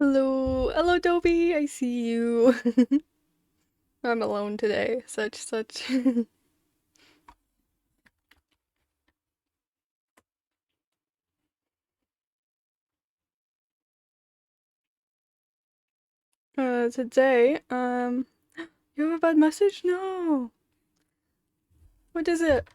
Hello, hello, Dobie. I see you. I'm alone today. Such. Today, you have a bad message? No. What is it?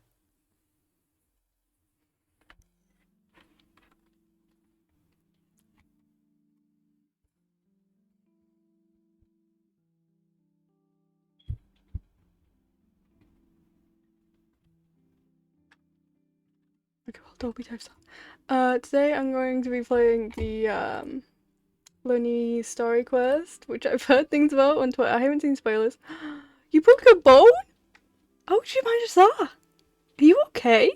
Okay, well, Dobie types that. Today I'm going to be playing the Lyney story quest, which I've heard things about on Twitter. I haven't seen spoilers. You broke a bone? How did you manage that? Are you okay?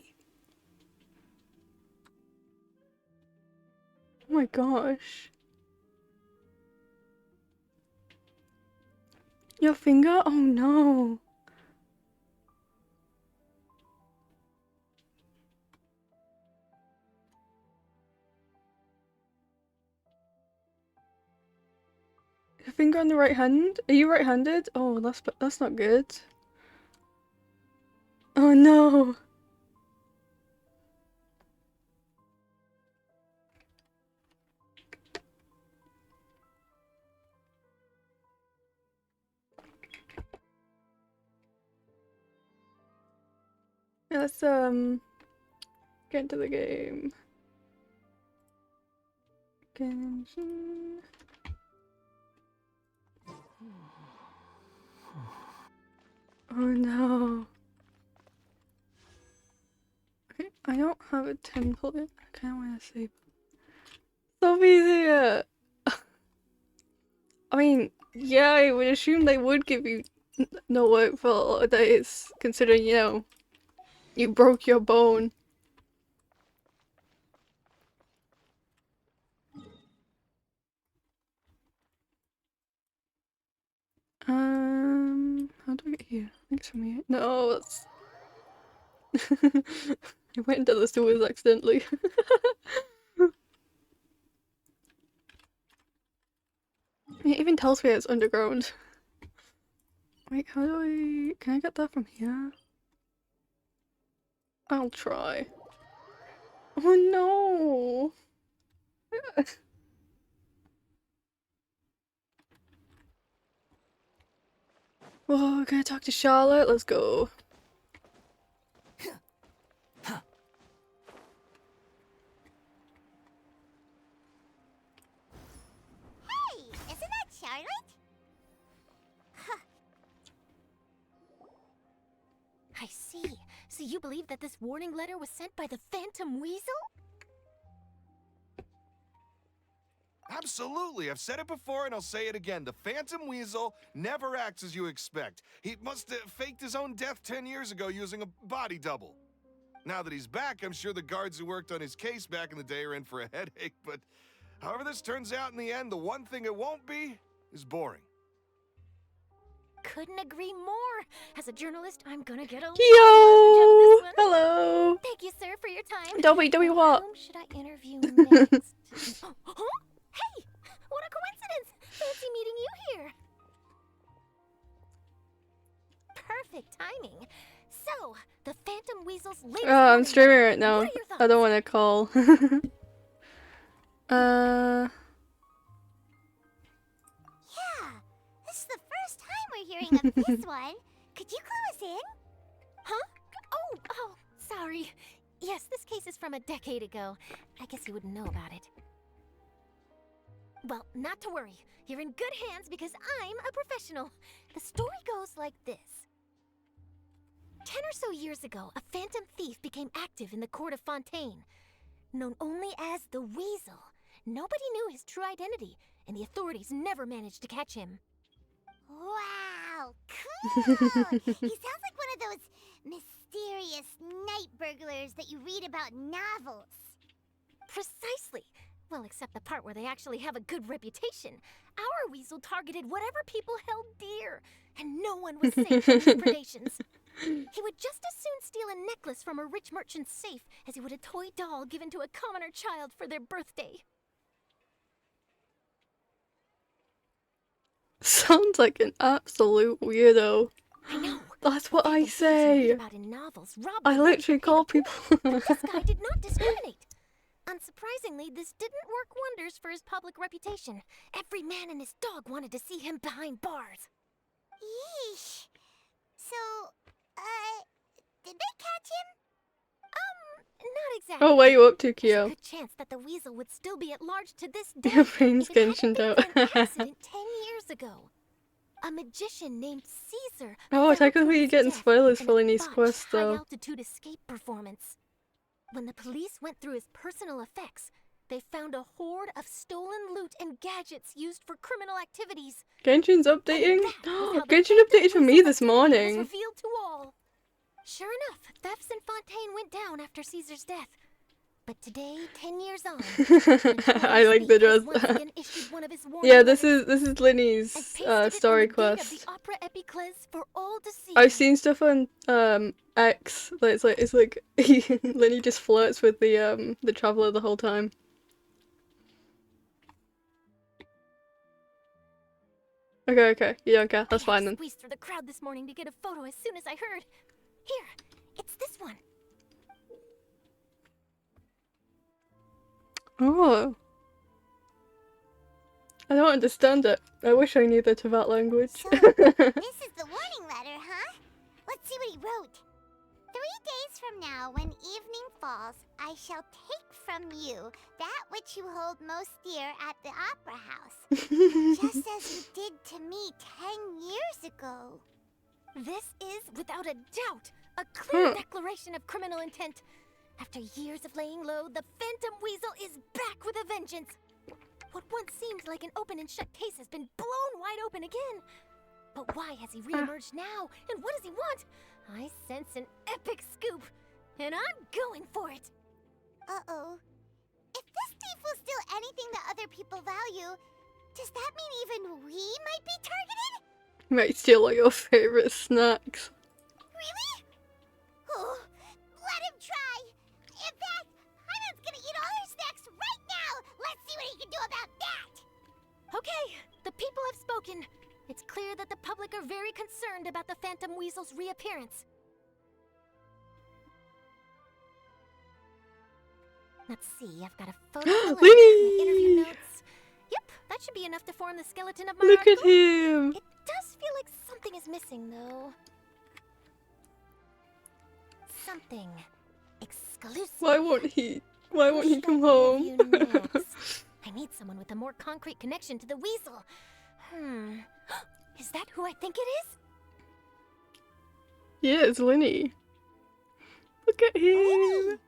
Oh my gosh. Your finger? Oh no. Your finger on the right hand? Are you right-handed? Oh, that's not good. Oh no. Yeah, let's get into the game. Genshin. Oh no. Okay, I don't have a temple yet. I kinda wanna save. So easy! I mean, yeah, I would assume they would give you no work for a lot of days, considering, you broke your bone. How do I get here? I think it's from here. No, that's... I went into the sewers accidentally. It even tells me it's underground. Wait, how do I... Can I get that from here? I'll try. Oh no! Oh, can I talk to Charlotte? Let's go. Hey, isn't that Charlotte? I see. So you believe that this warning letter was sent by the Phantom Weasel? Absolutely. I've said it before and I'll say it again. The Phantom Weasel never acts as you expect. He must have faked his own death 10 years ago using a body double. Now that he's back, I'm sure the guards who worked on his case back in the day are in for a headache, but however this turns out in the end, the one thing it won't be is boring. Couldn't agree more. As a journalist, I'm gonna get a lot of mileage out of Yo! this one. Hello! Thank you, sir, for your time. Dobby, Now, what? whom should I interview next? Huh? Hey! What a coincidence! Fancy meeting you here. Perfect timing. So, the Phantom Weasel's latest I'm warning streaming letter. right now. What are your thoughts? I don't want to call. uh... Yeah, this is the first time we're hearing of this one. Could you clue us in? Huh? Oh, sorry. Yes, this case is from a decade ago. I guess you wouldn't know about it. Well, not to worry. You're in good hands because I'm a professional. The story goes like this. 10 or so years ago, a phantom thief became active in the court of Fontaine. Known only as the Weasel, nobody knew his true identity, and the authorities never managed to catch him. Wow, cool! He sounds like one of those mysterious night burglars that you read about in novels. Precisely. Well, except the part where they actually have a good reputation. Our weasel targeted whatever people held dear, and no one was safe from his predations. He would just as soon steal a necklace from a rich merchant's safe as he would a toy doll given to a commoner child for their birthday. Sounds like an absolute weirdo. I know. That's what I The thieves you read say. about in novels robbed I the rich literally to pay call the poor, people. but this guy did not discriminate. Unsurprisingly, this didn't work wonders for his public reputation. Every man and his dog wanted to see him behind bars. Yeesh. So, did they catch him? Not exactly. Oh, what are you up to, There's a Kyo? good chance that the weasel would still be at large to this day Your brain's if it getting hadn't been out. for an accident 10 years ago. A magician named Caesar Oh, fell to technically you're his getting death spoilers in for a Lyney's botched quest, though. high-altitude escape performance. When the police went through his personal effects, they found a hoard of stolen loot and gadgets used for criminal activities. Genshin's And updating? that was how the Genshin Phantom updated for me Weasel's this identity was morning. revealed to all. Sure enough, thefts in Fontaine went down after Caesar's death. But today, 10 years on, I like the dress. Yeah, this is Lyney's story quest. I've seen stuff on X that it's like Lyney just flirts with the traveler the whole time. Okay, you don't care. That's fine then. Squeezed through the crowd this morning to get a photo as soon as I heard. Here, it's this one. Oh. I don't understand it. I wish I knew the Teyvat language. So, this is the warning letter, huh? Let's see what he wrote. 3 days from now, when evening falls, I shall take from you that which you hold most dear at the opera house, just as you did to me 10 years ago. This is, without a doubt, a clear declaration of criminal intent. After years of laying low, the Phantom Weasel is back with a vengeance. What once seemed like an open and shut case has been blown wide open again. But why has he reemerged now? And what does he want? I sense an epic scoop, and I'm going for it. Uh-oh. If this thief will steal anything that other people value, does that mean even we might be targeted? Might steal all your favorite snacks. Really? Oh, let him try. In fact, Hyman's gonna eat all her snacks right now. Let's see what he can do about that. Okay, the people have spoken. It's clear that the public are very concerned about the Phantom Weasel's reappearance. Let's see, I've got a photo of the letter, my interview Lyney! notes. Yep, that should be enough to form the skeleton of my Look at article. him! It does feel like something is missing, though. Something exclusive. Why won't he come Who should I home? interview next? I need someone with a more concrete connection to the weasel. Is that who I think it is? Yeah, it's Lyney. Look at him!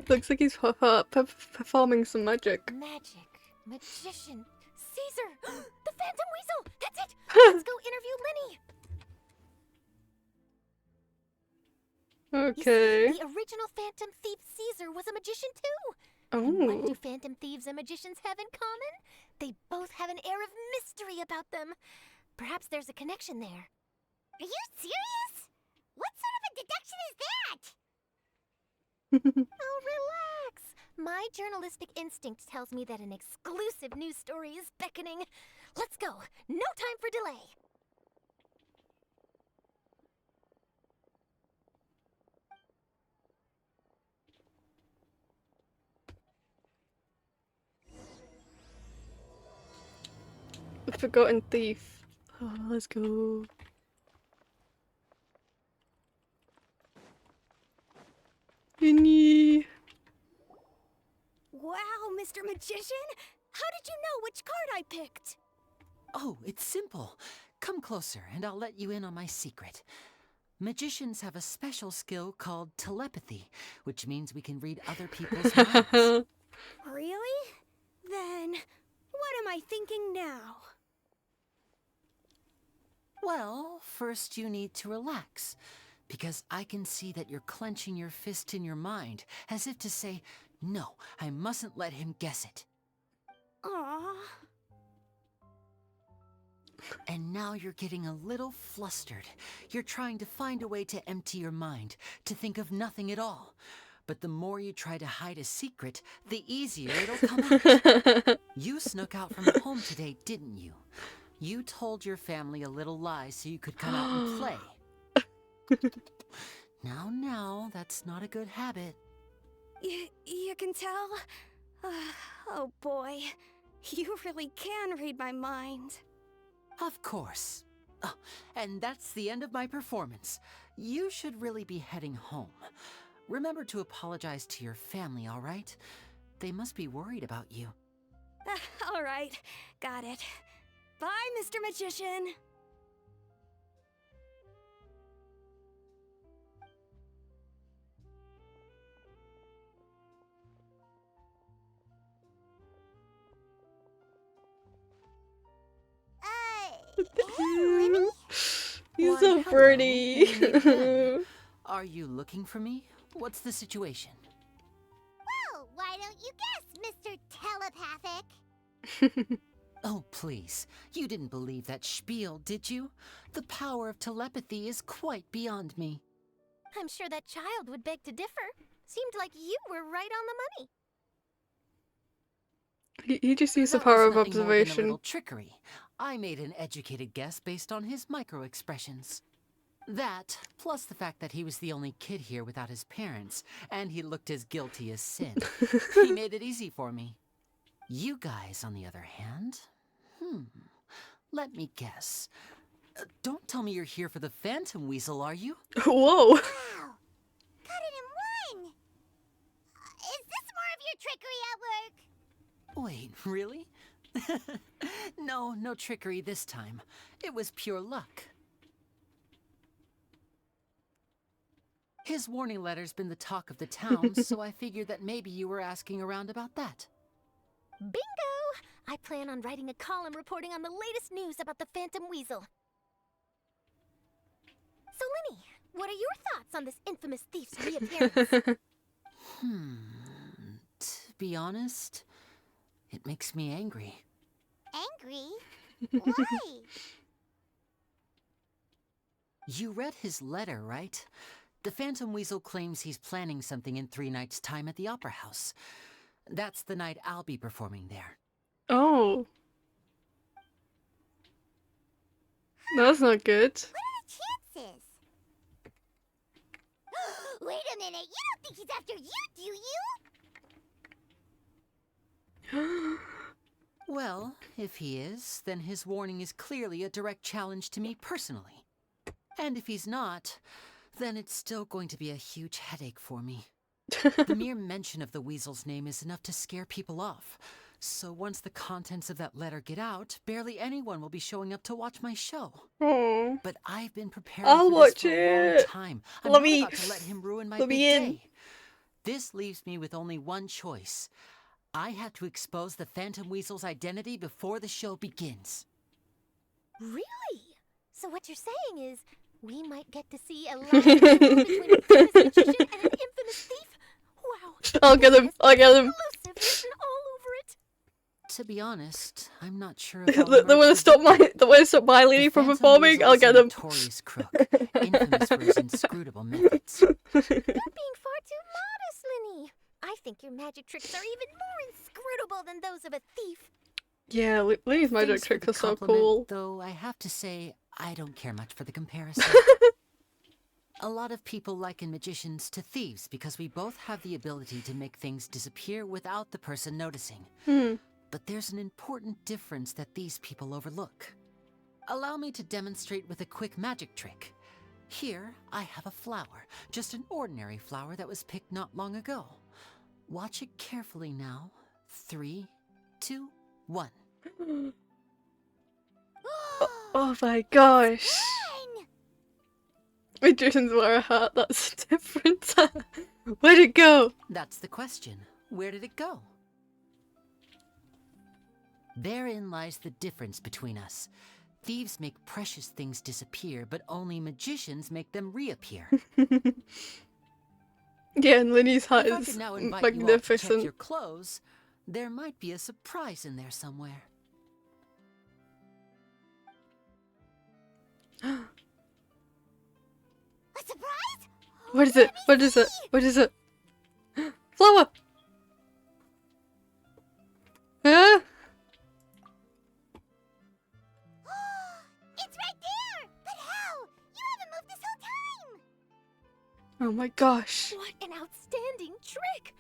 Looks like he's performing some magic. Magic. Magician. Caesar! The Phantom Weasel! That's it! Let's go interview Lyney! Okay. You see, the original Phantom Thief Caesar was a magician too! And what Oh. do Phantom Thieves and magicians have in common? They both have an air of mystery about them. Perhaps there's a connection there. Are you serious? What sort of a deduction is that? Oh, relax! My journalistic instinct tells me that an exclusive news story is beckoning. Let's go! No time for delay! The Forgotten Thief. Oh, let's go. Lyney. Wow, Mr. Magician! How did you know which card I picked? Oh, it's simple. Come closer and I'll let you in on my secret. Magicians have a special skill called telepathy, which means we can read other people's minds. Really? Then, what am I thinking now? Well, first you need to relax, because I can see that you're clenching your fist in your mind, as if to say, no, I mustn't let him guess it. Aww. And now you're getting a little flustered. You're trying to find a way to empty your mind, to think of nothing at all. but the more you try to hide a secret, the easier it'll come out. You snuck out from home today, didn't you? You told your family a little lie so you could come out and play. Now, that's not a good habit. You can tell? Oh boy, you really can read my mind. Of course. Oh, and that's the end of my performance. You should really be heading home. Remember to apologize to your family, all right? They must be worried about you. All right, got it. Bye, Mr. Magician. Hey, Lyney? He's Why, so hello, pretty. Lyney again. Are you looking for me? What's the situation? Well, why don't you guess, Mr. Telepathic? Oh, please. You didn't believe that spiel, did you? The power of telepathy is quite beyond me. I'm sure that child would beg to differ. Seemed like you were right on the money. He just used the That power was of nothing more than a observation. little trickery. I made an educated guess based on his micro-expressions. That, plus the fact that he was the only kid here without his parents, and he looked as guilty as sin. He made it easy for me. You guys, on the other hand, let me guess. Don't tell me you're here for the Phantom Weasel, are you? Whoa. Wow, got it in one. Is this more of your trickery at work? Wait, really? No trickery this time. It was pure luck. His warning letter's been the talk of the town, so I figured that maybe you were asking around about that. Bingo! I plan on writing a column reporting on the latest news about the Phantom Weasel. So, Lyney, what are your thoughts on this infamous thief's reappearance? To be honest, it makes me angry. Angry? Why? You read his letter, right? The Phantom Weasel claims he's planning something in 3 nights' time at the Opera House. That's the night I'll be performing there. Oh. That's not good. What are the chances? Wait a minute, you don't think he's after you, do you? Well, if he is, then his warning is clearly a direct challenge to me personally. And if he's not, then it's still going to be a huge headache for me. The mere mention of the Weasel's name is enough to scare people off. So once the contents of that letter get out, barely anyone will be showing up to watch my show. Oh. But I've been preparing I'll for this watch for a long it. time. I'm Let not me- about to let him ruin my let big me in. day. This leaves me with only one choice. I have to expose the Phantom Weasel's identity before the show begins. Really? So what you're saying is, we might get to see a live duel between a famous magician and an infamous thief? Wow. I'll get him. I'll get him. Exclusive written all over it. To be honest, I'm not sure if I'll The emerge one that stopped my The lady from Phantom performing. Weasel I'll is a get him. notorious crook, infamous for his inscrutable methods. You're being far too modest, Lyney. I think your magic tricks are even more inscrutable than those of a thief. Yeah, Lyney's magic Thanks for tricks the are so compliment, cool. Though I have to say, I don't care much for the comparison. A lot of people liken magicians to thieves because we both have the ability to make things disappear without the person noticing. But there's an important difference that these people overlook. Allow me to demonstrate with a quick magic trick. Here, I have a flower, just an ordinary flower that was picked not long ago. Watch it carefully now. 3, 2, 1. Oh my gosh. Fine. Magicians wear a hat. That's different. Where'd it go? That's the question. Where did it go? Therein lies the difference between us. Thieves make precious things disappear, but only magicians make them reappear. Yeah, and Lyney's hat If I is could now invite you all to check magnificent. your clothes, there might be a surprise in there somewhere. A surprise? What is it? What is it? What is it? Flower! Huh? It's right there! But how? You haven't moved this whole time! Oh my gosh. What an outstanding trick!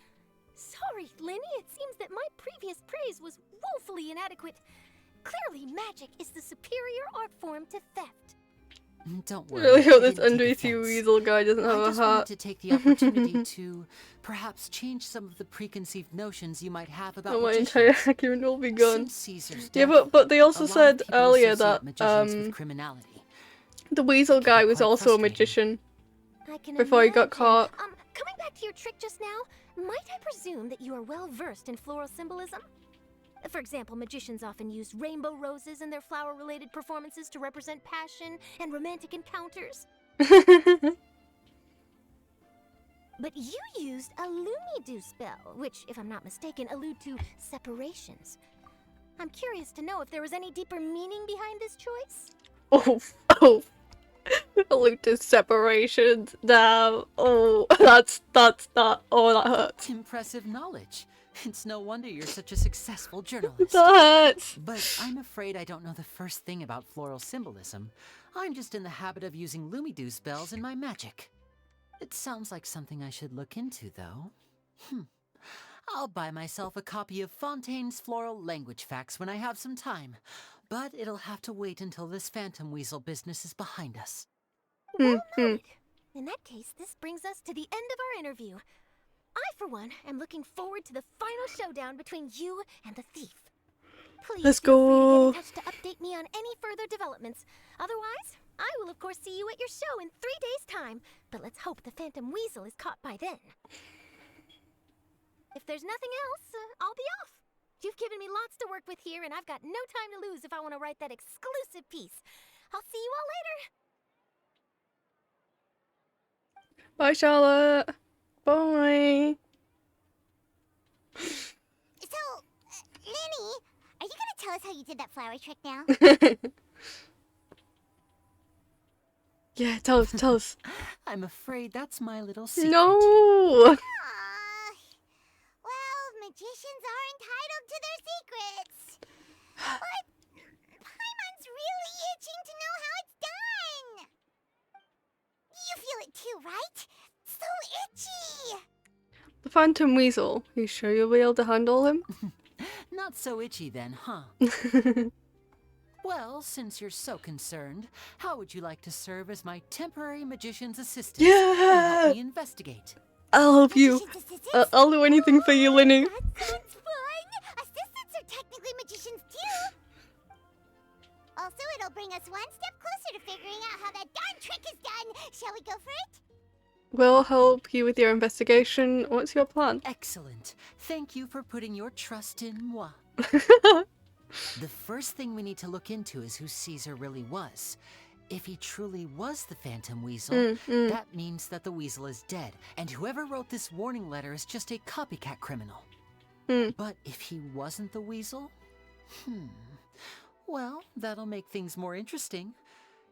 Sorry, Lyney, it seems that my previous praise was woefully inadequate. Clearly, magic is the superior art form to theft. Don't I worry. really hope I this didn't take undersea offense. weasel guy doesn't have I a just wanted heart. to take the opportunity to perhaps change some of the preconceived notions you might have about Oh, my entire magicians. argument will be gone. Since Caesar's Yeah, death, but they a also lot of said people earlier associate that magicians with criminality. the weasel It can be guy was quite also a frustrating. magician I can before he got imagine. caught. Coming back to your trick just now, might I presume that you are well versed in floral symbolism? For example, magicians often use rainbow roses in their flower-related performances to represent passion and romantic encounters. But you used a Lumidu spell, which, if I'm not mistaken, allude to separations. I'm curious to know if there was any deeper meaning behind this choice? Oh, oh. Allude to separations. Damn. Oh, that's not. Oh, that hurts. Impressive knowledge. It's no wonder you're such a successful journalist. That hurts. But I'm afraid I don't know the first thing about floral symbolism. I'm just in the habit of using Lumidu spells in my magic. It sounds like something I should look into, though. I'll buy myself a copy of Fontaine's Floral Language Facts when I have some time. But it'll have to wait until this phantom weasel business is behind us. Well noted. In that case, this brings us to the end of our interview. I, for one, am looking forward to the final showdown between you and the thief. Please Let's feel go. free to get in touch to update me on any further developments. Otherwise, I will of course see you at your show in 3 days' time. But let's hope the Phantom Weasel is caught by then. If there's nothing else, I'll be off. You've given me lots to work with here, and I've got no time to lose if I want to write that exclusive piece. I'll see you all later. Bye, Charlotte. Bye. So, Lyney, are you gonna tell us how you did that flower trick now? Yeah, tell us. I'm afraid that's my little secret. No. Aww. Well, magicians are entitled to their secrets. But Paimon's really itching to know how it's done. You feel it too, right? So itchy. The Phantom Weasel. You sure you'll be able to handle him? Not so itchy then, huh? Well, since you're so concerned, how would you like to serve as my temporary magician's assistant? Yeah! And help me investigate. I'll help you. Magician's assistants? I'll do anything for you, Lyney. That sounds fun. Assistants are technically magicians too. Also, it'll bring us one step closer to figuring out how that darn trick is done. Shall we go for it? We'll help you with your investigation. What's your plan? Excellent. Thank you for putting your trust in moi. The first thing we need to look into is who Caesar really was. If he truly was the Phantom Weasel, that means that the weasel is dead, and whoever wrote this warning letter is just a copycat criminal. But if he wasn't the weasel? Well, that'll make things more interesting.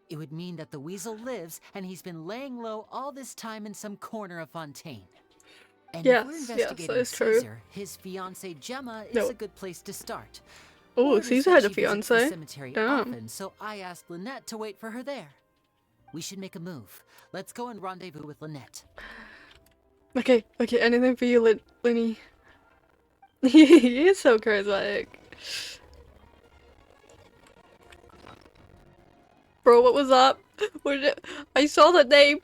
It would mean that the weasel lives, and he's been laying low all this time in some corner of Fontaine. And if we're Yes, investigating that is true. Caesar, his fiancée Gemma is No. a good place to start. Oh, Word is Caesar that had a she visits the fiancé. cemetery Damn. often, so I asked Lynette to wait for her there. We should make a move. Let's go and rendezvous with Lynette. Okay, anything for you, Lyney. He is so charismatic. Bro, what was that? What did it? I saw the name.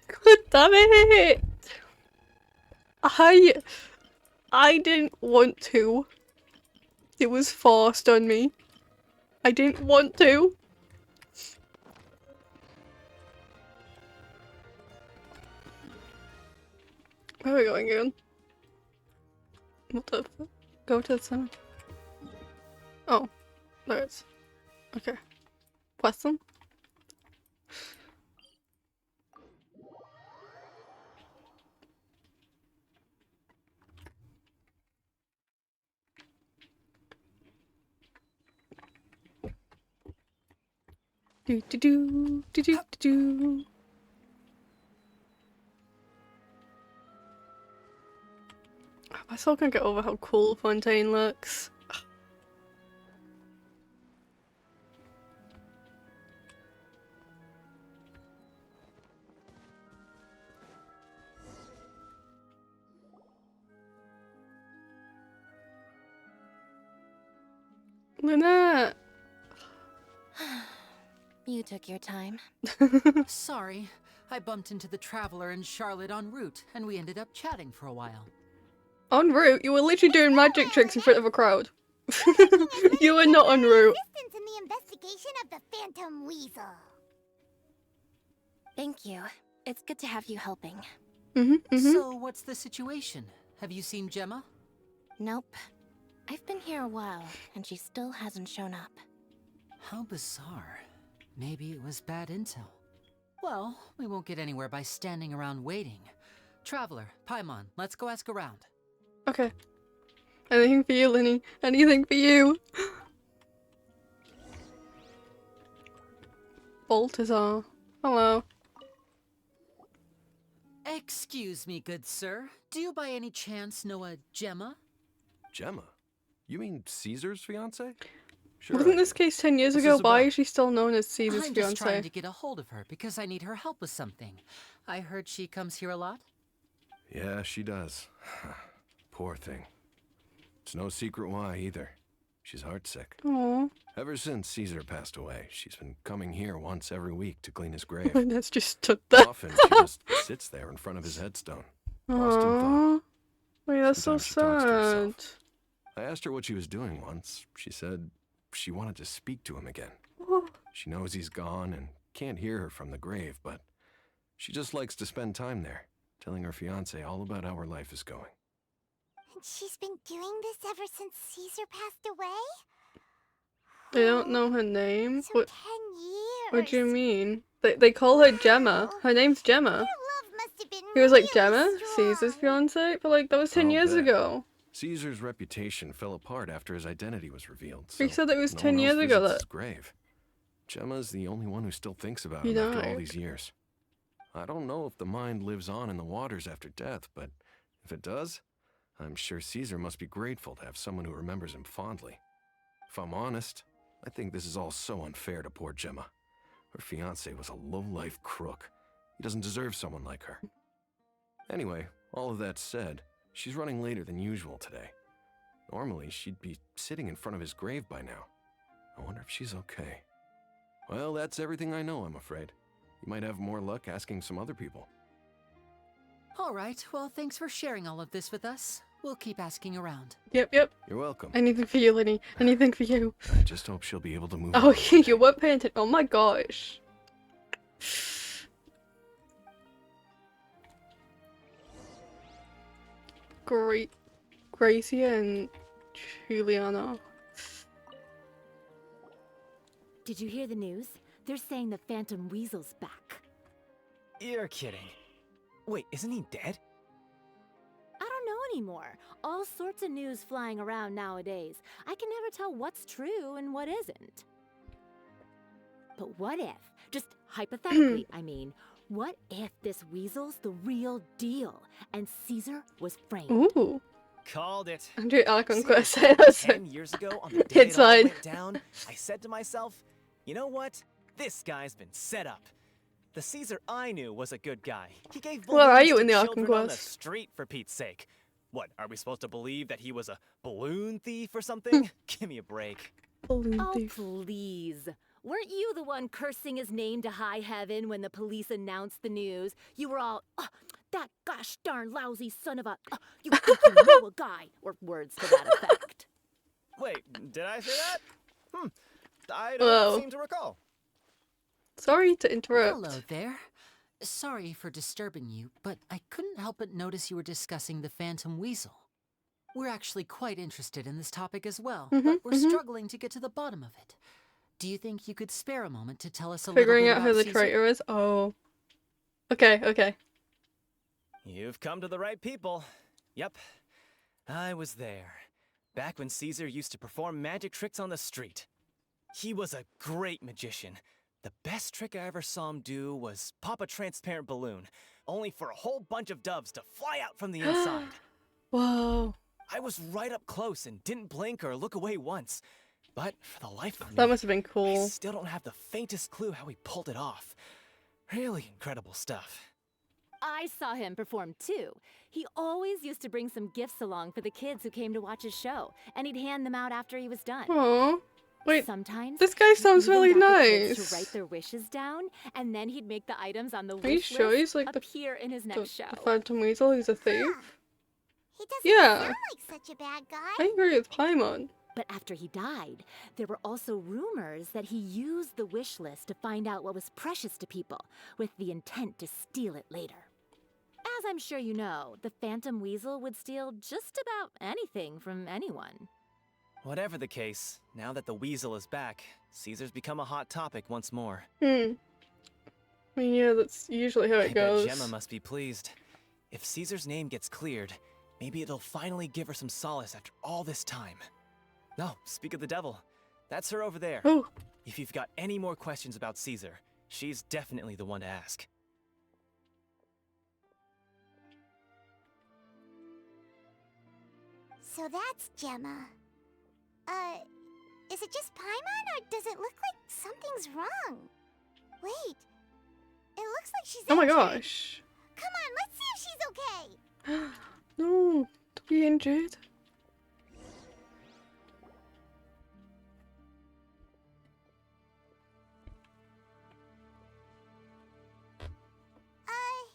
God damn it! I didn't want to. It was forced on me. I didn't want to. Where are we going again? What the fuck? Go to the center. Oh, there it is. Okay. Press them. Do do do do do do. I still can't get over how cool Fontaine looks. Lynette! You took your time. Sorry, I bumped into the Traveler and Charlotte en route, and we ended up chatting for a while. En route? You were literally doing magic tricks in front of a crowd. You were not en route. Assistance in the investigation of the Phantom Weasel. Thank you. It's good to have you helping. So, what's the situation? Have you seen Gemma? Nope. I've been here a while, and she still hasn't shown up. How bizarre. Maybe it was bad intel. Well, we won't get anywhere by standing around waiting. Traveler, Paimon, let's go ask around. Okay. Anything for you, Lyney. Anything for you. Baltazar. Hello. Excuse me, good sir. Do you by any chance know a Gemma? Gemma? You mean Caesar's fiance? Sure. Wasn't this case 10 years What's ago? this Why about? is she still known as Caesar's I'm just trying fiance? to get a hold of her because I need her help with something. I heard she comes here a lot. Yeah, she does. Poor thing. It's no secret why either. She's heartsick. Aww. Ever since Caesar passed away, she's been coming here once every week to clean his grave. That's just stood there. Often she just sits there in front of his headstone, lost in thought. Aww. Wait, that's so Sometimes she talks to sad. herself. I asked her what she was doing once. She said she wanted to speak to him again. Oh, She knows he's gone and can't hear her from the grave, but she just likes to spend time there, telling her fiancé all about how her life is going. And she's been doing this ever since Caesar passed away? I don't know her name. So What 10 years. What do you mean? They call her Gemma. Her name's Gemma. Their love must have been He was like, really Gemma? strong. Caesar's fiance? But like, that was 10 I'll years bet. ago. Caesar's reputation fell apart after his identity was revealed. He so said it was no 10 one years else ago visits that- his grave. Gemma's the only one who still thinks about He him after all died. these years. I don't know if the mind lives on in the waters after death, but if it does, I'm sure Caesar must be grateful to have someone who remembers him fondly. If I'm honest, I think this is all so unfair to poor Gemma. Her fiancé was a low-life crook. He doesn't deserve someone like her. Anyway, all of that said, she's running later than usual today. Normally, she'd be sitting in front of his grave by now. I wonder if she's okay. Well, that's everything I know, I'm afraid. You might have more luck asking some other people. All right, well, thanks for sharing all of this with us. We'll keep asking around. Yep, yep. You're welcome. Anything for you, Lyney. Anything for you. I just hope she'll be able to move Oh, on. you weren't paying attention. Oh my gosh. Great. Gracia and Juliana. Did you hear the news? They're saying the Phantom Weasel's back. You're kidding. Wait, isn't he dead? I don't know anymore. All sorts of news flying around nowadays. I can never tell what's true and what isn't. But what if, just hypothetically, I mean, what if this weasel's the real deal and Caesar was framed? Ooh. Called it. Andrew Alcon See, quest. 10 years ago, on the day It's it all fine. went down, I said to myself, you know what? This guy's been set up. The Caesar I knew was a good guy. He gave Where are balloons you to in the Arkham children on the quest? street, for Pete's sake. What, are we supposed to believe that he was a balloon thief or something? Give me a break. Balloon Oh, thief. please. Weren't you the one cursing his name to high heaven when the police announced the news? You were all, "Oh, that gosh darn lousy son of a, you think you know a guy," or words to that effect. Wait, did I say that? I don't Whoa. seem to recall. Sorry to interrupt. Hello there. Sorry for disturbing you, but I couldn't help but notice you were discussing the Phantom Weasel. We're actually quite interested in this topic as well, but we're struggling to get to the bottom of it. Do you think you could spare a moment to tell us a Figuring little bit out who about the Caesar? traitor is? Oh. Okay, okay. You've come to the right people. Yep, I was there. Back when Caesar used to perform magic tricks on the street. He was a great magician. The best trick I ever saw him do was pop a transparent balloon, only for a whole bunch of doves to fly out from the inside. Whoa. I was right up close and didn't blink or look away once. But for the life of me, That must have been I cool. still don't have the faintest clue how he pulled it off. Really incredible stuff. I saw him perform too. He always used to bring some gifts along for the kids who came to watch his show, and he'd hand them out after he was done. Aww. Wait, Sometimes this guy he sounds even really got the kids nice. to write their wishes down, and then he'd make the items on the Are you wish sure list he's like appear in his next show. the Phantom Weasel who's a thief? He doesn't Yeah. sound like such a bad guy. I agree with Paimon. But after he died, there were also rumors that he used the wish list to find out what was precious to people, with the intent to steal it later. As I'm sure you know, the Phantom Weasel would steal just about anything from anyone. Whatever the case, now that the weasel is back, Caesar's become a hot topic once more. I mean, yeah, that's usually how it I goes. bet Gemma must be pleased. If Caesar's name gets cleared, maybe it'll finally give her some solace after all this time. No, speak of the devil. That's her over there. Oh, If you've got any more questions about Caesar, she's definitely the one to ask. So that's Gemma. Is it just Paimon, or does it look like something's wrong? Wait, it looks like she's oh my injured. gosh. Come on, let's see if she's okay. No, don't be injured. Hi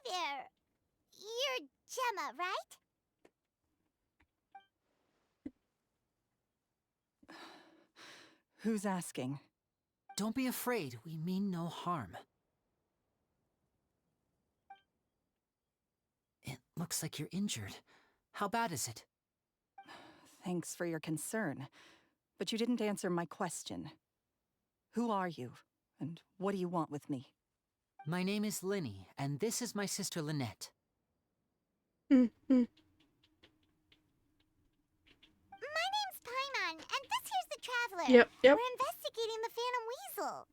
there. You're Gemma, right? Who's asking? Don't be afraid, we mean no harm. It looks like you're injured. How bad is it? Thanks for your concern, but you didn't answer my question. Who are you, and what do you want with me? My name is Lyney, and this is my sister Lynette. My name's Paimon, and this here's the Traveler. Yep. We're investigating the Phantom Weasel.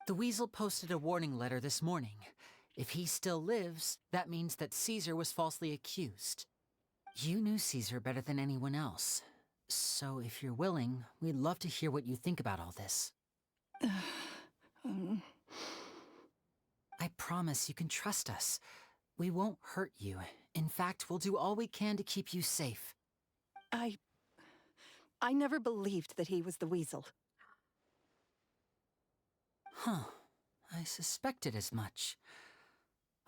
The Weasel posted a warning letter this morning. If he still lives, that means that Caesar was falsely accused. You knew Caesar better than anyone else. So if you're willing, we'd love to hear what you think about all this. I promise you can trust us. We won't hurt you. In fact, we'll do all we can to keep you safe. I never believed that he was the Weasel. Huh. I suspected as much.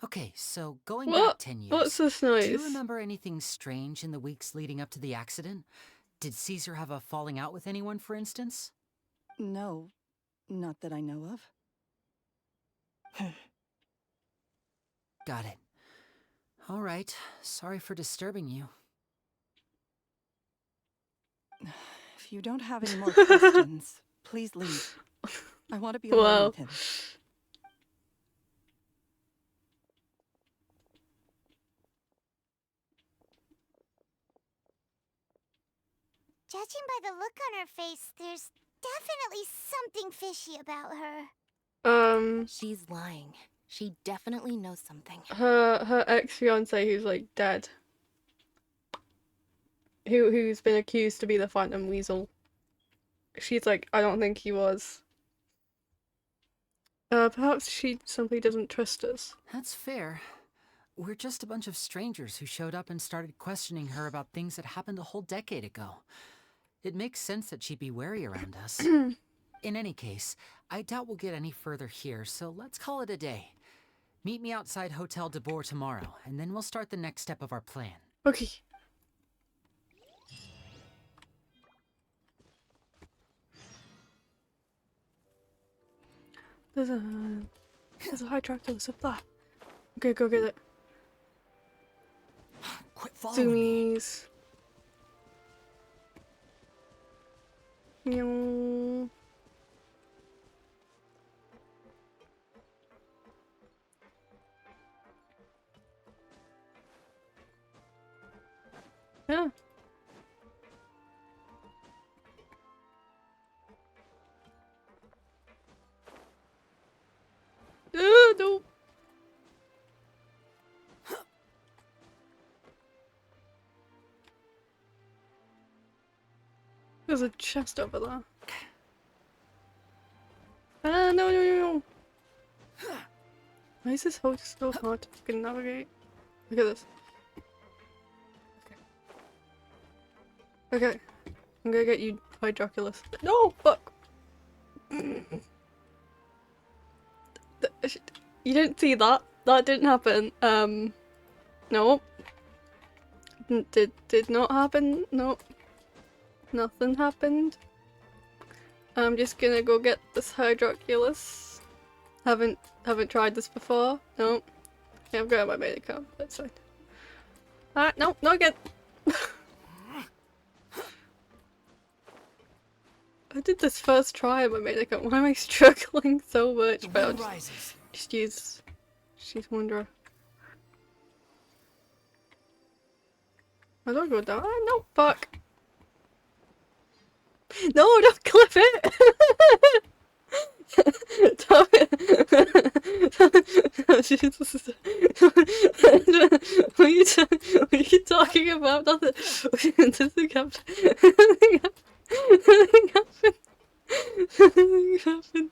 Okay, so going What? back 10 years. What's this Do you noise? remember anything strange in the weeks leading up to the accident? Did Caesar have a falling out with anyone, for instance? No, not that I know of. Got it. All right. Sorry for disturbing you. If you don't have any more questions, please leave. I want to be alone Wow. with him. Judging by the look on her face, there's definitely something fishy about her. She's lying. She definitely knows something. her ex-fiance who's like dead. Who's been accused to be the Phantom Weasel. She's like, I don't think he was. Perhaps she simply doesn't trust us. That's fair. We're just a bunch of strangers who showed up and started questioning her about things that happened a whole decade ago. It makes sense that she'd be wary around us. In any case, I doubt we'll get any further here, so let's call it a day. Meet me outside Hotel de Boer tomorrow, and then we'll start the next step of our plan. Okay. There's a high tractor supply. Okay, go get it. Quit following me. Zoomies. Meow. Yeah. No. There's a chest over there. Ah, no, no, no, no. Why is this hole so hard to fucking navigate? Look at this. Okay. I'm gonna get you by Dracula's. No! Fuck! You didn't see that? That didn't happen. No. Did not happen. Nope. Nothing happened. I'm just gonna go get this Hydroculus. Haven't tried this before. Nope. Yeah, I've got my Medicam. That's fine. Ah, no, not again. I did this first try on my Medicam. Why am I struggling so much? But I'll just use Wanderer. I don't go down. No, fuck. No, don't clip it! Stop it! Jesus. What are you talking about? Nothing happened. Nothing happened. Nothing happened.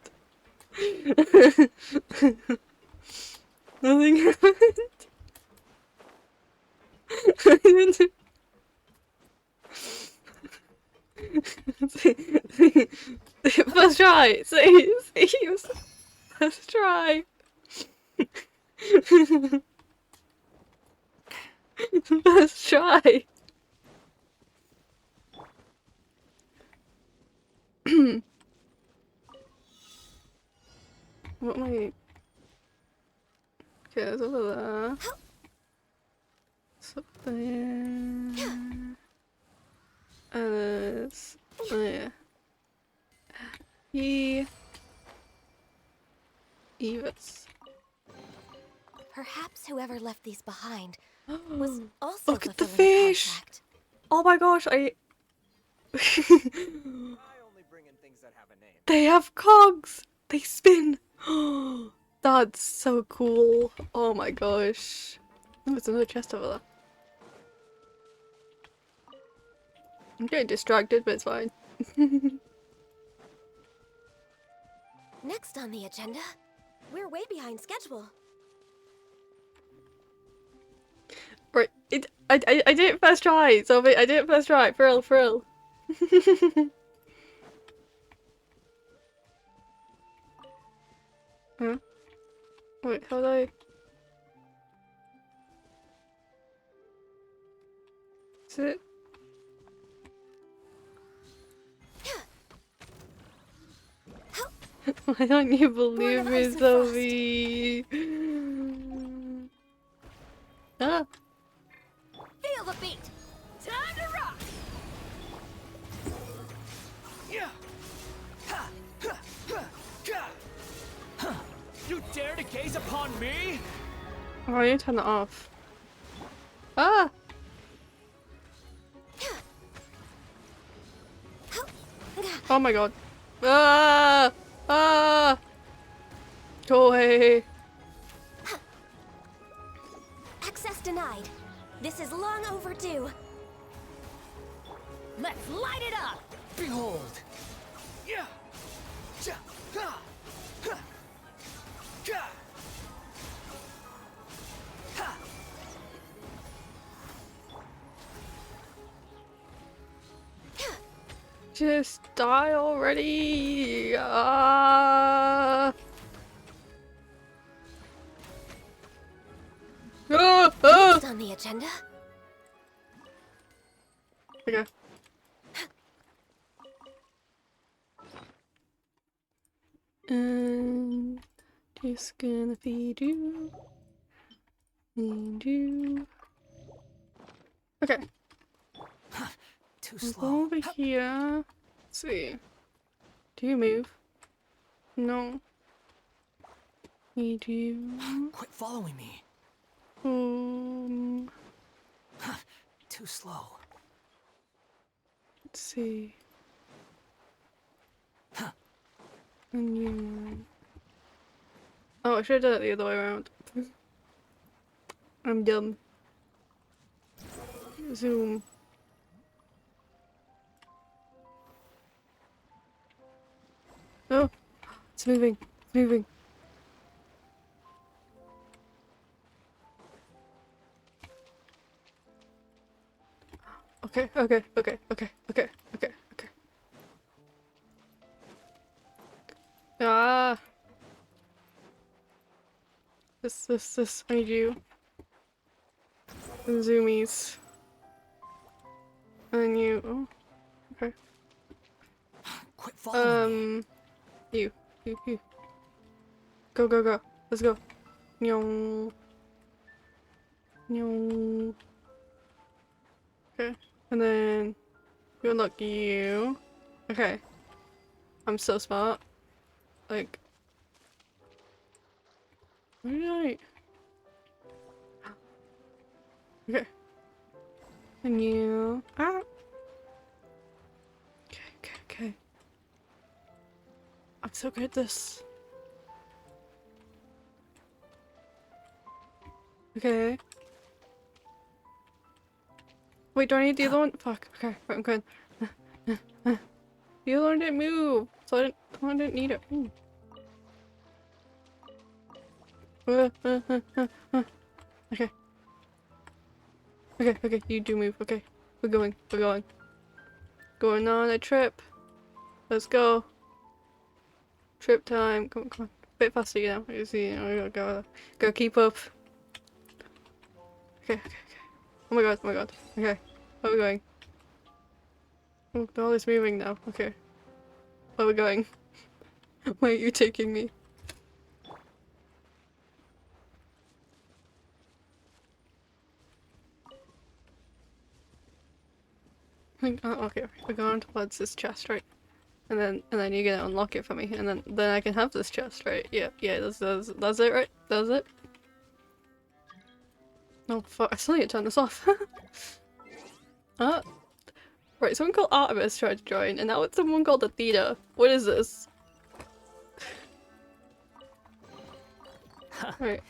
Nothing happened. First try! See? First try! First try! What am I... Okay, it's over there. It's up there. And it's there. Evis. Perhaps whoever left these behind was also Look at the fulfilling a fish! contract. Oh my gosh, I only bring in things that have a name. They have cogs! They spin! That's so cool. Oh my gosh. Oh, there's another chest over there. I'm getting distracted, but it's fine. Next on the agenda, we're way behind schedule. Right, I did it first try, so I did it first try, for real. Huh? Wait, how do I... Is it? Why don't you believe me, Sophie? Ah! Feel the beat! Time to rock! Yeah. Ha. Ha. Ha. Ga. Huh. You dare to gaze upon me? Oh, I need to turn that off. Ah! Oh my god. Ah! Ah! Go away. Access denied. This is long overdue. Let's light it up! Behold. Yeah. Ja. Ha. Ha. Ga. Ha. Just die already. Ah! Ah! Ah! Next on the agenda, Okay. And just gonna feed you. Feed you. Okay. Too I'll slow. go over here. Let's see. Do you move? No. Need you. Quit following me. Too slow. Let's see. And you. Oh, I should have done it the other way around. I'm dumb. Zoom. moving. It's moving. Okay, okay, okay, okay, okay, okay, okay. Ah! This, I need you. And zoomies. And you, oh, okay. Quit following me. You. Go, go, go. Let's go. Nyong. Nyong. Okay. And then you unlock you. Okay. I'm so smart. Like. Where did I? Okay. And you. Ah! Okay. I'm so good at this. Okay. Wait, do I need the other one? Fuck. Okay, right, I'm good. The other one didn't move, so the one didn't need it. Ooh. Okay. Okay, you do move. Okay. We're going. Going on a trip. Let's go. Trip time. Come on. Bit faster, you know. You see, you know, gotta keep up. Okay. Oh my god. Okay. Where are we going? Oh, the all is moving now. Okay. Where are we going? Where are you taking me? Okay. We're going towards this chest, right? And then you're gonna unlock it for me, and then I can have this chest, right? Yeah, that's it, right? That's it. Oh fuck! I still need to turn this off. Right. Someone called Artemis tried to join, and now it's someone called Athena. What is this? Right.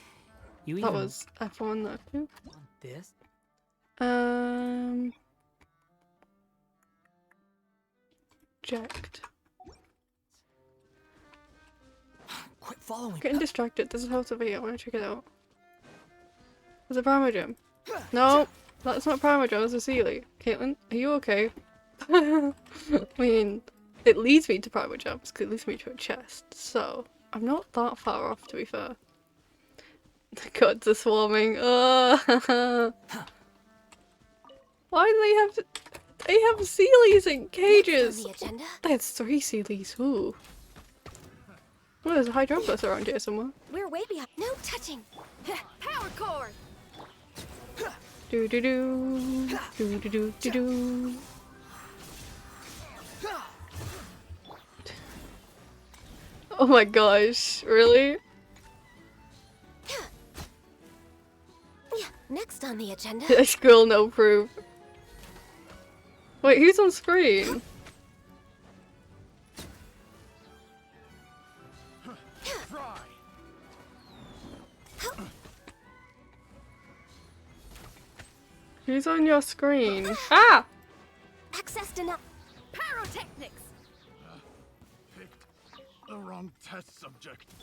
You That was F1. That too. this? Jacked. Quit following me. Getting distracted. This is how to be. I want to check it out. There's a Primo Gem. No, that's not Primo Gem. That's a Sealy. Caitlin, are you okay? I mean, it leads me to Primo Gems because it leads me to a chest. So I'm not that far off, to be fair. The gods are swarming. Why do they have? They have Sealies in cages. Next on the agenda? There's 3 Sealies. Ooh. Oh, there's a Hydropolis around here somewhere. We're way behind. No touching. Power cord. Do do do do do do do do. Oh my gosh! Really? Next on the agenda. This girl no proof. Wait, who's on screen? Who's on your screen? Ah! Access denied. Pyrotechnics. Picked the wrong test subject.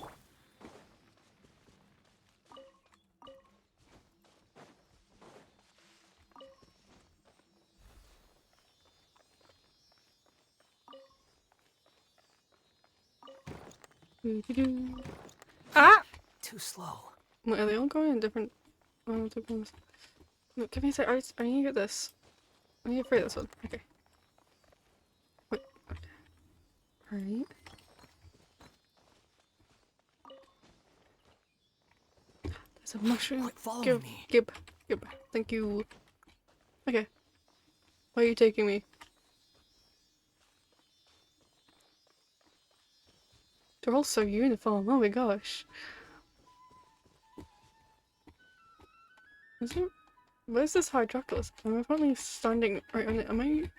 Ah! Too slow. Wait, are they all going in different ones? No, give me a sec. I need to get this. I need to free this one. Okay. Wait. Right. There's a mushroom. Quit following me. Gib. Thank you. Okay. Where are you taking me? They're all so uniform. Oh my gosh. Isn't? Where's this Hydroculus? I'm apparently standing right on it. Am I?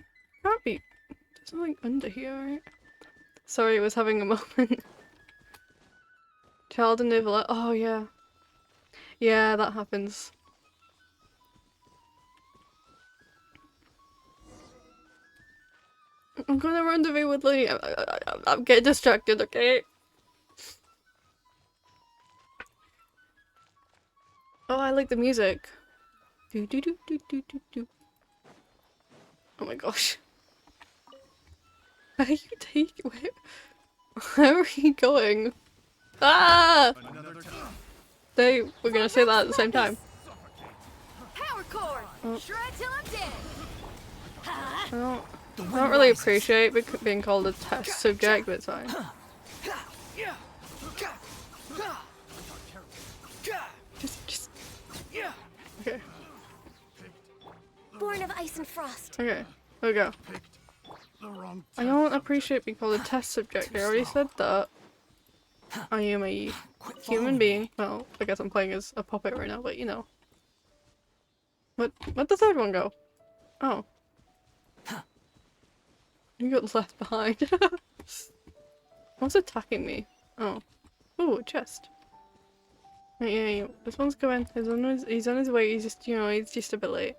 Can't be. There's something under here, right? Sorry, I was having a moment. Child and Nivola. Oh yeah. Yeah, that happens. I'm gonna rendezvous with Lyney. I'm getting distracted, okay? Oh, I like the music. Do do do do do do do. Oh my gosh. Where are you taking? Where are you going? Ah! They were gonna say that at the same time. Power cord! Oh. Shred till I'm dead! I don't really appreciate being called a test subject, but it's fine. Just. Okay. Born of ice and frost. Okay. There we go. The wrong I don't appreciate being called a test subject. I already said that. I am a human being. Well, I guess I'm playing as a puppet right now, but you know. Where'd the third one go? Oh. You got left behind. What's attacking me? Oh. Ooh, a chest. Right, yeah. This one's going. He's on his way. He's just, you know, he's just a bit late.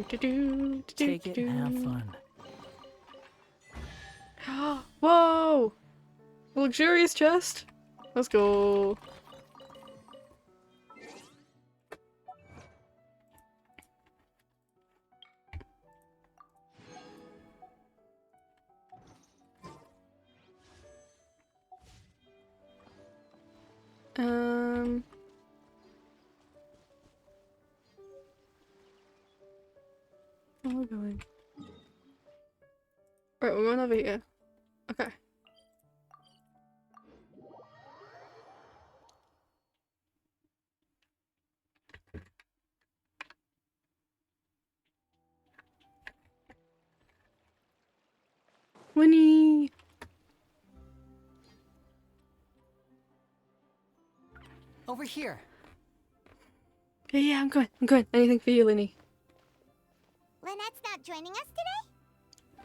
Take it and have fun. Whoa! A luxurious chest. Let's go. Where are we going? Right, we're going over here. Okay. Winnie! Over here. Yeah, I'm good. Anything for you, Lyney? Lynette's not joining us today?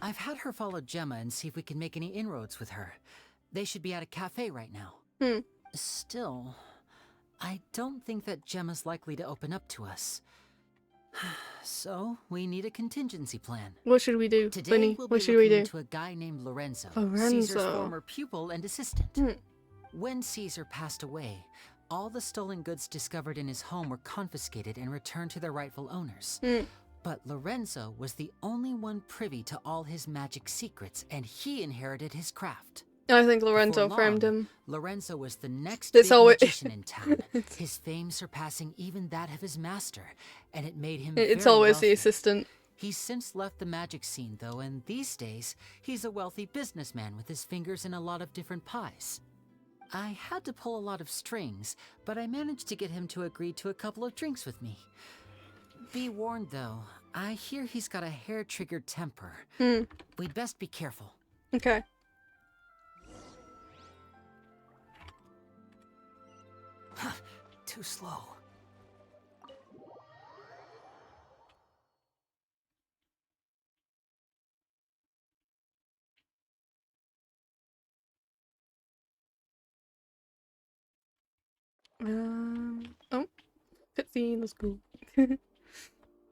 I've had her follow Gemma and see if we can make any inroads with her. They should be at a cafe right now. Still, I don't think that Gemma's likely to open up to us. So, we need a contingency plan. What should we do, Today, Lyney? we'll What be should we looking do? to a guy named Lorenzo, Lorenzo. Caesar's former pupil and assistant. When Caesar passed away, all the stolen goods discovered in his home were confiscated and returned to their rightful owners. But Lorenzo was the only one privy to all his magic secrets, and he inherited his craft. I think Lorenzo Before framed long, him. Lorenzo was the next It's big always- magician in town, his fame surpassing even that of his master, and it made him It's very always wealthy. the assistant. He's since left the magic scene, though, and these days, he's a wealthy businessman with his fingers in a lot of different pies. I had to pull a lot of strings, but I managed to get him to agree to a couple of drinks with me. Be warned, though, I hear he's got a hair-triggered temper. We'd best be careful. Okay. Too slow. Oh. Cutscene, let's go.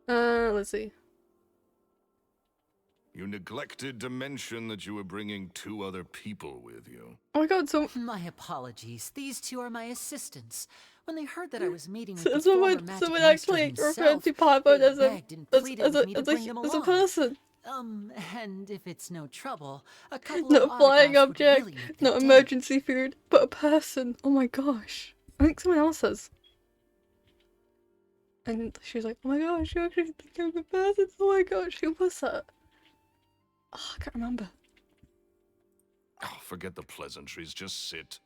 Let's see. You neglected to mention that you were bringing 2 other people with you. Oh my god, so My apologies. These 2 are my assistants. When they heard that I was meeting with the former someone magic someone master actually himself, referred to Piper they as a begged and pleaded with me to bring them as a along. person, And if it's no trouble, a couple not of a flying autographs would object, really make their not day. emergency food, but a person. Oh my gosh, I think someone else has. And she was like, "Oh my gosh, you actually think I'm a person? Oh my gosh, who was that? Oh, I can't remember." Oh, forget the pleasantries, just sit.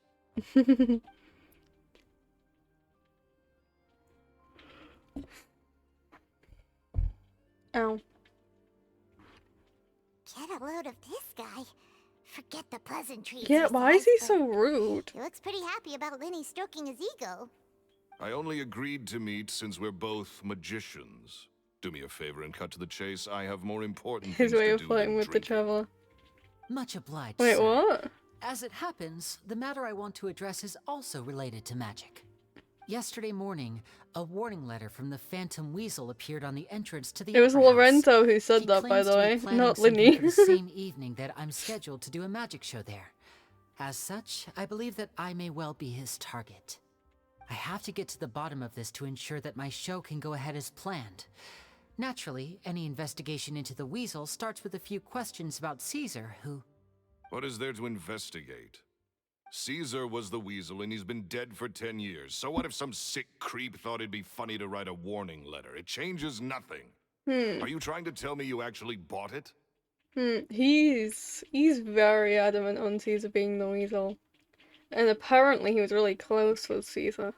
Ow. Get a load of this guy. Forget the pleasantries. Yeah, he why is says, he but so rude? He looks pretty happy about Lyney stroking his ego. I only agreed to meet since we're both magicians. Do me a favor and cut to the chase. I have more important His things way to of do flirting than with the drinking. traveler. Much obliged, Wait, sir. what? As it happens, the matter I want to address is also related to magic. Yesterday morning, a warning letter from the Phantom Weasel appeared on the entrance to the It was Opera House. Lorenzo who said He that, by claims the to be way, planning not something for the Lyney. same evening that I'm scheduled to do a magic show there. As such, I believe that I may well be his target. I have to get to the bottom of this to ensure that my show can go ahead as planned. Naturally, any investigation into the weasel starts with a few questions about Caesar, who... What is there to investigate? Caesar was the weasel and he's been dead for 10 years. So what if some sick creep thought it'd be funny to write a warning letter? It changes nothing. Are you trying to tell me you actually bought it? He's very adamant on Caesar being the weasel. And apparently he was really close with Caesar.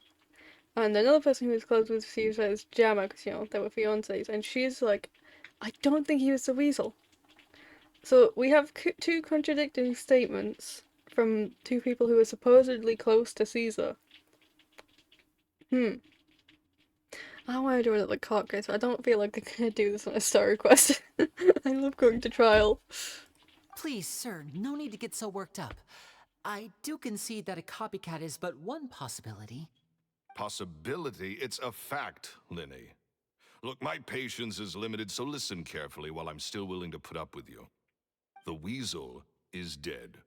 And another person who was close with Caesar is Gemma, because, you know, they were fiancés. And she's like, I don't think he was the weasel. So we have two contradicting statements from two people who are supposedly close to Caesar. I want to do another court case, but I don't feel like they're gonna do this on a story quest. I love going to trial. Please, sir, no need to get so worked up. I do concede that a copycat is but one possibility. Possibility? It's a fact, Lyney. Look, my patience is limited, so listen carefully while I'm still willing to put up with you. The weasel is dead.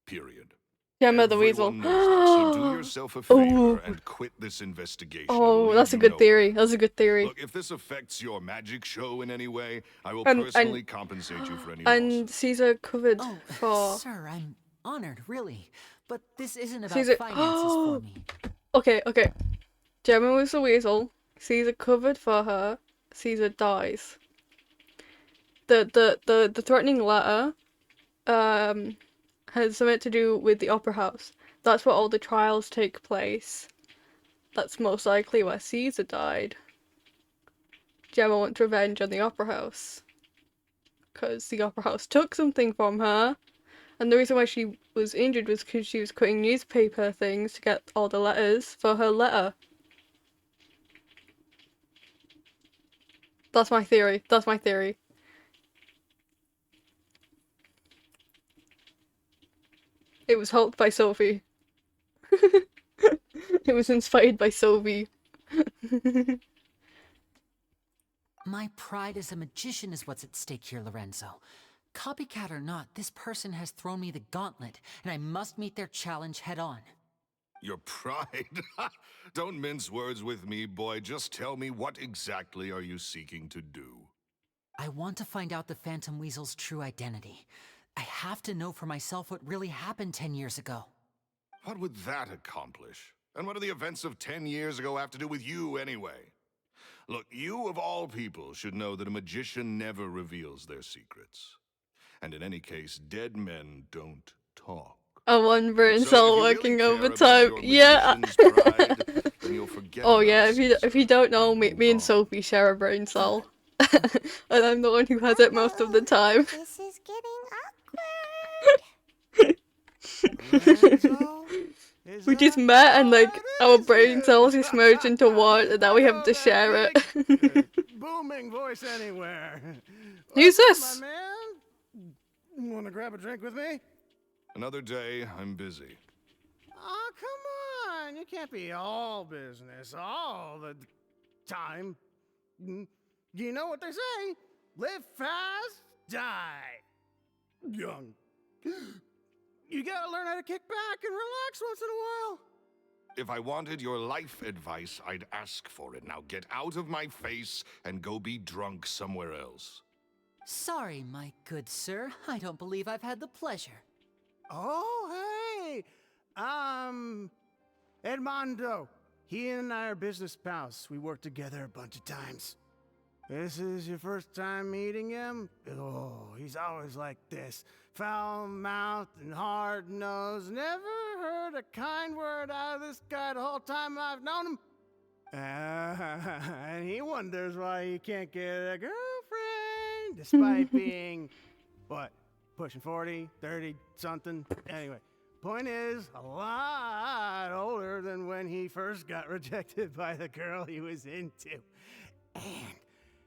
Period. Gemma the weasel. Everyone knows that, so do yourself a favor and quit this investigation. Oh, that's a good theory. That's a good theory. Look, if this affects your magic show in any way, I will personally compensate you for any And loss. Caesar covered for... Sir, I'm honored, really. But this isn't about Caesar... finances for me. Okay. Gemma was the weasel. Caesar covered for her. Caesar dies. The threatening letter has something to do with the opera house. That's where all the trials take place. That's most likely where Caesar died. Gemma wants revenge on the opera house. Because the opera house took something from her. And the reason why she was injured was because she was cutting newspaper things to get all the letters for her letter. That's my theory. It was helped by Sophie. It was inspired by Sophie. My pride as a magician is what's at stake here, Lorenzo. Copycat or not, this person has thrown me the gauntlet, and I must meet their challenge head on. Your pride? Don't mince words with me, boy. Just tell me, what exactly are you seeking to do? I want to find out the Phantom Weasel's true identity. I have to know for myself what really happened 10 years ago. What would that accomplish? And what do the events of 10 years ago have to do with you, anyway? Look, you of all people should know that a magician never reveals their secrets. And in any case, dead men don't talk. A one brain So cell if you working really care overtime. about your Yeah. magician's pride, then you'll forget Oh about yeah, Caesar if you don't know, me and move on. Sophie share a brain cell. And I'm the one who has it most of the time. This is getting awkward. We just met and like our brain cells just merged into one and now we have to share it. Booming voice anywhere. Who's What's up, this? my man? Want to grab a drink with me? Another day, I'm busy. Oh, come on. You can't be all business all the time. You know what they say? Live fast, die young. You gotta learn how to kick back and relax once in a while. If I wanted your life advice, I'd ask for it. Now get out of my face and go be drunk somewhere else. Sorry, my good sir. I don't believe I've had the pleasure. Oh, hey! Edmondo. He and I are business pals. We worked together a bunch of times. This is your first time meeting him? Oh, he's always like this. Foul-mouthed and hard-nosed. Never heard a kind word out of this guy the whole time I've known him. And he wonders why he can't get a girlfriend, despite being, what, pushing 40, 30, something? Anyway, point is, a lot older than when he first got rejected by the girl he was into. And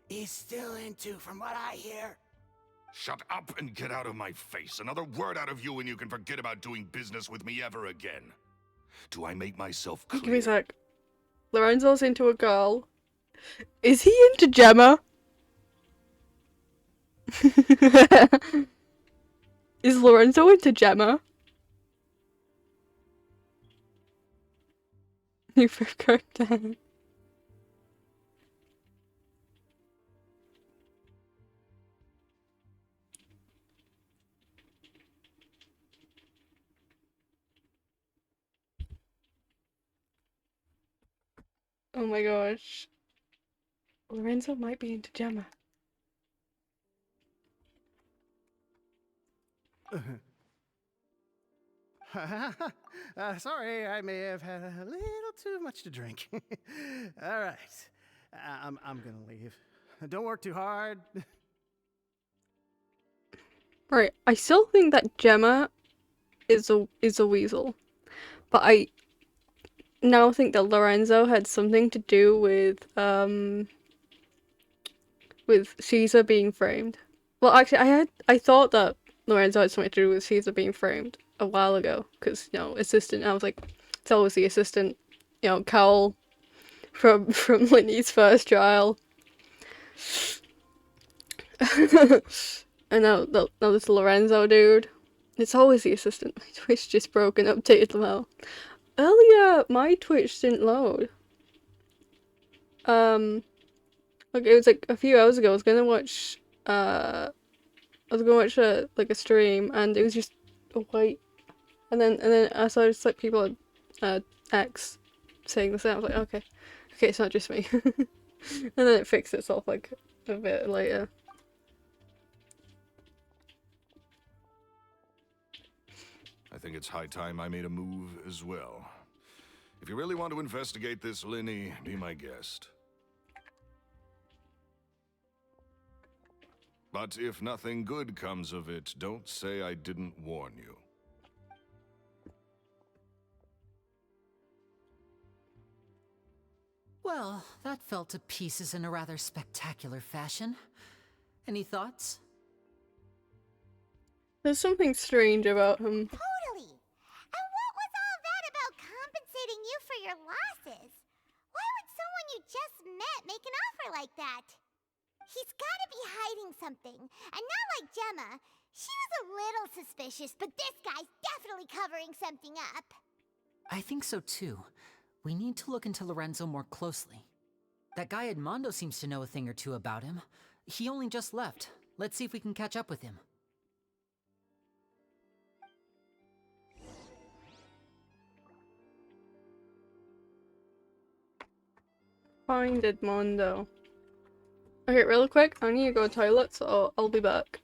he's still into, from what I hear. Shut up and get out of my face. Another word out of you and you can forget about doing business with me ever again. Do I make myself clear? Give me a sec. Lorenzo's into a girl. Is he into Gemma? Is Lorenzo into Gemma? New favorite character. Oh my gosh. Lorenzo might be into Gemma. Sorry, I may have had a little too much to drink. All right, I'm gonna leave. Don't work too hard. Right, I still think that Gemma is a weasel, but I now think that Lorenzo had something to do with Caesar being framed. Well, actually, I thought that Lorenzo had something to do with Caesar being framed a while ago, because assistant. I was like, it's always the assistant, Cowell from Lyney's first trial. And now this Lorenzo dude. It's always the assistant. My Twitch just broke and updated well. Earlier, my Twitch didn't load. Like it was like a few hours ago. I was gonna watch a stream, and it was just white. And then I saw just like people at X saying the same. I was like, okay, it's not just me. And then it fixed itself like a bit later. I think it's high time I made a move as well. If you really want to investigate this, Lyney, be my guest. But if nothing good comes of it, don't say I didn't warn you. Well, that fell to pieces in a rather spectacular fashion. Any thoughts? There's something strange about him. Totally. And what was all that about compensating you for your losses? Why would someone you just met make an offer like that? He's gotta be hiding something. And not like Gemma. She was a little suspicious, but this guy's definitely covering something up. I think so too. We need to look into Lorenzo more closely. That guy Edmondo seems to know a thing or two about him. He only just left. Let's see if we can catch up with him. Find Edmondo. Okay, real quick, I need to go to the toilet, so I'll be back.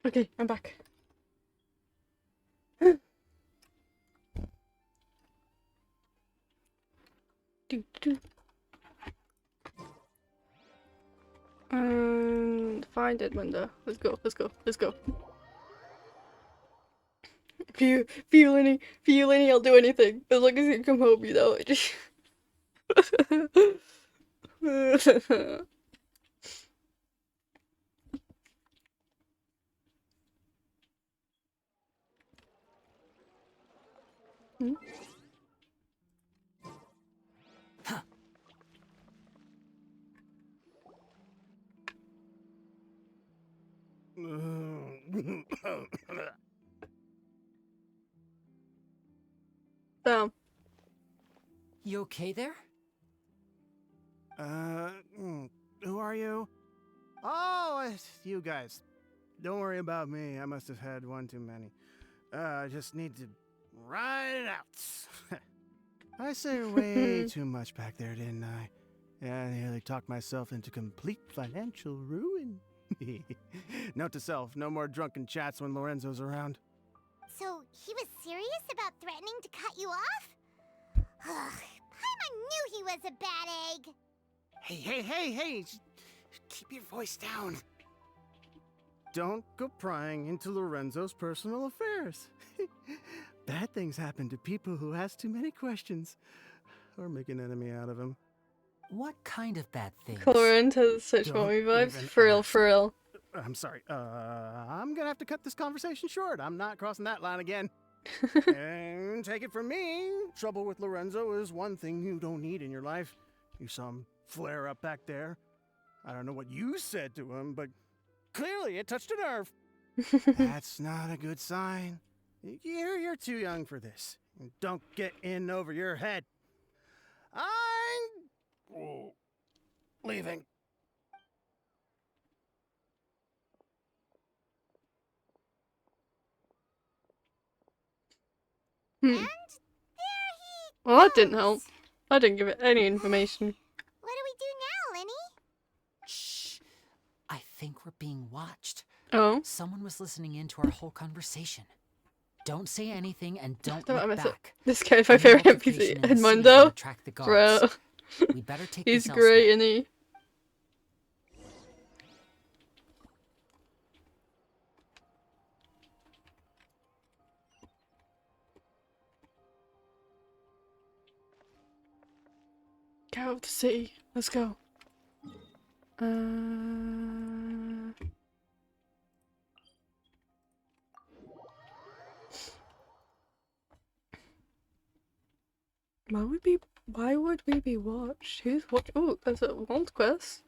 Okay, I'm back. Do. And find Edmunda. Let's go. Lyney, I'll do anything. As long as you come home, you know. Hmm? Damn. You okay there? Who are you? Oh, it's you guys. Don't worry about me. I must have had one too many. I just need to ride it out. I said way too much back there, didn't I? Yeah, I nearly talked myself into complete financial ruin. Note to self, no more drunken chats when Lorenzo's around. So he was serious about threatening to cut you off? Paimon knew he was a bad egg. Hey, just keep your voice down. Don't go prying into Lorenzo's personal affairs. Bad things happen to people who ask too many questions or make an enemy out of him. What kind of bad things? Colorant has such Don't mommy vibes. even For real, ask. for real. I'm sorry. I'm gonna have to cut this conversation short. I'm not crossing that line again. And take it from me, trouble with Lorenzo is one thing you don't need in your life. You saw him flare up back there. I don't know what you said to him, but clearly it touched a nerve. That's not a good sign. You're too young for this. Don't get in over your head. I'm leaving. Hmm. And there he Well, that didn't goes. help. I didn't give it any information. What do we do now, Lyney? Shh. I think we're being watched. Oh? Someone was listening in to our whole conversation. Don't say anything and don't Don't I look mess up. back. This guy's my Any favorite altercation NPC. in the city will Edmundo? attract the Bro. guards. We better take He's this great, elsewhere. isn't he? Get out of the city. Let's go. Why would we be watched? Who's watch? Oh, there's a world quest.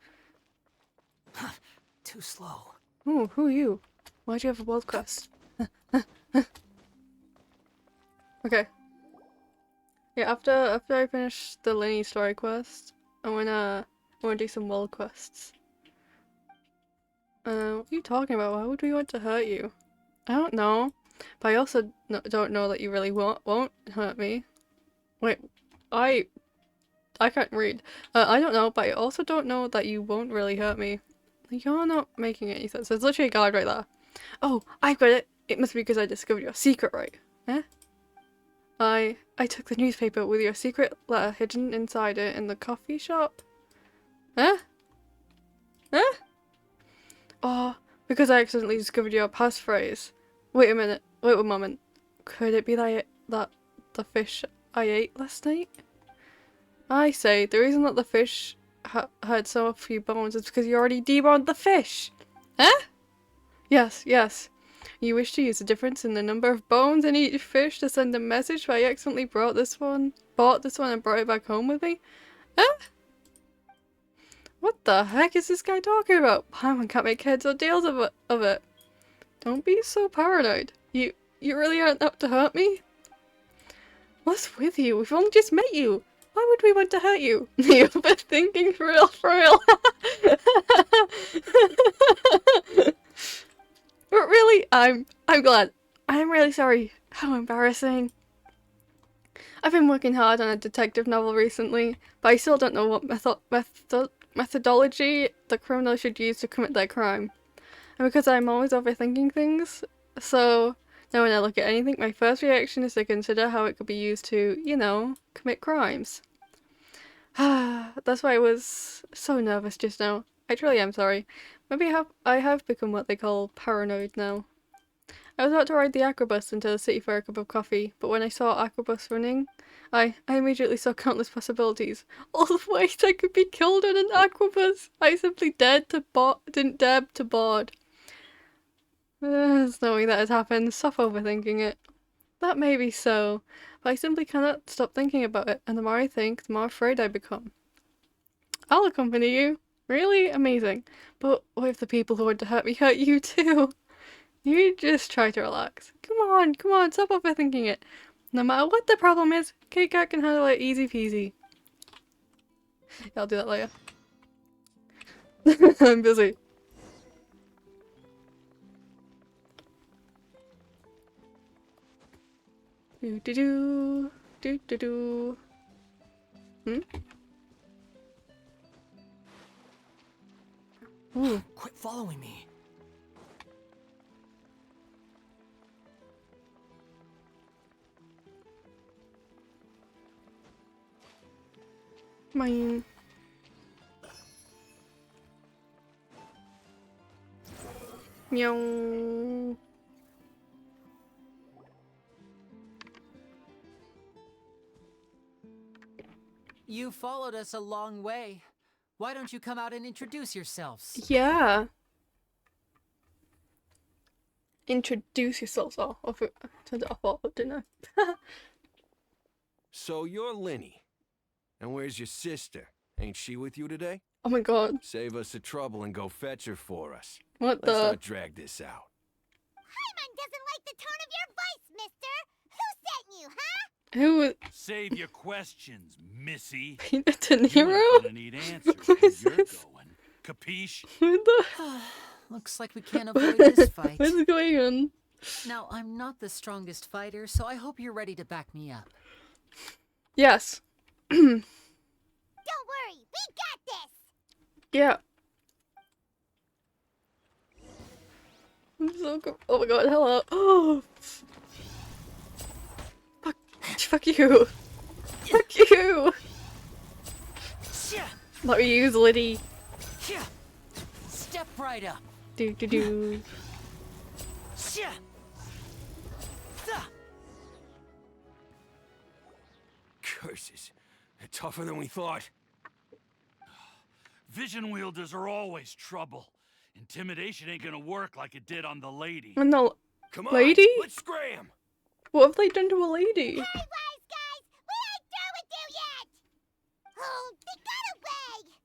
Too slow. Oh, who are you? Why'd you have a world quest? Okay. Yeah, after I finish the Lyney story quest, I wanna do some world quests. What are you talking about? Why would we want to hurt you? I don't know, but I also don't know that you really won't hurt me. Wait, I can't read. I don't know, but I also don't know that you won't really hurt me. You're not making any sense. There's literally a guard right there. Oh, I've got it. It must be because I discovered your secret, right? Eh? I took the newspaper with your secret letter hidden inside it in the coffee shop. Huh? Huh? Oh, because I accidentally discovered your passphrase. Wait a minute. Wait a moment. Could it be that the fish I ate last night? I say, the reason that the fish had so few bones is because you already deboned the fish. Huh? Yes. You wish to use the difference in the number of bones in each fish to send a message, but I accidentally bought this one and brought it back home with me? Huh? What the heck is this guy talking about? Paimon can't make heads or tails of it. Don't be so paranoid. You really aren't out to hurt me? What's with you? We've only just met you. Why would we want to hurt you? You're thinking for real. But really, I'm glad. I'm really sorry. How embarrassing. I've been working hard on a detective novel recently, but I still don't know what methodology the criminal should use to commit their crime. And because I'm always overthinking things, so now when I look at anything, my first reaction is to consider how it could be used to, you know, commit crimes. That's why I was so nervous just now. I truly am sorry. Maybe I have become what they call paranoid now. I was about to ride the Acrobus into the city for a cup of coffee, but when I saw Acrobus running, I immediately saw countless possibilities. Oh wait, I could be killed on an Acrobus! I simply didn't dare to board. There's no way that has happened. Stop overthinking it. That may be so, but I simply cannot stop thinking about it, and the more I think, the more afraid I become. I'll accompany you. Really? Amazing. But what if the people who want to hurt me hurt you too? You just try to relax. Come on, stop overthinking it. No matter what the problem is, Kit Kat can handle it easy peasy. Yeah, I'll do that later. I'm busy. Do do do do do do. Hmm? Ooh. Quit following me. Mine. Meow. You followed us a long way. Why don't you come out and introduce yourselves? Yeah. Introduce yourselves. Oh, I turned it off, didn't I? So you're Lyney. And where's your sister? Ain't she with you today? Oh my god. Save us the trouble and go fetch her for us. What Let's the? not drag this out. Paimon doesn't like the tone of your voice, mister! Who sent you, huh? Who was Save your questions, missy. Peter De You Niro? ain't gonna need answers What where is you're this? going. Capiche? What the? Looks like we can't avoid this fight. What's going on? Now, I'm not the strongest fighter, so I hope you're ready to back me up. Yes. Don't worry, we got this! Yeah. I'm so good. Oh my god, hello. Oh. Fuck you. Fuck you. Let me use Liddy. Step right up. Do do do. Curses. They're tougher than we thought. Vision wielders are always trouble. Intimidation ain't gonna work like it did on the lady. And the Come on, lady? let's scram! What have they done to a lady? Hey, wise guys! We ain't through with you yet! Oh, they got away!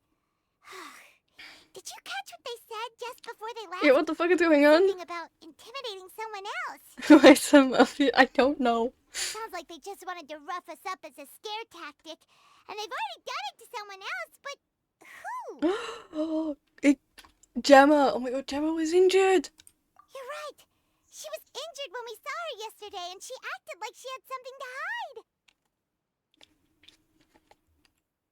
Did you catch what they said just before they left? Yeah, what the fuck is going on? Something about intimidating someone else. Why some of you? I don't know. Sounds like they just wanted to rough us up as a scare tactic. And they've already done it to someone else, but who? Oh, Gemma. Oh my god, Gemma was injured. You're right. She was injured when we saw her yesterday, and she acted like she had something to hide.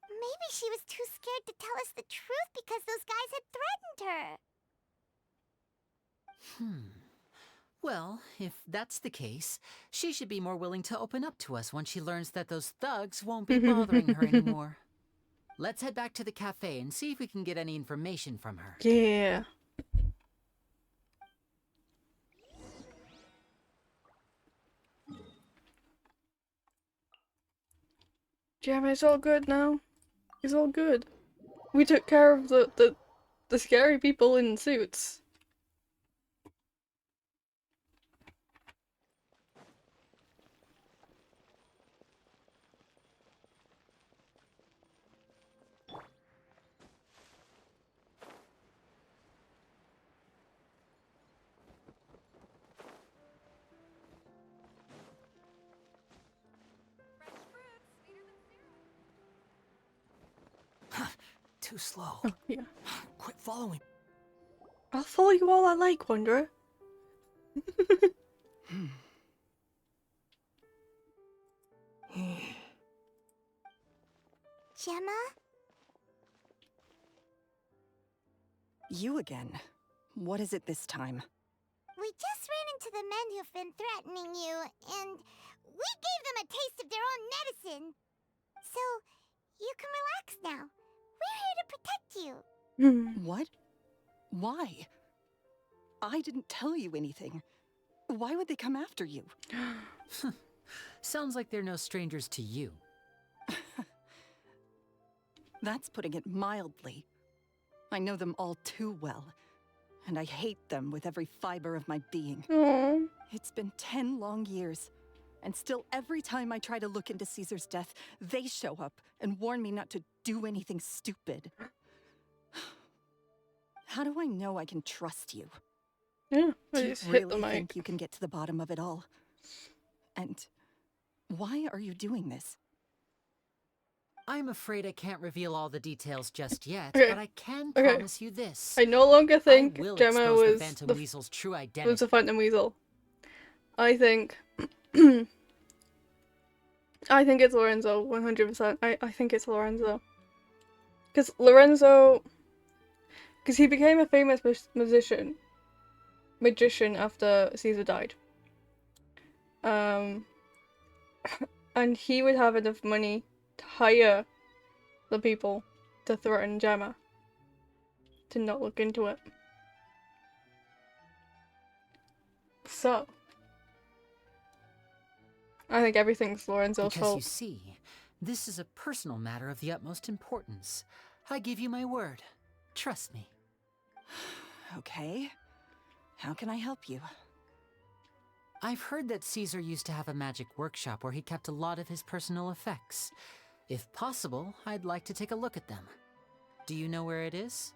Maybe she was too scared to tell us the truth because those guys had threatened her. Well, if that's the case, she should be more willing to open up to us once she learns that those thugs won't be bothering her anymore. Let's head back to the cafe and see if we can get any information from her. Yeah. Gemma, it's all good now. It's all good. We took care of the scary people in suits. Too slow. Oh, yeah. Quit following. I'll follow you all I like, Wanderer. Gemma? You again. What is it this time? We just ran into the men who've been threatening you, and we gave them a taste of their own medicine. So, You can relax now. We're here to protect you. What? Why? I didn't tell you anything. Why would they come after you? Sounds like they're no strangers to you. That's putting it mildly. I know them all too well, and I hate them with every fiber of my being. Aww. It's been 10 long years, and still every time I try to look into Caesar's death, they show up and warn me not to do anything stupid. How do I know I can trust you? Yeah, I Do you just hit the really mic. think you can get to the bottom of it all? And why are you doing this? I'm afraid I can't reveal all the details just yet, Okay. but I can Okay. promise you this. I no longer think I will Gemma expose was the Phantom the Weasel's true identity. was a Phantom Weasel. I think I think it's Lorenzo, 100%. I think it's Lorenzo. Because he became a famous magician after Caesar died. And he would have enough money to hire the people to threaten Gemma to not look into it. So, I think everything's Lorenzo's Because you fault. see, this is a personal matter of the utmost importance. I give you my word. Trust me. Okay. How can I help you? I've heard that Caesar used to have a magic workshop where he kept a lot of his personal effects. If possible, I'd like to take a look at them. Do you know where it is?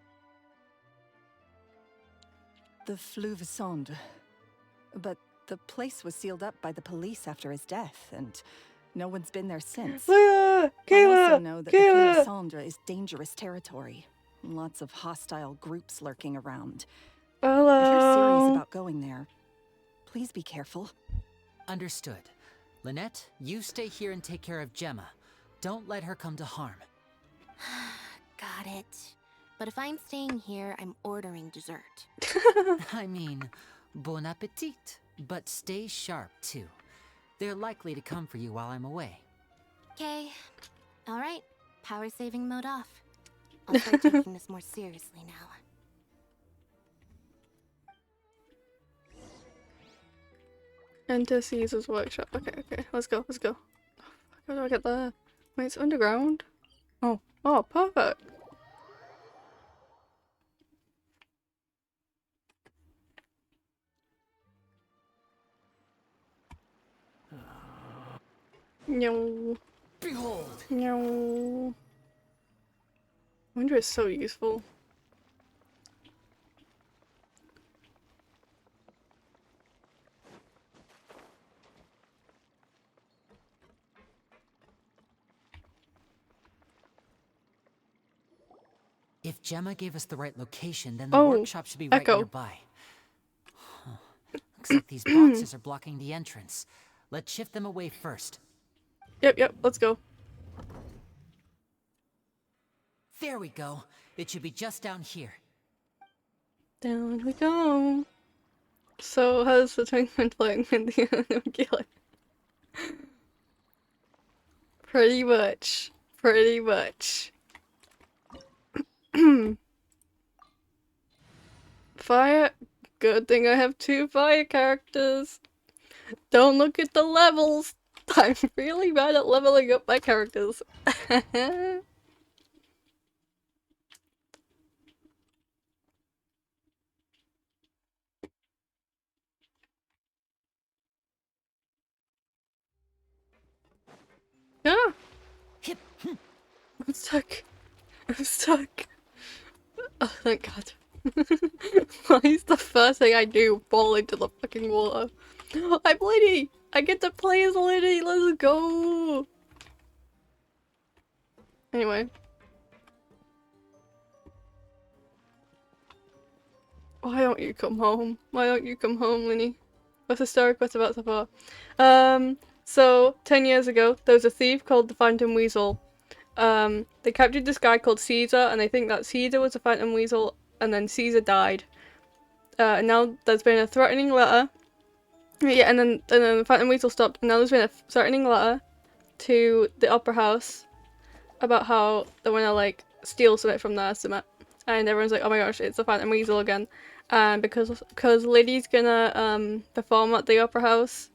The Fleuve Sonde. But the place was sealed up by the police after his death, and no one's been there since. Leah! I also Kayla! know that the Fleuve Kayla! Sonde is dangerous territory. Lots of hostile groups lurking around. Hello! If you're serious about going there, please be careful. Understood. Lynette, you stay here and take care of Gemma. Don't let her come to harm. Got it. But if I'm staying here, I'm ordering dessert. I mean, bon appetit. But stay sharp, too. They're likely to come for you while I'm away. Okay. Alright. Power saving mode off. I'll start taking this more seriously now. Enter Caesar's workshop. Okay, let's go. How do I get there? Wait, it's underground? Oh, perfect. No. Behold! No. Wonder is so useful. If Gemma gave us the right location, then the Oh, workshop should be right Echo. nearby. Huh. Looks like these boxes are blocking the entrance. Let's shift them away first. Yep, let's go. There we go. It should be just down here. Down we go. So, how's the twin been playing with the Unocula? Pretty much. Fire. Good thing I have 2 fire characters. Don't look at the levels. I'm really bad at leveling up my characters. Ah! I'm stuck. Oh, thank God. Why is the first thing I do fall into the fucking water? I'm Lyney! I get to play as Lyney! Let's go! Anyway. Why don't you come home? Why don't you come home, Lyney? What's the story quest about so far? So 10 years ago, there was a thief called the Phantom Weasel. They captured this guy called Caesar, and they think that Caesar was a Phantom Weasel, and then Caesar died. And now there's been a threatening letter. Yeah, and then the Phantom Weasel stopped, and now there's been a threatening letter to the Opera House. about how they want to like steal something from their summit, and everyone's like, oh my gosh, it's the Phantom Weasel again. And because Liddy's gonna perform at the Opera House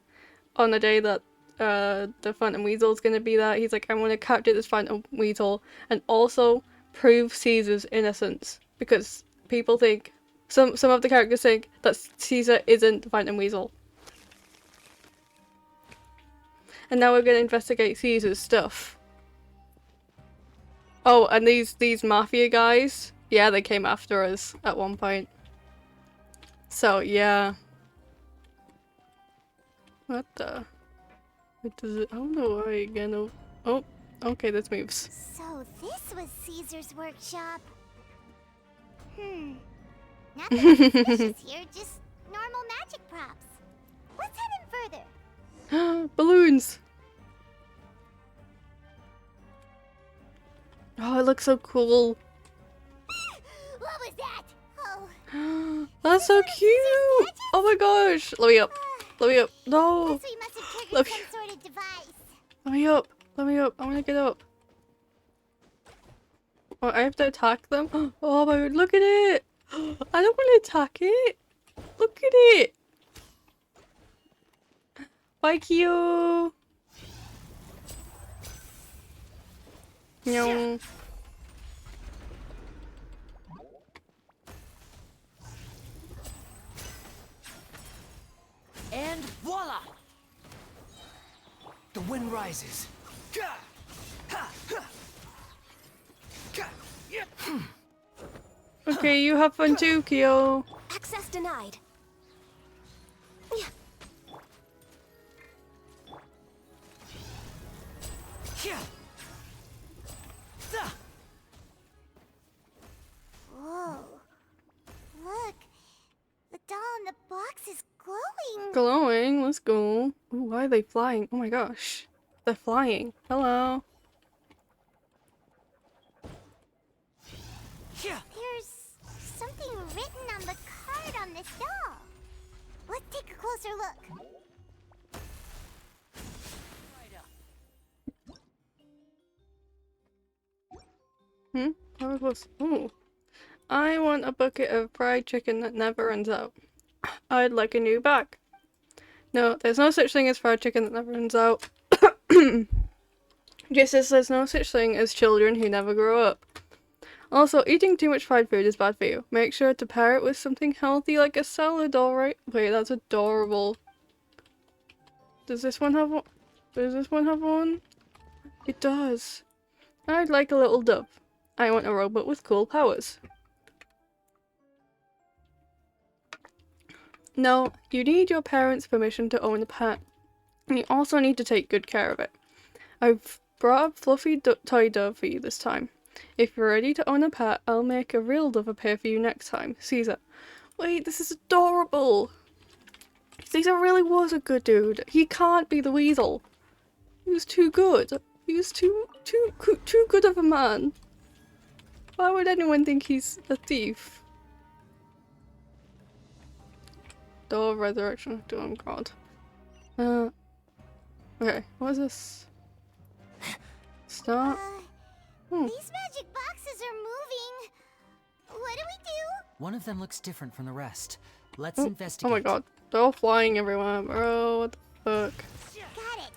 on the day that the Phantom Weasel's gonna be there, he's like, I want to capture this Phantom Weasel and also prove Caesar's innocence, because people think some of the characters think that Caesar isn't the Phantom Weasel. And now we're gonna investigate Caesar's stuff. Oh, and these mafia guys, yeah, they came after us at one point. So yeah. What the? What does it? I don't know why again. Oh, oh, okay, this moves. So this was Caesar's workshop. Nothing suspicious here, just normal magic props. Let's head in further. Balloons! Oh, it looks so cool. What was that? Oh. That's so cute! Oh my gosh! Let me up. Let me up. No! Guess we must have triggered Let me, some sort of device. let me up. Let me up. I want to get up. Oh, I have to attack them? Oh my god, look at it! I don't want to attack it! Look at it! Bye, Kyo! No. And voila! The wind rises. Okay, you have fun too, Kyo. Access denied. Whoa. Look. The doll in the box is glowing. Glowing, let's go. Ooh, why are they flying? Oh my gosh. They're flying. Hello. There's something written on the card on this doll. Let's take a closer look. How close? Ooh. I want a bucket of fried chicken that never runs out. I'd like a new bag. No, there's no such thing as fried chicken that never runs out. Just as there's no such thing as children who never grow up. Also, eating too much fried food is bad for you. Make sure to pair it with something healthy like a salad, alright? Wait, that's adorable. Does this one have one? Does this one have one? It does. I'd like a little dove. I want a robot with cool powers. No, you need your parents' permission to own a pet. And you also need to take good care of it. I've brought a fluffy toy dove for you this time. If you're ready to own a pet, I'll make a real dove appear for you next time. Caesar. Wait, this is adorable! Caesar really was a good dude. He can't be the weasel. He was too good. He was too good of a man. Why would anyone think he's a thief? Door of Resurrection. Oh god. Okay, what is this? Start. These magic boxes are moving. What do we do? One of them looks different from the rest. Let's investigate. Oh my god. They're all flying everywhere, bro. What the fuck? Got it.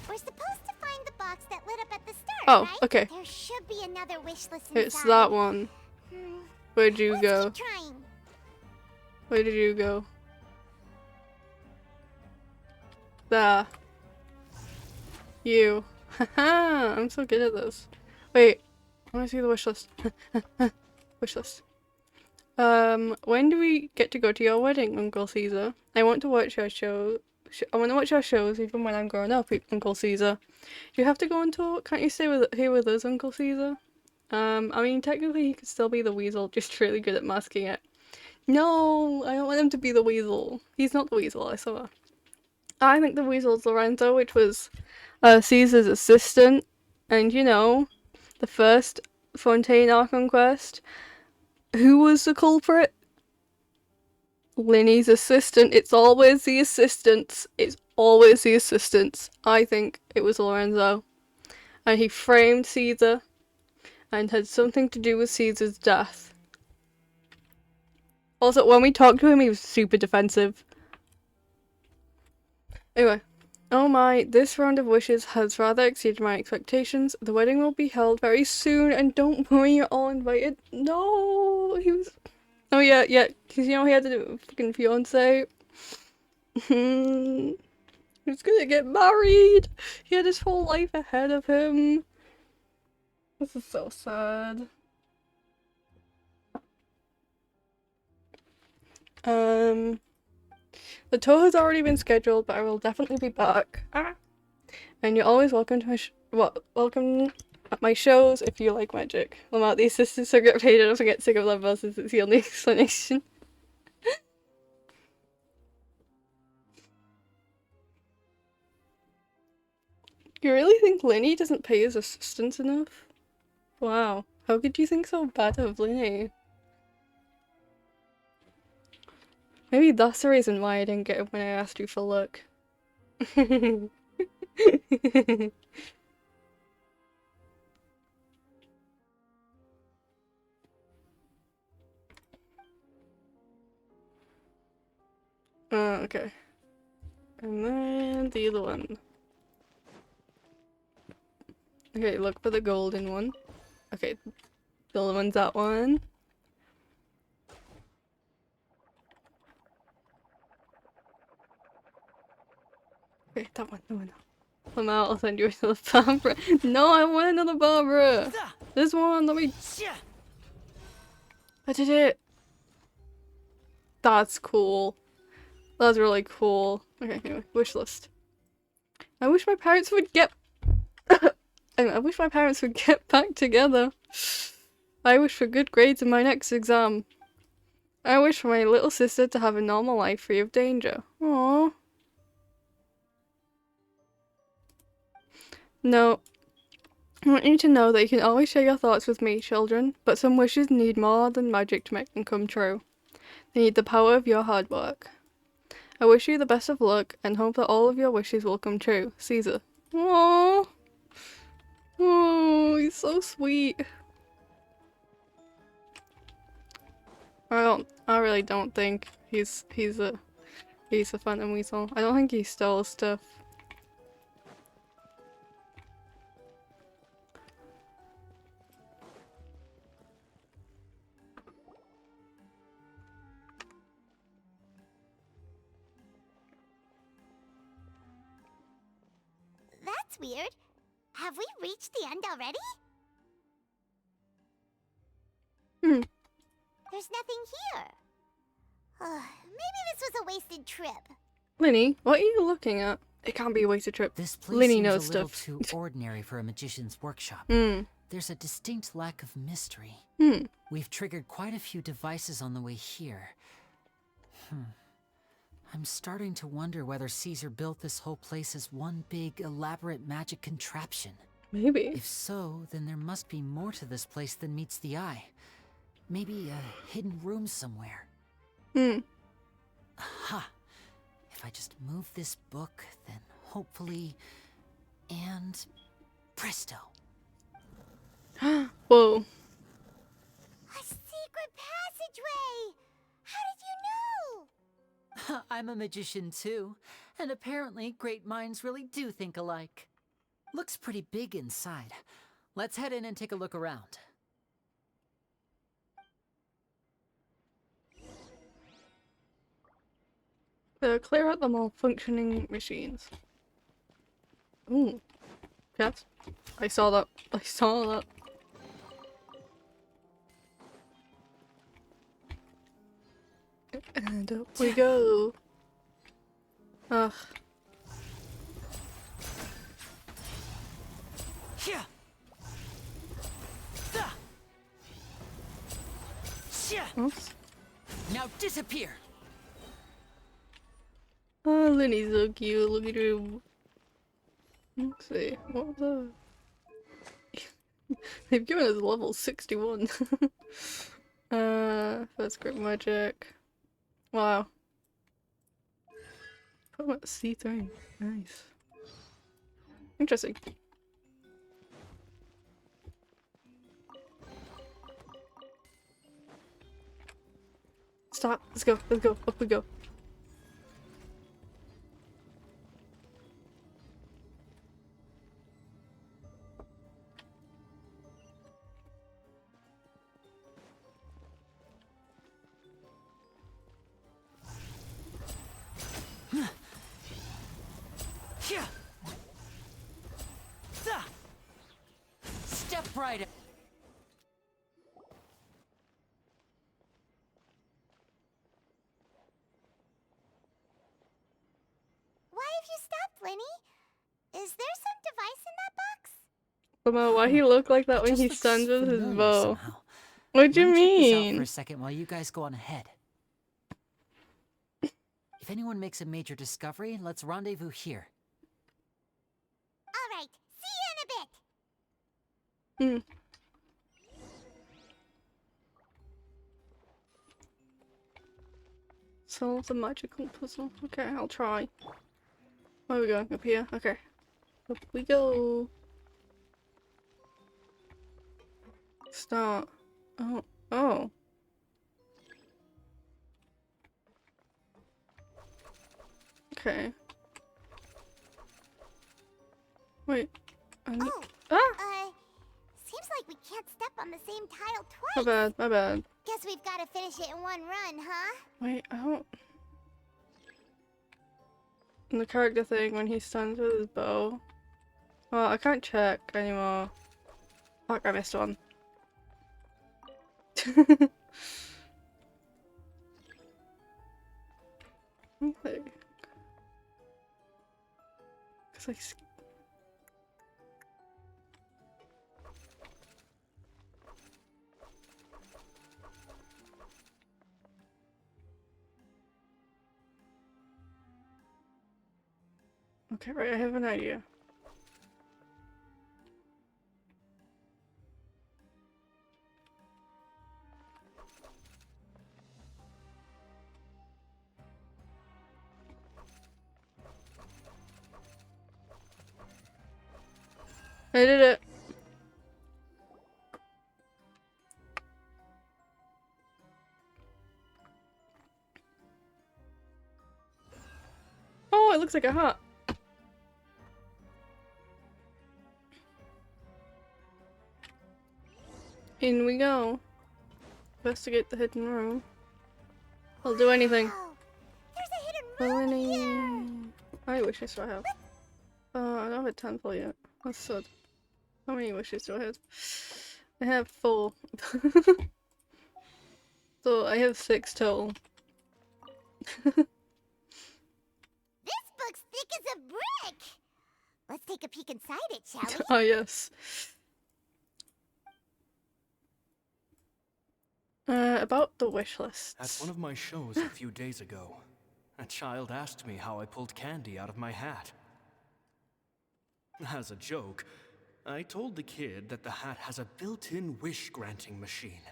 We're supposed to find the box that lit up at the start, Oh, right? okay. There should be another wish list inside. It's that one. Where'd you go? Keep trying. Where did you go? There. You. Haha, I'm so good at this. Wait, I want to see the wish list. Wish list. When do we get to go to your wedding, Uncle Caesar? I want to watch your show. I want to watch your shows even when I'm grown up, Uncle Caesar. Do you have to go on tour? Can't you stay here with us, Uncle Caesar? I mean, technically he could still be the weasel, just really good at masking it. No, I don't want him to be the weasel. He's not the weasel, I swear. I think the weasel's Lorenzo, which was Caesar's assistant, and you know, the first Fontaine Archon quest. Who was the culprit? Lyney's assistant. It's always the assistants. It's always the assistants. I think it was Lorenzo. And he framed Caesar and had something to do with Caesar's death. Also, when we talked to him, he was super defensive. Anyway. Oh my, this round of wishes has rather exceeded my expectations. The wedding will be held very soon, and don't worry, you're all invited. No, he was... Oh yeah, because you know he had a fucking fiance. He's gonna get married. He had his whole life ahead of him. This is so sad. The tour has already been scheduled, but I will definitely be back. And you're always welcome to welcome at my shows if you like magic. Lamar, these sisters so get paid enough to get sick of love versus it's the only explanation. You really think Lyney doesn't pay his assistants enough? Wow, how could you think so bad of Lyney? Maybe that's the reason why I didn't get it when I asked you for luck. Okay. And then the other one. Okay, look for the golden one. Okay, the other one's that one. Okay, that one, that one. Come out, I'll send you another Barbara. No, I want another Barbara! This one, let me... I did it! That's cool. That's really cool. Okay, anyway, wish list. I wish my parents would get... I wish my parents would get back together. I wish for good grades in my next exam. I wish for my little sister to have a normal life free of danger. Aww. No. I want you to know that you can always share your thoughts with me, children, but some wishes need more than magic to make them come true. They need the power of your hard work. I wish you the best of luck and hope that all of your wishes will come true. Caesar. Aww. Oh, he's so sweet. I really don't think he's a Phantom Weasel. I don't think he stole stuff. That's weird. Have we reached the end already? There's nothing here. Maybe this was a wasted trip. Lyney, what are you looking at? It can't be a wasted trip. This place Lyney seems knows a little stuff. too ordinary for a magician's workshop. There's a distinct lack of mystery. We've triggered quite a few devices on the way here. I'm starting to wonder whether Caesar built this whole place as one big, elaborate magic contraption. Maybe. If so, then there must be more to this place than meets the eye. Maybe a hidden room somewhere. Aha! If I just move this book, then hopefully... and... presto! Whoa. A secret passageway! How did you know? I'm a magician too, and apparently great minds really do think alike. Looks pretty big inside. Let's head in and take a look around. Clear out the malfunctioning machines. Ooh. Yes. I saw that. I saw that. And up we go. Ugh. Oops. Now disappear! Oh, Lyney's so cute. Look at him. Let's see. What the? They've given us level 61. First grip magic. Wow. Put him at C3. Nice. Interesting. Stop. Let's go. Let's go. Up we go. Step right. Why have you stopped, Lyney? Is there some device in that box? Mama, why he look like that It when just he looks stuns with his familiar bow? somehow. What do you Let me check this out for mean? a second while you guys go on ahead. If anyone makes a major discovery, let's rendezvous here. All right, see you in a bit. Solve the magical puzzle. Okay, I'll try. Where are we going? Up here? Okay. Up we go. Start. Oh. Oh. Okay. Wait. I need... Oh, seems like we can't step on the same tile twice. My bad, my bad. Guess we've got to finish it in one run, huh? Wait, I don't... In the character thing, when he stuns with his bow... Well, I can't check anymore. Fuck, I missed one. Cause like... Okay, right, I have an idea. I did it. Oh, it looks like a heart. In we go. Investigate the hidden room. I'll do anything. There's a hidden room here. I wish I still have. I don't have a temple yet. That's sad. How many wishes do I have? I have 4. So I have 6 total. This book's thick as a brick. Let's take a peek inside it, shall we? Oh yes. About the wish lists. At one of my shows a few days ago, a child asked me how I pulled candy out of my hat. As a joke, I told the kid that the hat has a built-in wish-granting machine.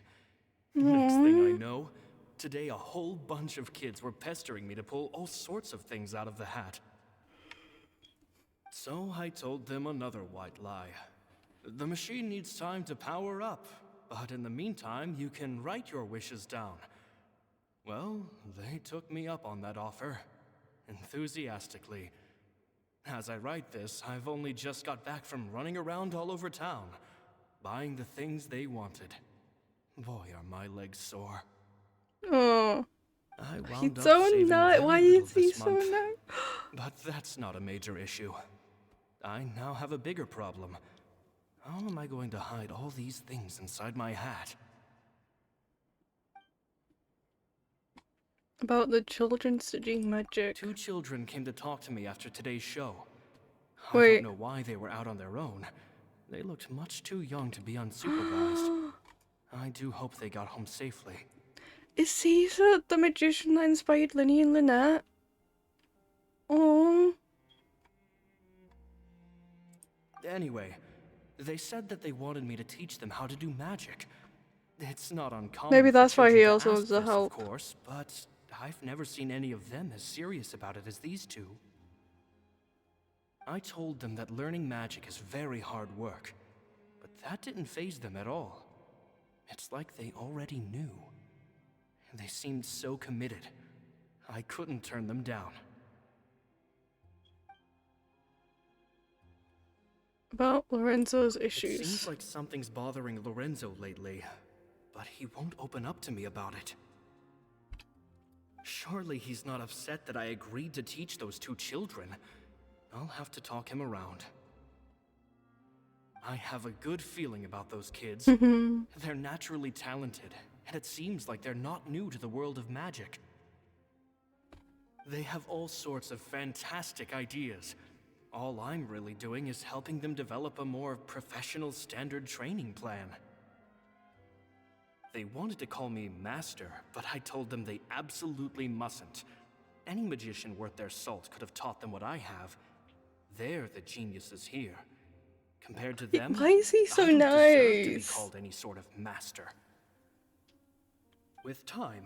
Next thing I know, today a whole bunch of kids were pestering me to pull all sorts of things out of the hat. So I told them another white lie. The machine needs time to power up, but in the meantime, you can write your wishes down. Well, they took me up on that offer, enthusiastically. As I write this, I've only just got back from running around all over town, buying the things they wanted. Boy, are my legs sore. Oh. I wound He's up so saving nice. very Why little is he this so month. nice? But that's not a major issue. I now have a bigger problem. How am I going to hide all these things inside my hat? About the children studying magic. 2 children came to talk to me after today's show. I Wait. don't know why they were out on their own. They looked much too young to be unsupervised. I do hope they got home safely. Is Caesar the magician that inspired Lyney and Lynette? Oh. Anyway, they said that they wanted me to teach them how to do magic. It's not uncommon. Maybe for that's why he children to also ask wants the this, help. Of course, but I've never seen any of them as serious about it as these 2. I told them that learning magic is very hard work, but that didn't faze them at all. It's like they already knew. They seemed so committed. I couldn't turn them down. About Lorenzo's It issues. seems like something's bothering Lorenzo lately, but he won't open up to me about it. Surely he's not upset that I agreed to teach those two children. I'll have to talk him around. I have a good feeling about those kids. They're naturally talented, and it seems like they're not new to the world of magic. They have all sorts of fantastic ideas. All I'm really doing is helping them develop a more professional standard training plan. They wanted to call me Master, but I told them they absolutely mustn't. Any magician worth their salt could have taught them what I have. They're the geniuses here. Compared to them, Why is he so I don't deserve to be nice? called any sort of master. With time,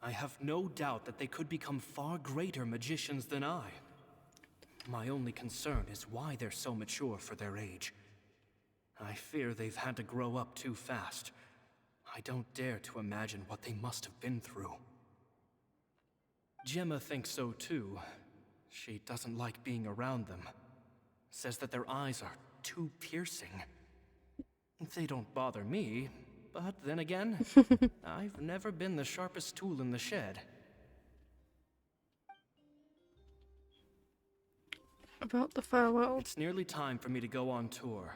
I have no doubt that they could become far greater magicians than I. My only concern is why they're so mature for their age. I fear they've had to grow up too fast. I don't dare to imagine what they must have been through. Gemma thinks so too. She doesn't like being around them. Says that their eyes are too piercing. They don't bother me, but then again, I've never been the sharpest tool in the shed. About the farewell. It's nearly time for me to go on tour.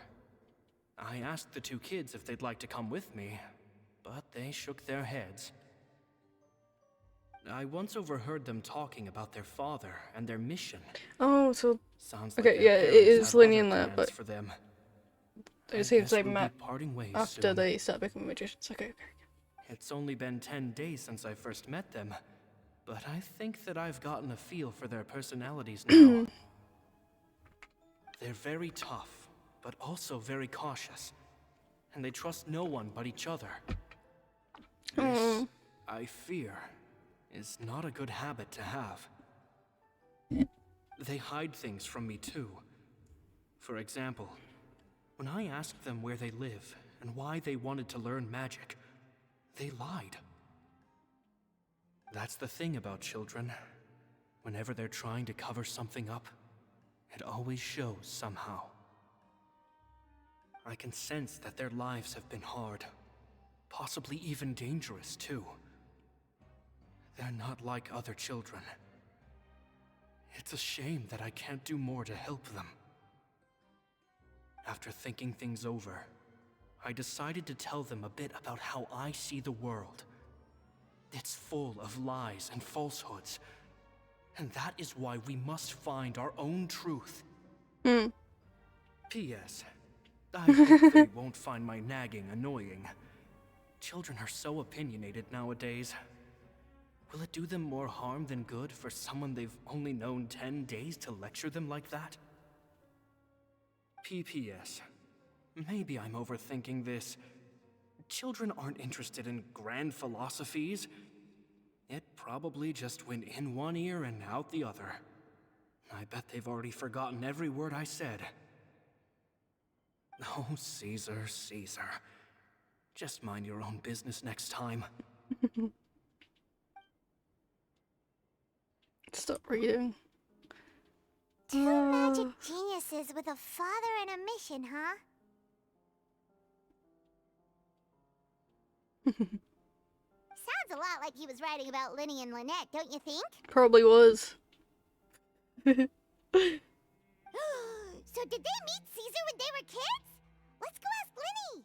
I asked the two kids if they'd like to come with me, but they shook their heads. I once overheard them talking about their father and their mission. Oh, so Sounds okay, like their yeah, it parents is have Lyney other in there, plans but for them. it seems guess they we'll be met parting ways after soon. they start becoming magicians. Okay. It's only been 10 days since I first met them, but I think that I've gotten a feel for their personalities now. They're very tough, but also very cautious, and they trust no one but each other. This, I fear, is not a good habit to have. They hide things from me too. For example, when I asked them where they live and why they wanted to learn magic, they lied. That's the thing about children. Whenever they're trying to cover something up, it always shows somehow. I can sense that their lives have been hard, possibly even dangerous too. They're not like other children. It's a shame that I can't do more to help them. After thinking things over, I decided to tell them a bit about how I see the world. It's full of lies and falsehoods, and that is why we must find our own truth. P.S. I hope they won't find my nagging annoying. Children are so opinionated nowadays. Will it do them more harm than good for someone they've only known 10 days to lecture them like that? P.P.S. Maybe I'm overthinking this. Children aren't interested in grand philosophies. It probably just went in one ear and out the other. I bet they've already forgotten every word I said. Oh, Caesar, Caesar. Just mind your own business next time. Stop reading. Two magic geniuses with a father and a mission, huh? Sounds a lot like he was writing about Lyney and Lynette, don't you think? Probably was. So did they meet Caesar when they were kids? Let's go ask Lyney.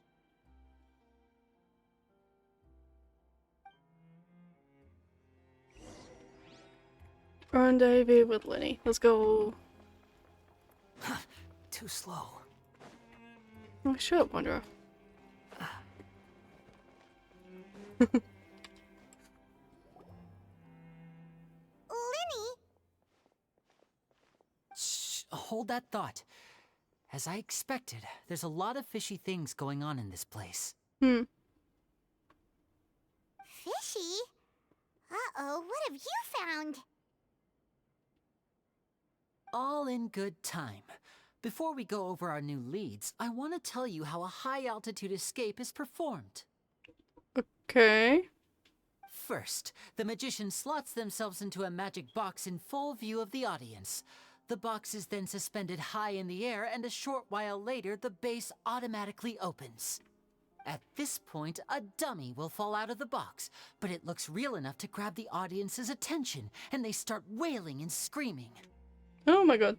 Rendezvous with Lyney. Let's go. Too slow. Oh, shut up, Wanderer. Lyney? Shh, hold that thought. As I expected, there's a lot of fishy things going on in this place. Fishy? Uh-oh, what have you found? All in good time. Before we go over our new leads, I want to tell you how a high-altitude escape is performed. Okay. First, the magician slots themselves into a magic box in full view of the audience. The box is then suspended high in the air, and a short while later, the base automatically opens. At this point, a dummy will fall out of the box, but it looks real enough to grab the audience's attention, and they start wailing and screaming. Oh my god.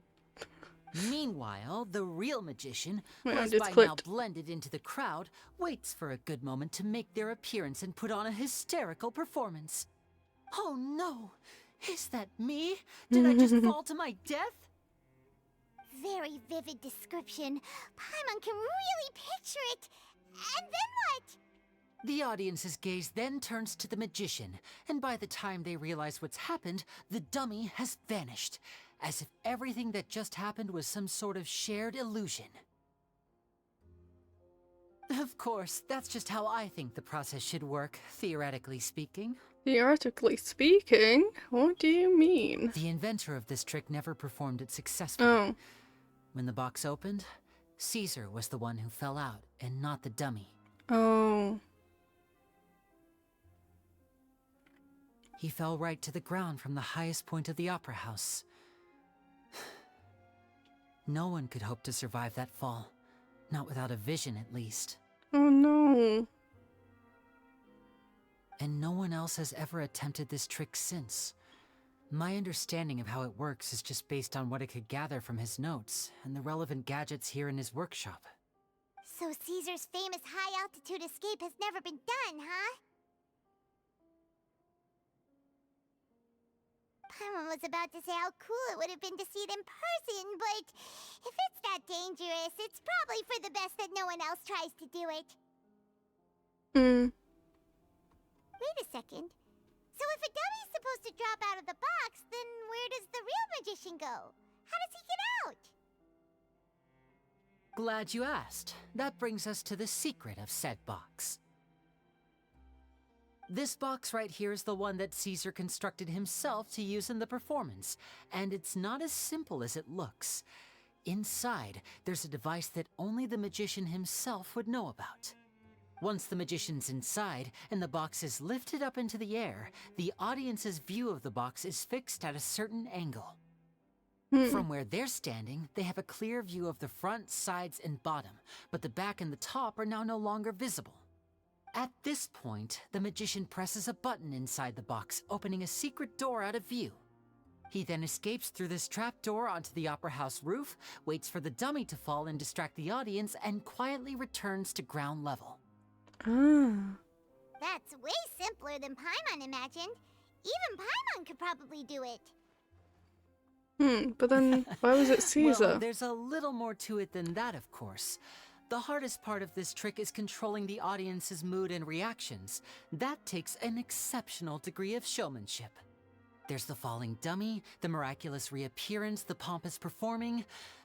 Meanwhile, the real magician, who My has audience by now clicked. blended into the crowd, waits for a good moment to make their appearance and put on a hysterical performance. Oh no! Is that me? Did I just fall to my death? Very vivid description. Paimon can really picture it. And then what? The audience's gaze then turns to the magician, and by the time they realize what's happened, the dummy has vanished, as if everything that just happened was some sort of shared illusion. Of course, that's just how I think the process should work, theoretically speaking. Theoretically speaking? What do you mean? The inventor of this trick never performed it successfully. Oh. When the box opened, Caesar was the one who fell out, and not the dummy. Oh. He fell right to the ground from the highest point of the opera house. No one could hope to survive that fall. Not without a vision, at least. Oh no. And no one else has ever attempted this trick since. My understanding of how it works is just based on what I could gather from his notes and the relevant gadgets here in his workshop. So Caesar's famous high-altitude escape has never been done, huh? Paimon was about to say how cool it would have been to see it in person, but if it's that dangerous, it's probably for the best that no one else tries to do it. Wait a second. So if a dummy's supposed to drop out of the box, then where does the real magician go? How does he get out? Glad you asked. That brings us to the secret of said box. This box right here is the one that Caesar constructed himself to use in the performance, and it's not as simple as it looks. Inside, there's a device that only the magician himself would know about. Once the magician's inside and the box is lifted up into the air, the audience's view of the box is fixed at a certain angle. From where they're standing, they have a clear view of the front, sides, and bottom, but the back and the top are now no longer visible. At this point, the magician presses a button inside the box, opening a secret door out of view. He then escapes through this trap door onto the opera house roof, waits for the dummy to fall and distract the audience, and quietly returns to ground level. That's way simpler than Paimon imagined. Even Paimon could probably do it. But then why was it Caesar? Well, there's a little more to it than that, of course. The hardest part of this trick is controlling the audience's mood and reactions. That takes an exceptional degree of showmanship. There's the falling dummy, the miraculous reappearance, the pompous performing.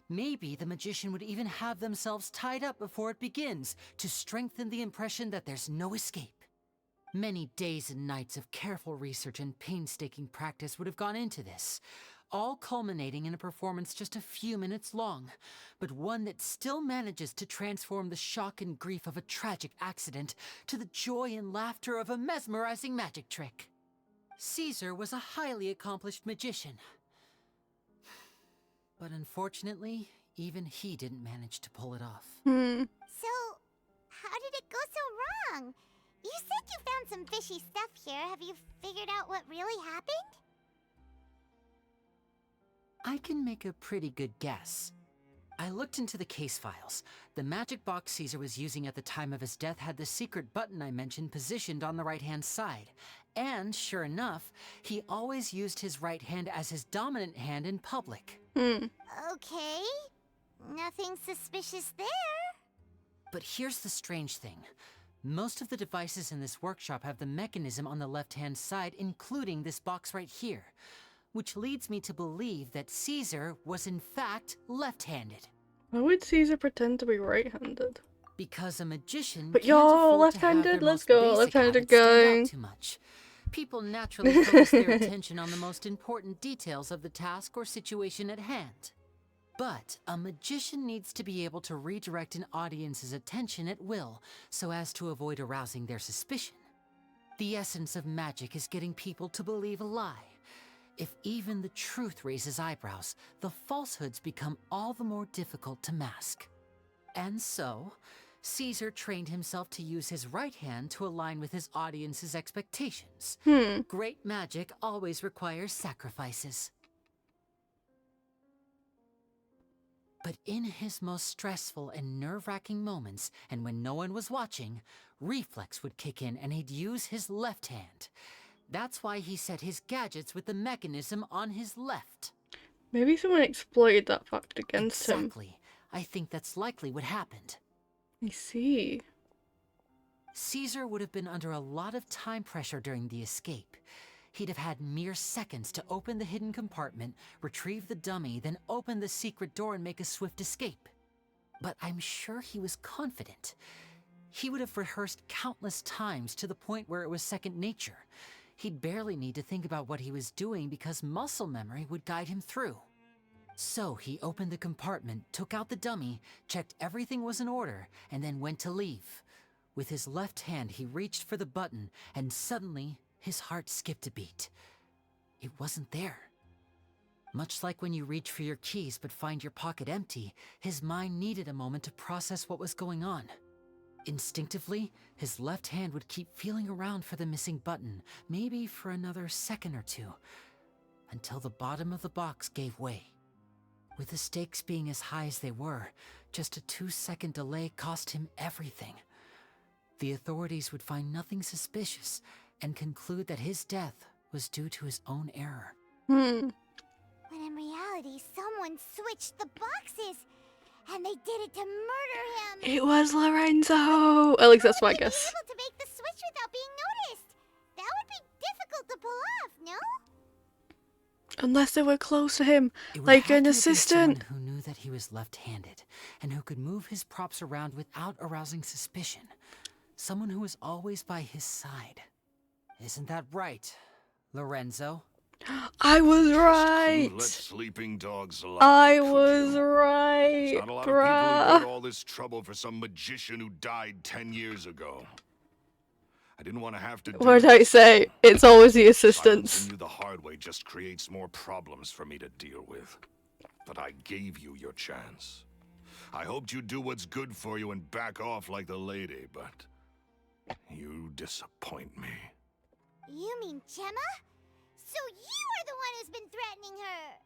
Maybe the magician would even have themselves tied up before it begins to strengthen the impression that there's no escape. Many days and nights of careful research and painstaking practice would have gone into this, all culminating in a performance just a few minutes long, but one that still manages to transform the shock and grief of a tragic accident to the joy and laughter of a mesmerizing magic trick. Caesar was a highly accomplished magician. But unfortunately, even he didn't manage to pull it off. So, how did it go so wrong? You said you found some fishy stuff here. Have you figured out what really happened? I can make a pretty good guess. I looked into the case files. The magic box Caesar was using at the time of his death had the secret button I mentioned positioned on the right-hand side. And, sure enough, he always used his right hand as his dominant hand in public. Okay. Nothing suspicious there. But here's the strange thing. Most of the devices in this workshop have the mechanism on the left-hand side, including this box right here, which leads me to believe that Caesar was in fact left-handed. Why would Caesar pretend to be right-handed? Because a magician But can't you're afford left-handed? to have their Let's most go, basic left-handed habits stand gang. out too much. People naturally focus their attention on the most important details of the task or situation at hand. But a magician needs to be able to redirect an audience's attention at will, so as to avoid arousing their suspicion. The essence of magic is getting people to believe a lie. If even the truth raises eyebrows, the falsehoods become all the more difficult to mask. And so, Caesar trained himself to use his right hand to align with his audience's expectations. Great magic always requires sacrifices. But in his most stressful and nerve-wracking moments, and when no one was watching, reflex would kick in and he'd use his left hand. That's why he set his gadgets with the mechanism on his left. Maybe someone exploited that fact against him. Exactly. I think that's likely what happened. I see. Caesar would have been under a lot of time pressure during the escape. He'd have had mere seconds to open the hidden compartment, retrieve the dummy, then open the secret door and make a swift escape. But I'm sure he was confident. He would have rehearsed countless times to the point where it was second nature. He'd barely need to think about what he was doing because muscle memory would guide him through. So he opened the compartment, took out the dummy, checked everything was in order, and then went to leave. With his left hand, he reached for the button, and suddenly, his heart skipped a beat. It wasn't there. Much like when you reach for your keys but find your pocket empty, his mind needed a moment to process what was going on. Instinctively, his left hand would keep feeling around for the missing button, maybe for another second or two, until the bottom of the box gave way. With the stakes being as high as they were, just a 2-second delay cost him everything. The authorities would find nothing suspicious and conclude that his death was due to his own error. When in reality, someone switched the boxes, and they did it to murder him. It was Lorenzo! At least that's what I guess. Be able to make the switch without being noticed. That would be difficult to pull off, no? Unless they were close to him, It would like have an to have been assistant. someone who knew that he was left-handed, and who could move his props around without arousing suspicion. Someone who was always by his side. Isn't that right, Lorenzo? I was Just right! let sleeping dogs lie. I could was you? right, There's not a lot of people who go to bruh. all this trouble for some magician who died 10 years ago. I didn't want to have to do What did I this. say? It's always the Silencing assistants. you the hard way just creates more problems for me to deal with. But I gave you your chance. I hoped you'd do what's good for you and back off like the lady, but you disappoint me. You mean Gemma? So you are the one who's been threatening her!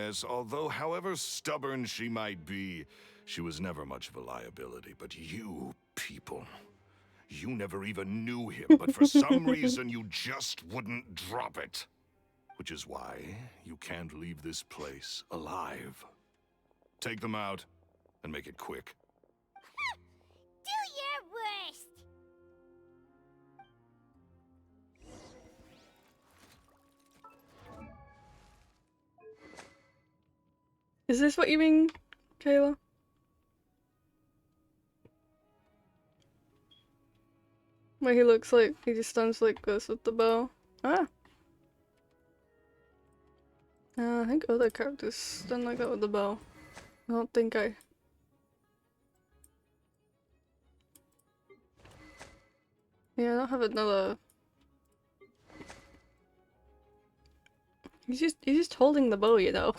Yes, although however stubborn she might be, she was never much of a liability. But you people, you never even knew him, but for some reason you just wouldn't drop it. Which is why you can't leave this place alive. Take them out, and make it quick. Do your worst! Is this what you mean, Kayla? Where he looks like he just stands like this with the bow. Ah. I think other characters stand like that with the bow. I don't think I... Yeah, I don't have another... He's just holding the bow, you know.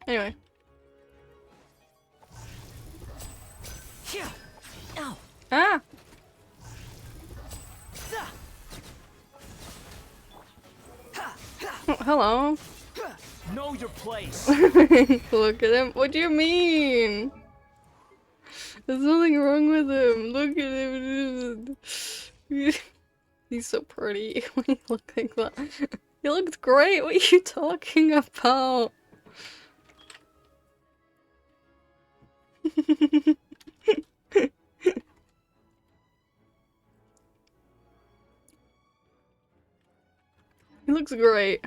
Anyway. Ow. Ah! Oh, hello. Know your place. Look at him. What do you mean? There's nothing wrong with him. Look at him. He's so pretty when you look like that. He looks great. What are you talking about? He looks great.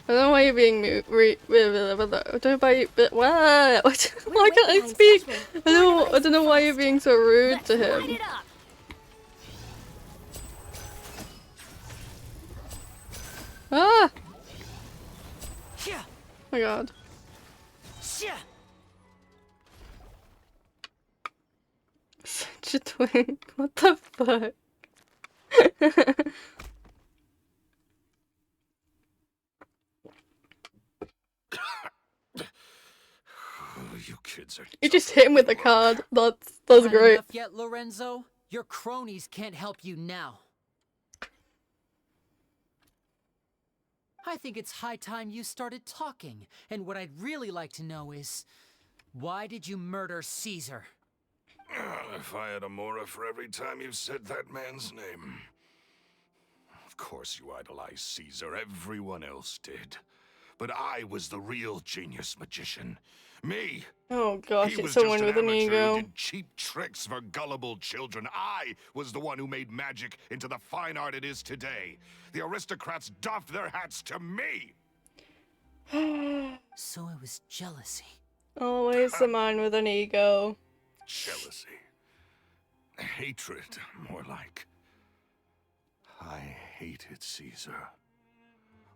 I don't know why you're being I don't know why you, why can't I speak? I don't know why you're being so rude to him. Ah! Oh my god. such a twink. What the fuck? You kids are. You just hit him with the card. That's Had great. enough yet, Lorenzo? Your cronies can't help you now. I think it's high time you started talking. And what I'd really like to know is, why did you murder Caesar? If I had a Mora for every time you said that man's name. Of course you idolized Caesar, everyone else did. But I was the real genius magician. Me! Oh gosh, He it's was someone just with an an amateur who ego. did cheap tricks for gullible children. I was the one who made magic into the fine art it is today. The aristocrats doffed their hats to me! So it was jealousy. Always the man with an ego. Jealousy. Hatred, more like. I hated Caesar.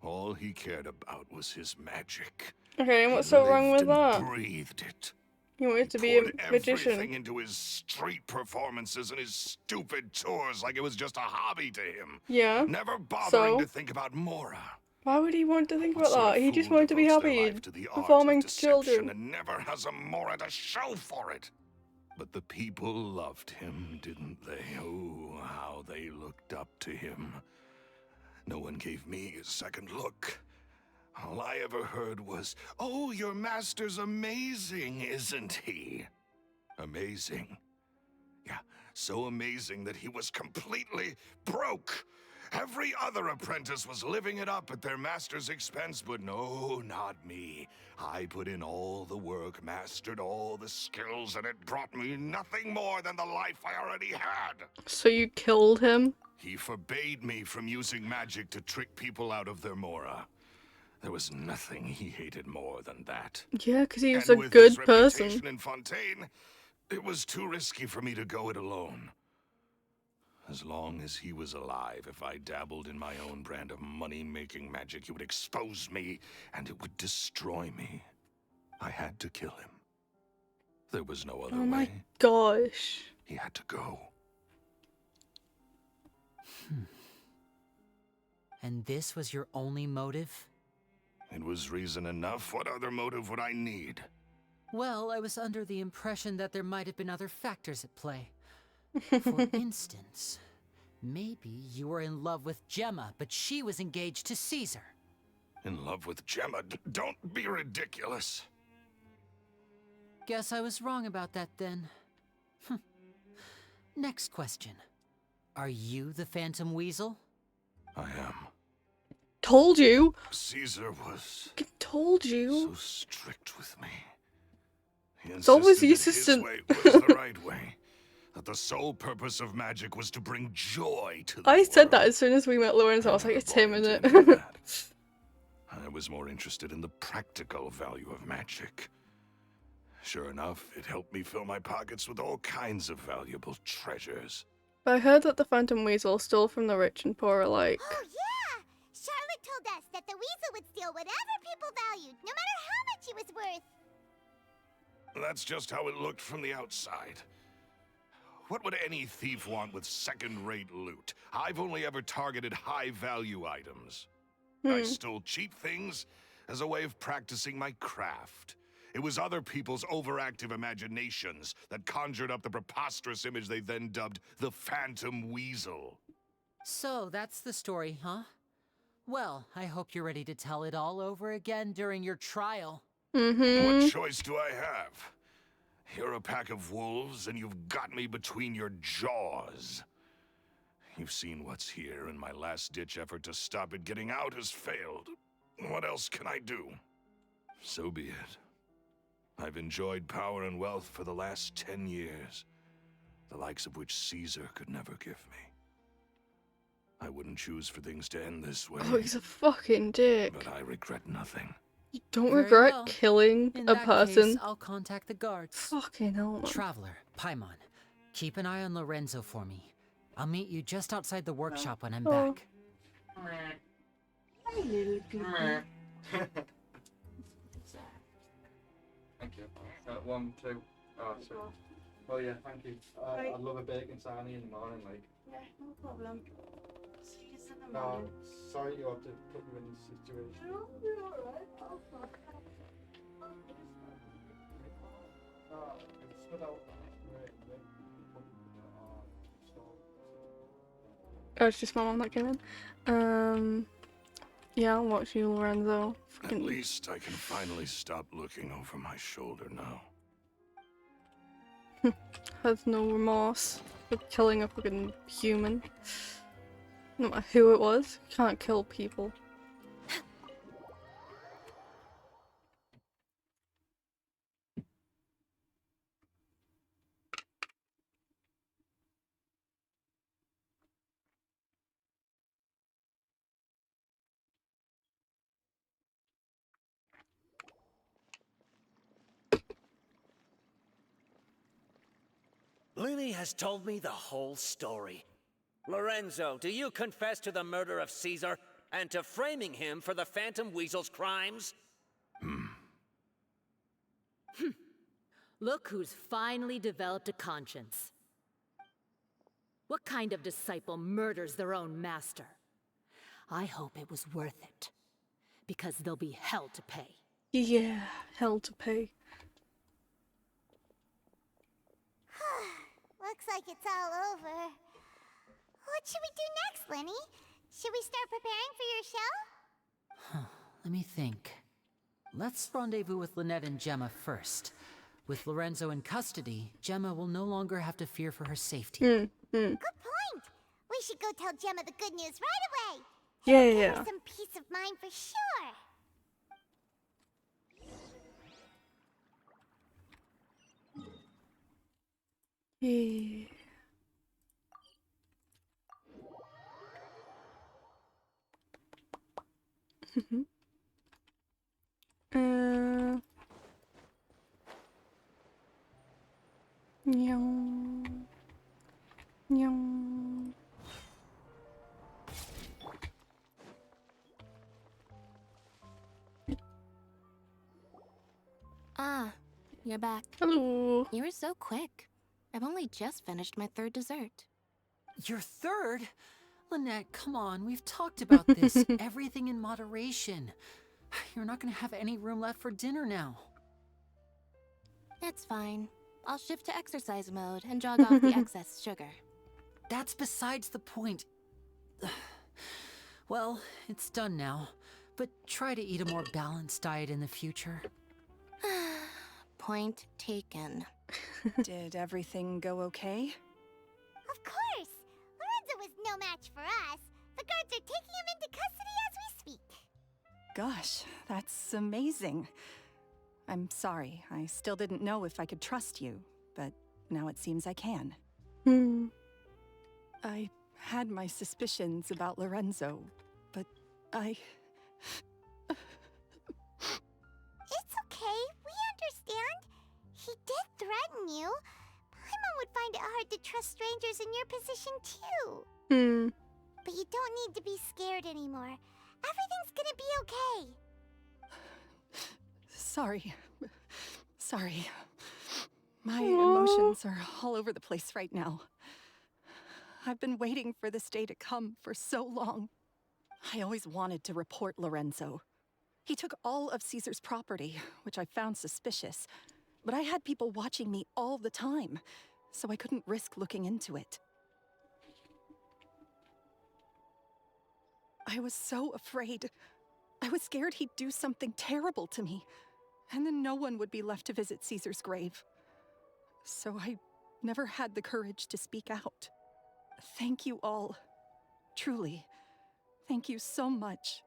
All he cared about was his magic. Okay, and what's He so wrong lived with that? and breathed it. You wanted to be a Poured magician. everything into his street performances and his stupid tours like it was just a hobby to him. Yeah. Never bothering So? to think about Mora. Why would he want to think What about sort that? of He just fool wanted to be devotes their happy life to the art of performing to deception children. and never has a Mora to show for it. But the people loved him, didn't they? Oh, how they looked up to him. No one gave me a second look. All I ever heard was, "Oh, your master's amazing, isn't he?" Amazing. Yeah, so amazing that he was completely broke. Every other apprentice was living it up at their master's expense, but no, not me. I put in all the work, mastered all the skills, and it brought me nothing more than the life I already had. So you killed him? He forbade me from using magic to trick people out of their Mora. There was nothing he hated more than that. Yeah, because he was And a with good his person. reputation in Fontaine, it was too risky for me to go it alone. As long as he was alive, if I dabbled in my own brand of money-making magic, he would expose me, and it would destroy me. I had to kill him. There was no other Oh my way. gosh. He had to go. And this was your only motive? It was reason enough. What other motive would I need? Well, I was under the impression that there might have been other factors at play. For instance, maybe you were in love with Gemma, but she was engaged to Caesar. In love with Gemma? Don't be ridiculous. Guess I was wrong about that then. Next question. Are you the Phantom Weasel? I am. Told you. Caesar was Told you. so strict with me. He It's always the insisted that his way was the right way. That the sole purpose of magic was to bring joy to the I said world. that as soon as we met Lawrence. I was like, it's him, isn't Into it? that. I was more interested in the practical value of magic. Sure enough, it helped me fill my pockets with all kinds of valuable treasures. I heard that the Phantom Weasel stole from the rich and poor alike. Oh, yeah! Charlotte told us that the weasel would steal whatever people valued, no matter how much it was worth. That's just how it looked from the outside. What would any thief want with second-rate loot? I've only ever targeted high-value items. I stole cheap things as a way of practicing my craft. It was other people's overactive imaginations that conjured up the preposterous image they then dubbed the Phantom Weasel. So that's the story, huh? Well, I hope you're ready to tell it all over again during your trial. What choice do I have? You're a pack of wolves, and you've got me between your jaws. You've seen what's here, and my last-ditch effort to stop it getting out has failed. What else can I do? So be it. I've enjoyed power and wealth for the last 10 years, the likes of which Caesar could never give me. I wouldn't choose for things to end this way. Oh, he's a fucking dick. But I regret nothing. You don't Very regret well. killing In a that person. case, I'll contact the guards. Fucking hell, man. Traveler, Paimon, keep an eye on Lorenzo for me. I'll meet you just outside the workshop when I'm Oh. back. Thank you. 1, 2. Oh, sorry. Oh yeah, thank you. Right. I'd love a bacon sarnie in the morning, like. Yeah, no problem. See you in the No, morning. sorry you have to put you in this situation. No, you're alright. I'll fuck. It's stood out right, Oh, it's just my mom that came in. Yeah, I'll watch you, Lorenzo. At least I can finally stop looking over my shoulder now. Has no remorse for killing a fucking human. No matter who it was, you can't kill people. Lyney has told me the whole story. Lorenzo, do you confess to the murder of Caesar and to framing him for the Phantom Weasel's crimes? Look who's finally developed a conscience. What kind of disciple murders their own master? I hope it was worth it, because there'll be hell to pay. Yeah, hell to pay. Looks like it's all over. What should we do next, Lyney? Should we start preparing for your show? Let me think. Let's rendezvous with Lynette and Gemma first. With Lorenzo in custody, Gemma will no longer have to fear for her safety. Good point. We should go tell Gemma the good news right away. Yeah, It'll give yeah. her some peace of mind for sure. Yeah. Nyong. Nyong. Ah, you're back. Hello. You were so quick. I've only just finished my third dessert. Your third? Lynette, come on, we've talked about this. Everything in moderation. You're not gonna have any room left for dinner now. It's fine. I'll shift to exercise mode and jog off the excess sugar. That's besides the point. Well, it's done now, but try to eat a more balanced diet in the future. Point taken. Did everything go okay? Of course. Lorenzo was no match for us. The guards are taking him into custody as we speak. Gosh, that's amazing. I'm sorry, I still didn't know if I could trust you, but now it seems I can. I had my suspicions about Lorenzo, but I... It's okay. We understand. He did threaten you. Paimon would find it hard to trust strangers in your position, too. But you don't need to be scared anymore. Everything's gonna be okay. Sorry. Sorry. My emotions are all over the place right now. I've been waiting for this day to come for so long. I always wanted to report Lorenzo. He took all of Caesar's property, which I found suspicious, but I had people watching me all the time, so I couldn't risk looking into it. I was so afraid. I was scared he'd do something terrible to me, and then no one would be left to visit Caesar's grave. So I never had the courage to speak out. Thank you all. Truly. Thank you so much.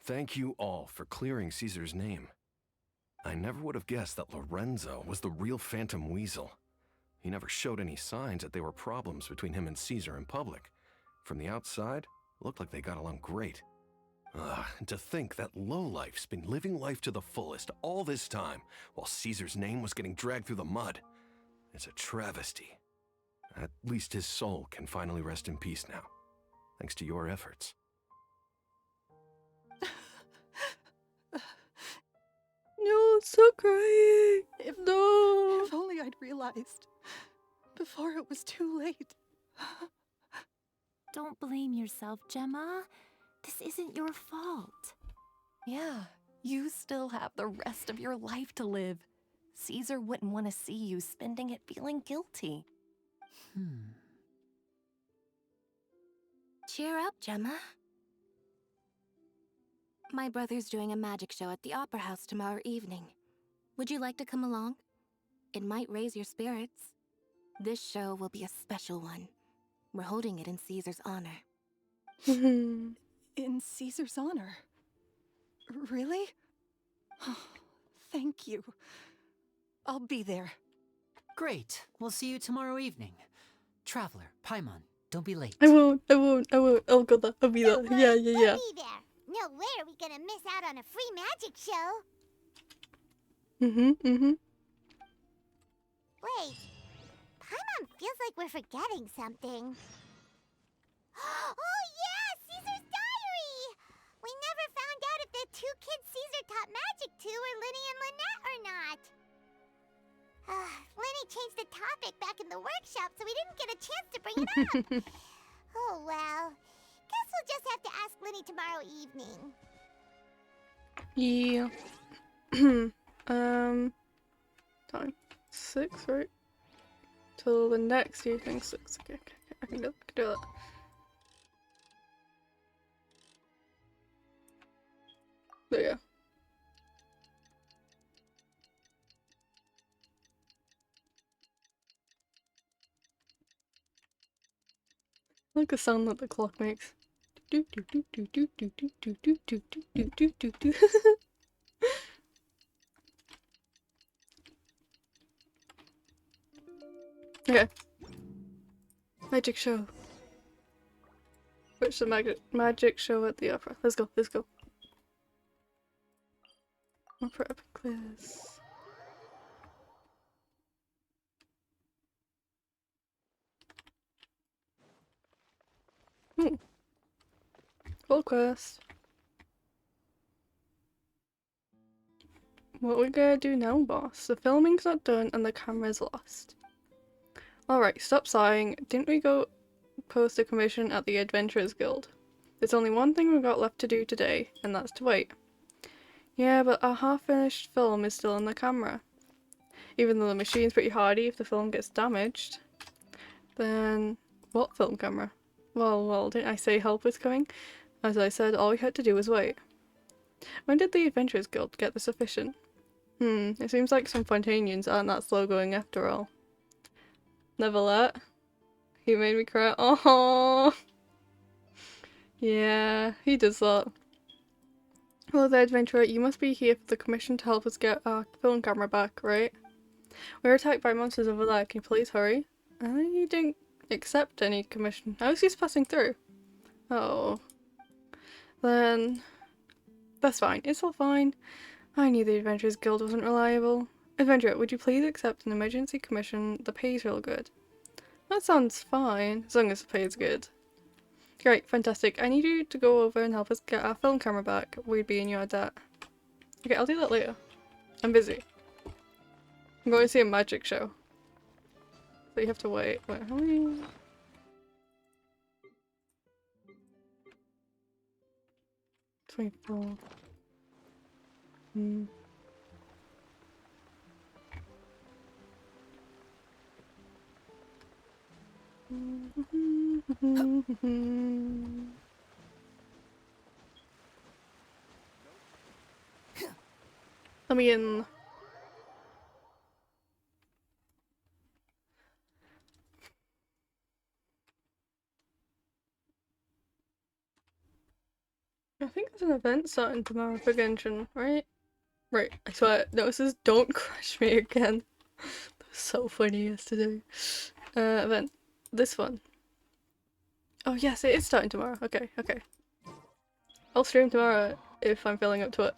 Thank you all for clearing Caesar's name. I never would have guessed that Lorenzo was the real Phantom Weasel. He never showed any signs that there were problems between him and Caesar in public. From the outside, it looked like they got along great. And to think that lowlife's been living life to the fullest all this time, while Caesar's name was getting dragged through the mud. It's a travesty. At least his soul can finally rest in peace now, thanks to your efforts. No, stop crying. No. If only I'd realized before it was too late. Don't blame yourself, Gemma. This isn't your fault. Yeah, you still have the rest of your life to live. Caesar wouldn't want to see you spending it feeling guilty. Cheer up, Gemma. My brother's doing a magic show at the Opera House tomorrow evening. Would you like to come along? It might raise your spirits. This show will be a special one. We're holding it in Caesar's honor. In Caesar's honor? Really? Thank you. I'll be there. Great. We'll see you tomorrow evening. Traveler, Paimon, don't be late. I won't. I'll go there. I'll be there. Yeah. We'll be there. No way are we gonna miss out on a free magic show. Wait. Paimon feels like we're forgetting something. Oh yeah, Caesar's diary! We never found out if the two kids Caesar taught magic to were Lyney and Lynette or not. Lyney changed the topic back in the workshop, so we didn't get a chance to bring it up. Oh well. Guess we'll just have to ask Lyney tomorrow evening. Yeah. Time 6, right? Till the next evening 6. Okay. I can do that. So yeah. I like the sound that the clock makes. Okay. Magic show. Where's the magic show at the opera? Let's go. Opera epic quiz. Full quest. What we gonna do now, boss? The filming's not done and the camera's lost. Alright, stop sighing. Didn't we go post a commission at the Adventurers Guild? There's only one thing we've got left to do today, and that's to wait. Yeah, but our half-finished film is still in the camera. Even though the machine's pretty hardy if the film gets damaged. Then... what film camera? Well, didn't I say help was coming? As I said, all we had to do was wait. When did the Adventurers Guild get the sufficient? It seems like some Fontanians aren't that slow going after all. Never let. He made me cry. Oh, yeah, he does that. Well, the adventurer, you must be here for the commission to help us get our film camera back, right? We're attacked by monsters over there. Can you please hurry? I think you didn't accept any commission. I was just passing through. Oh. Then... that's fine. It's all fine. I knew the Adventurers Guild wasn't reliable. Adventurer, would you please accept an emergency commission? The pay's real good. That sounds fine, as long as the pay is good. Great, fantastic. I need you to go over and help us get our film camera back. We'd be in your debt. Okay, I'll do that later. I'm busy. I'm going to see a magic show. So you have to wait. Wait, how many... 24. Let me in. I think there's an event starting tomorrow for Genshin, right? Right, I swear, notices don't crush me again. That was so funny yesterday. Event. This one. Oh yes, it is starting tomorrow. Okay. I'll stream tomorrow if I'm feeling up to it.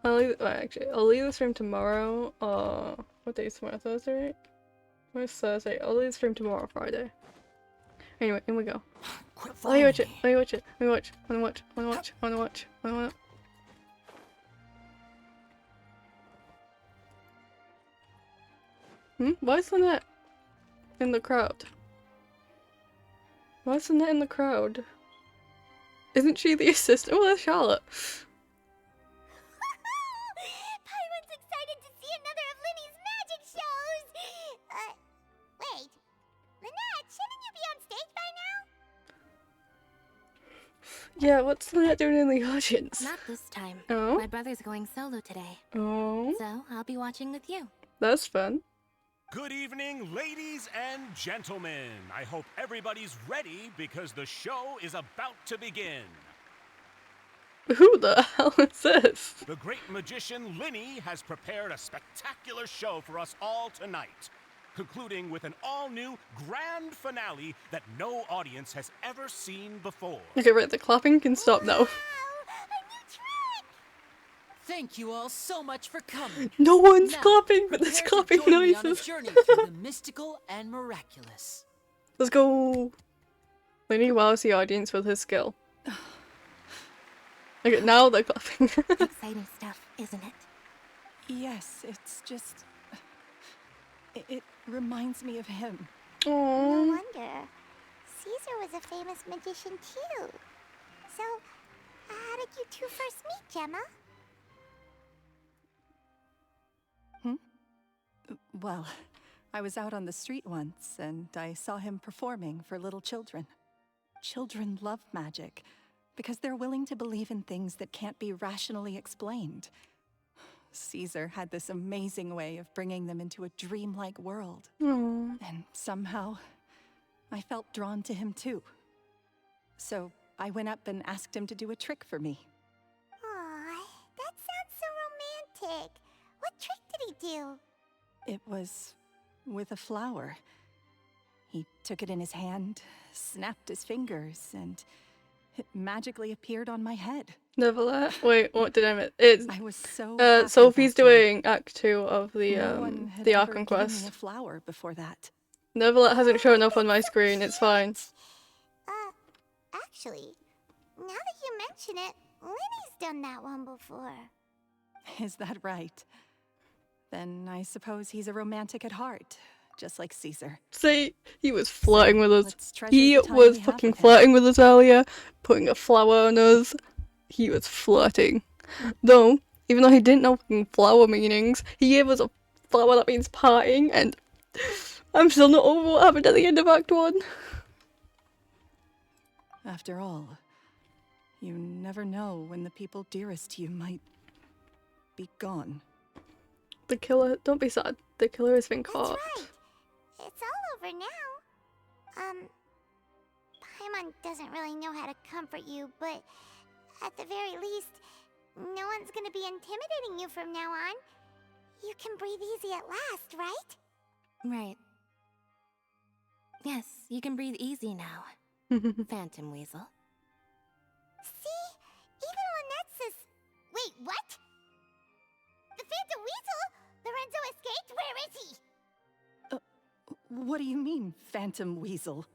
I'll either stream tomorrow or... what day is tomorrow? Thursday, right? Where's Thursday? I'll leave stream tomorrow, Friday. Anyway, in we go. Quit Let me watch it. following Let me watch it. Let me watch. Wanna watch. Wanna watch. Wanna watch. Wanna watch. Why is Lynette in the crowd? Why is Lynette in the crowd? Isn't she the assistant? Oh, there's Charlotte. Pyron's excited to see another of Lyney's magic shows! Wait. Lynette, shouldn't you be on stage by now? Yeah, what's Lynette doing in the audience? Not this time. Oh? My brother's going solo today. Oh? So I'll be watching with you. That's fun. Good evening, ladies and gentlemen. I hope everybody's ready because the show is about to begin. Who the hell is this? The great magician Lyney has prepared a spectacular show for us all tonight, concluding with an all-new grand finale that no audience has ever seen before. Okay, right, the clapping can stop now. Thank you all so much for coming. No one's Now, clapping, but there's prepare to clapping join me on a noises. journey through the mystical and miraculous. Let's go. Lyney wows the audience with his skill. Okay, now they're clapping. Exciting stuff, isn't it? Yes, it's just... It reminds me of him. No Aww. wonder. Caesar was a famous magician too. So, how did you two first meet, Gemma? Well, I was out on the street once, and I saw him performing for little children. Children love magic, because they're willing to believe in things that can't be rationally explained. Caesar had this amazing way of bringing them into a dreamlike world. Aww. And somehow, I felt drawn to him too. So I went up and asked him to do a trick for me. Aw, that sounds so romantic. What trick did he do? It was with a flower. He took it in his hand, snapped his fingers, and it magically appeared on my head. Neverlet. Wait, what did I miss? It's I was so happy Sophie's that day. doing Act 2 of the No one had the ever Arkham given me quest. a flower before that. Neverlet hasn't shown up on my screen. It's fine. Actually, now that you mention it, Lyney's done that one before. Is that right? Then I suppose he's a romantic at heart, just like Caesar. See, he was flirting with us. let's treasure He the time was we have fucking with him. flirting with us earlier, putting a flower on us. He was flirting. Though, even though he didn't know fucking flower meanings, he gave us a flower that means parting, and I'm still not over what happened at the end of Act 1. After all, you never know when the people dearest to you might be gone. The killer, don't be sad. The killer has been caught. It's all over now. Paimon doesn't really know how to comfort you, but at the very least, no one's gonna be intimidating you from now on. You can breathe easy at last, right? Right. Yes, you can breathe easy now. Phantom Weasel. See? Even Lynette says... Wait, what? The Phantom Weasel? Lorenzo escaped? Where is he? What do you mean, Phantom Weasel?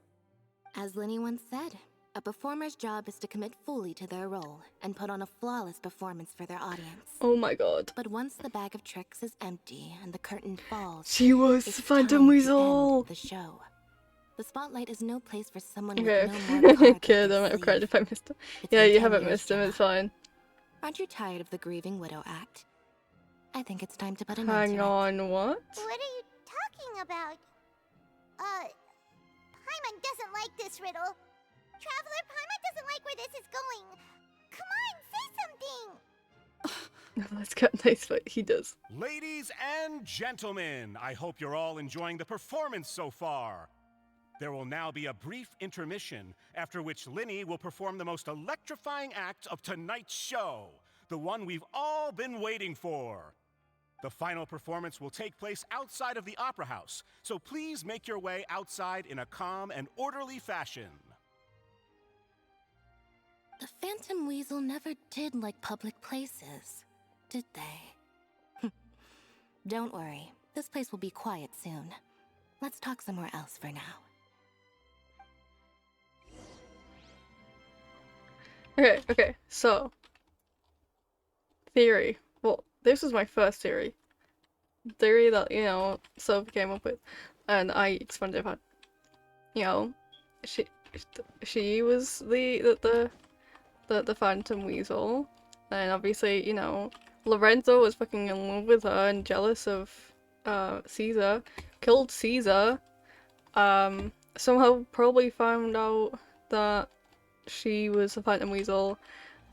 As Lyney once said, a performer's job is to commit fully to their role and put on a flawless performance for their audience. Oh my god. But once the bag of tricks is empty and the curtain falls, She was it's Phantom time to Weasel. end the show. The spotlight is no place for someone Okay, with no more cards kid, up I might their have cried sleeve. if I missed him. It's Yeah, been you 10 haven't years, missed him, Gemma. it's fine. Aren't you tired of the grieving widow act? I think it's time to put an end to Hang it. on, what? What are you talking about? Paimon doesn't like this riddle. Traveler, Paimon doesn't like where this is going. Come on, say something. Let's get nice, but he does. Ladies and gentlemen, I hope you're all enjoying the performance so far. There will now be a brief intermission, after which Lyney will perform the most electrifying act of tonight's show, the one we've all been waiting for. The final performance will take place outside of the Opera House, so please make your way outside in a calm and orderly fashion. The Phantom Weasel never did like public places, did they? Don't worry, this place will be quiet soon. Let's talk somewhere else for now. Okay, so theory. Well, this was my first theory. Theory that, you know, Sophie came up with, and I expanded upon. You know, she was the Phantom Weasel, and obviously, you know, Lorenzo was fucking in love with her and jealous of Caesar, killed Caesar, somehow probably found out that she was a Phantom Weasel.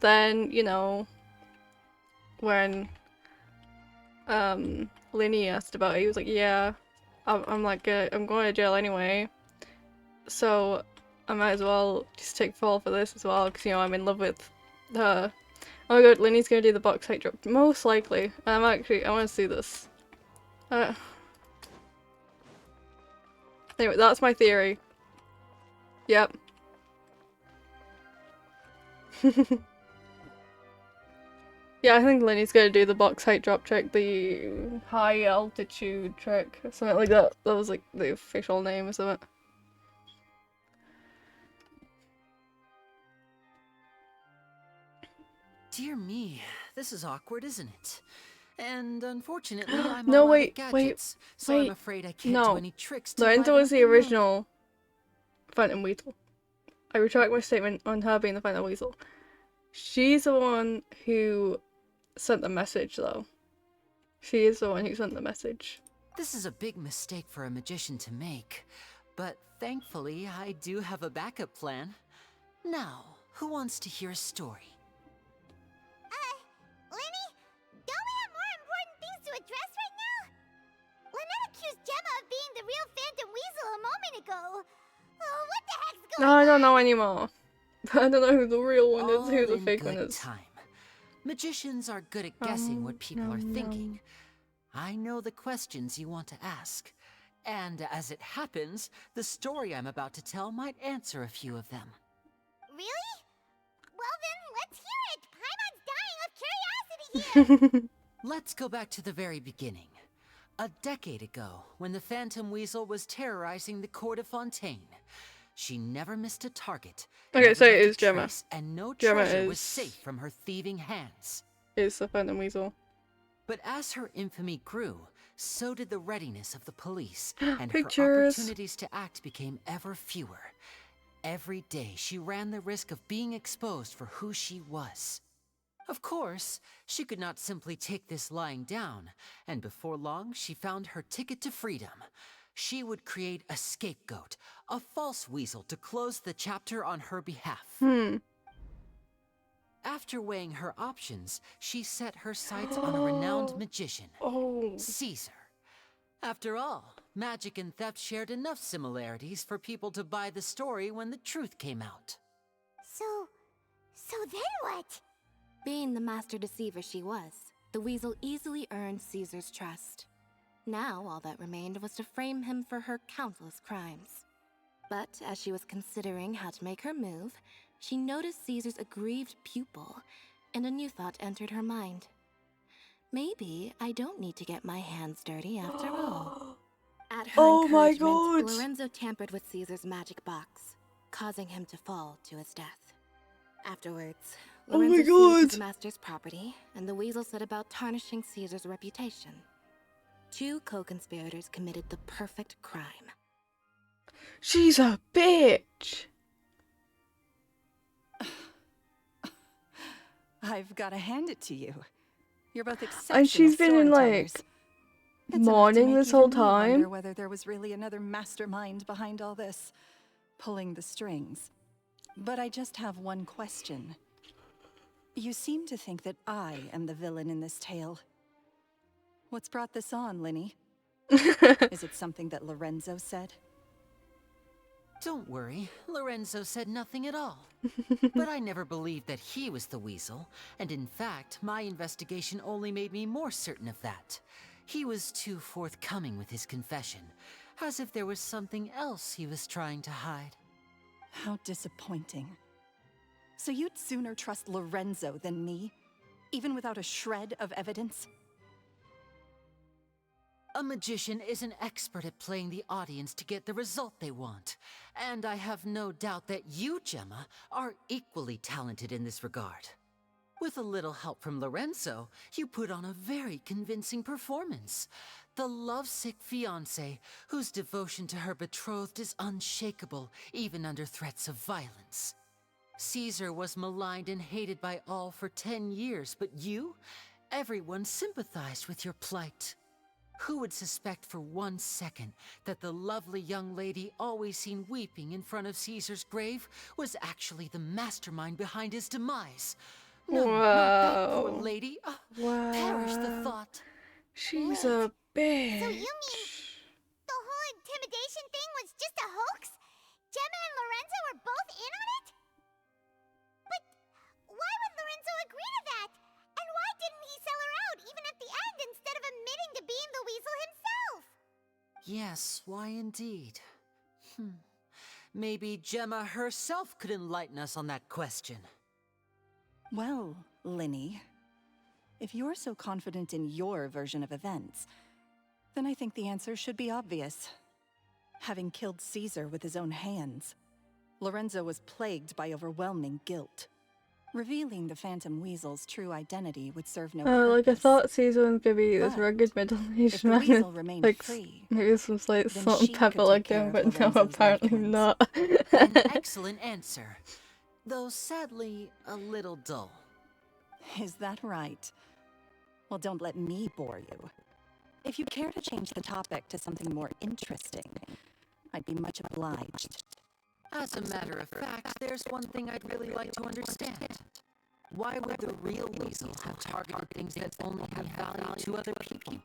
Then, you know, when Lyney asked about it, he was like, yeah, I'm like, I'm going to jail anyway, so I might as well just take fall for this as well, because, you know, I'm in love with her. Oh my god, Lyney's gonna do the box height drop. Most likely. I want to see this. Anyway, that's my theory. Yep. Yeah, I think Lyney's gonna do the box height drop trick, the high altitude trick, or something like that. That was like the official name or something. Dear me, this is awkward, isn't it? And unfortunately, I'm No, all out of wait, gadgets, so I'm afraid I can't do any tricks to Lorenzo liven was up the the mood. original Phantom Weasel. I retract my statement on her being the Phantom Weasel. She's the one who sent the message, though. She is the one who sent the message. This is a big mistake for a magician to make, but thankfully I do have a backup plan. Now, who wants to hear a story? Lyney, don't we have more important things to address right now? Lynette accused Gemma of being the real Phantom Weasel a moment ago. Oh, what the heck's going No, on? I don't know anymore. I don't know who the real one is, who All the in fake one good is. time. Magicians are good at guessing what people are thinking. I know the questions you want to ask. And as it happens, the story I'm about to tell might answer a few of them. Really? Well then, let's hear it! Paimon's dying of curiosity here! Let's go back to the very beginning. A decade ago, when the Phantom Weasel was terrorizing the court of Fontaine. She never missed a target. Okay, so it left a is Gemma. trace, and no Gemma treasure was is- safe from her thieving hands. Is the Phantom Weasel. But as her infamy grew, so did the readiness of the police, and her Pictures. opportunities to act became ever fewer. Every day, she ran the risk of being exposed for who she was. Of course, she could not simply take this lying down, and before long, she found her ticket to freedom. She would create a scapegoat, a false weasel to close the chapter on her behalf. After weighing her options, she set her sights on a renowned magician, Caesar. After all, magic and theft shared enough similarities for people to buy the story when the truth came out. So then what? Being the master deceiver she was, the weasel easily earned Caesar's trust. Now all that remained was to frame him for her countless crimes. But as she was considering how to make her move, she noticed Caesar's aggrieved pupil, and a new thought entered her mind. Maybe I don't need to get my hands dirty after all. At her encouragement, Lorenzo tampered with Caesar's magic box, causing him to fall to his death. Afterwards, Lorenzo seized his master's property, and the weasel set about tarnishing Caesar's reputation. Two co-conspirators committed the perfect crime. She's a bitch! I've got to hand it to you. You're both exceptional And she's been in, storytellers. like, It's enough to mourning make this even whole me wonder time. whether there was really another mastermind behind all this, pulling the strings. But I just have one question. You seem to think that I am the villain in this tale. What's brought this on, Lyney? Is it something that Lorenzo said? Don't worry, Lorenzo said nothing at all. But I never believed that he was the weasel, and in fact, my investigation only made me more certain of that. He was too forthcoming with his confession, as if there was something else he was trying to hide. How disappointing. So you'd sooner trust Lorenzo than me? Even without a shred of evidence? A magician is an expert at playing the audience to get the result they want. And I have no doubt that you, Gemma, are equally talented in this regard. With a little help from Lorenzo, you put on a very convincing performance. The lovesick fiancé, whose devotion to her betrothed is unshakable, even under threats of violence. Caesar was maligned and hated by all for 10 years, but you? Everyone sympathized with your plight. Who would suspect for 1 second that the lovely young lady always seen weeping in front of Caesar's grave was actually the mastermind behind his demise? No, not that poor lady. Perish the thought. She's a bitch. So you mean the whole intimidation thing was just a hoax? Gemma and Lorenzo were both in on it? But why would Lorenzo agree to that? And why didn't he sell her out even at the end instead of admitting to being the weasel himself? Yes, why indeed? Maybe Gemma herself could enlighten us on that question. Well, Lyney, if you're so confident in your version of events, then I think the answer should be obvious. Having killed Caesar with his own hands, Lorenzo was plagued by overwhelming guilt. Revealing the Phantom Weasel's true identity would serve no purpose. Like I thought Caesar was gonna be this But rugged middle-aged if the man, weasel remained like free, maybe some like then salt she and pepper could like take care him, of but no, Lorenzo's apparently loved ones. not. An excellent answer, though sadly a little dull. Is that right? Well, don't let me bore you. If you care to change the topic to something more interesting, I'd be much obliged. As a matter of fact, there's one thing I'd really like to understand. Why would the real weasel have targeted things that only have value to other people?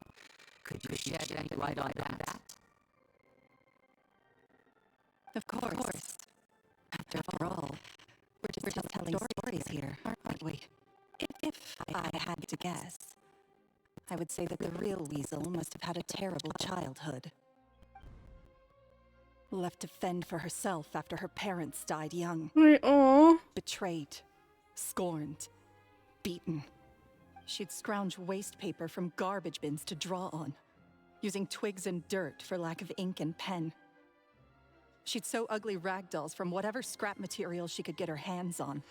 Could you shed any light on that? Of course. After all, we're just telling stories here, aren't we? If I had to guess, I would say that the real weasel must have had a terrible childhood. Left to fend for herself after her parents died young. Betrayed, scorned, beaten. She'd scrounge waste paper from garbage bins to draw on, using twigs and dirt for lack of ink and pen. She'd sew ugly rag dolls from whatever scrap material she could get her hands on.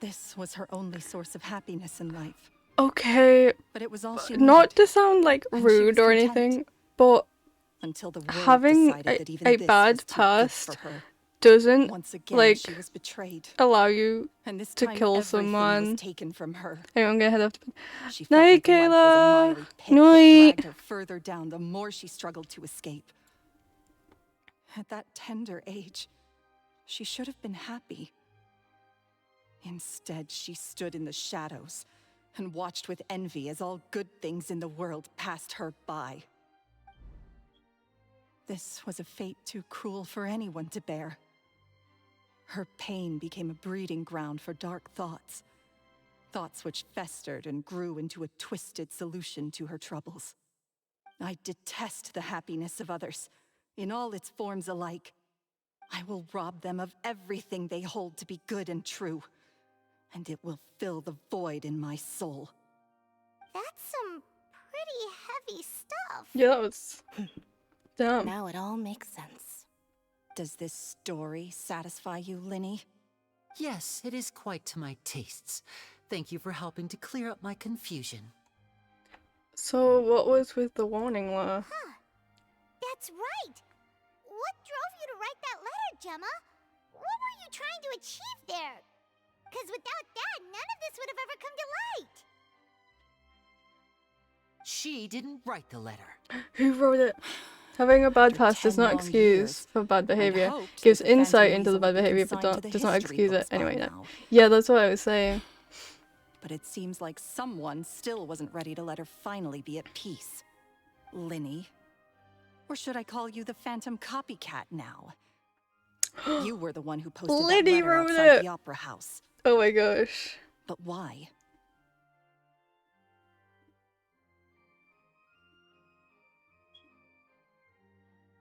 This was her only source of happiness in life. Okay, But it was all she not wanted, to sound like and she rude was or content. anything, but Until the world having decided that even a this bad was too good past for her. doesn't Once again, like she was betrayed. allow you And this to time kill everything someone. was taken from her. Anyway, I'm gonna head off to bed. She felt Night, like life was a Kayla. miry pit that Night. dragged her further down the more she struggled to escape. At that tender age, she should have been happy. Instead, she stood in the shadows and watched with envy as all good things in the world passed her by. This was a fate too cruel for anyone to bear. Her pain became a breeding ground for dark thoughts. Thoughts which festered and grew into a twisted solution to her troubles. I detest the happiness of others, in all its forms alike. I will rob them of everything they hold to be good and true, and it will fill the void in my soul. That's some pretty heavy stuff. Yeah, that was dumb. Now it all makes sense. Does this story satisfy you, Lyney? Yes, it is quite to my tastes. Thank you for helping to clear up my confusion. So, what was with the warning letter? That's right. What drove you to write that letter, Gemma? What were you trying to achieve there? Because without that, none of this would have ever come to light. She didn't write the letter. Who wrote it? Having a bad past does not excuse for bad behavior. Gives insight into the bad behavior, but does not excuse it. Anyway, no. Yeah, that's what I was saying. But it seems like someone still wasn't ready to let her finally be at peace. Lyney. Or should I call you the Phantom Copycat now? You were the one who posted that Lyney letter wrote outside it! the Opera House. Oh my gosh. But why?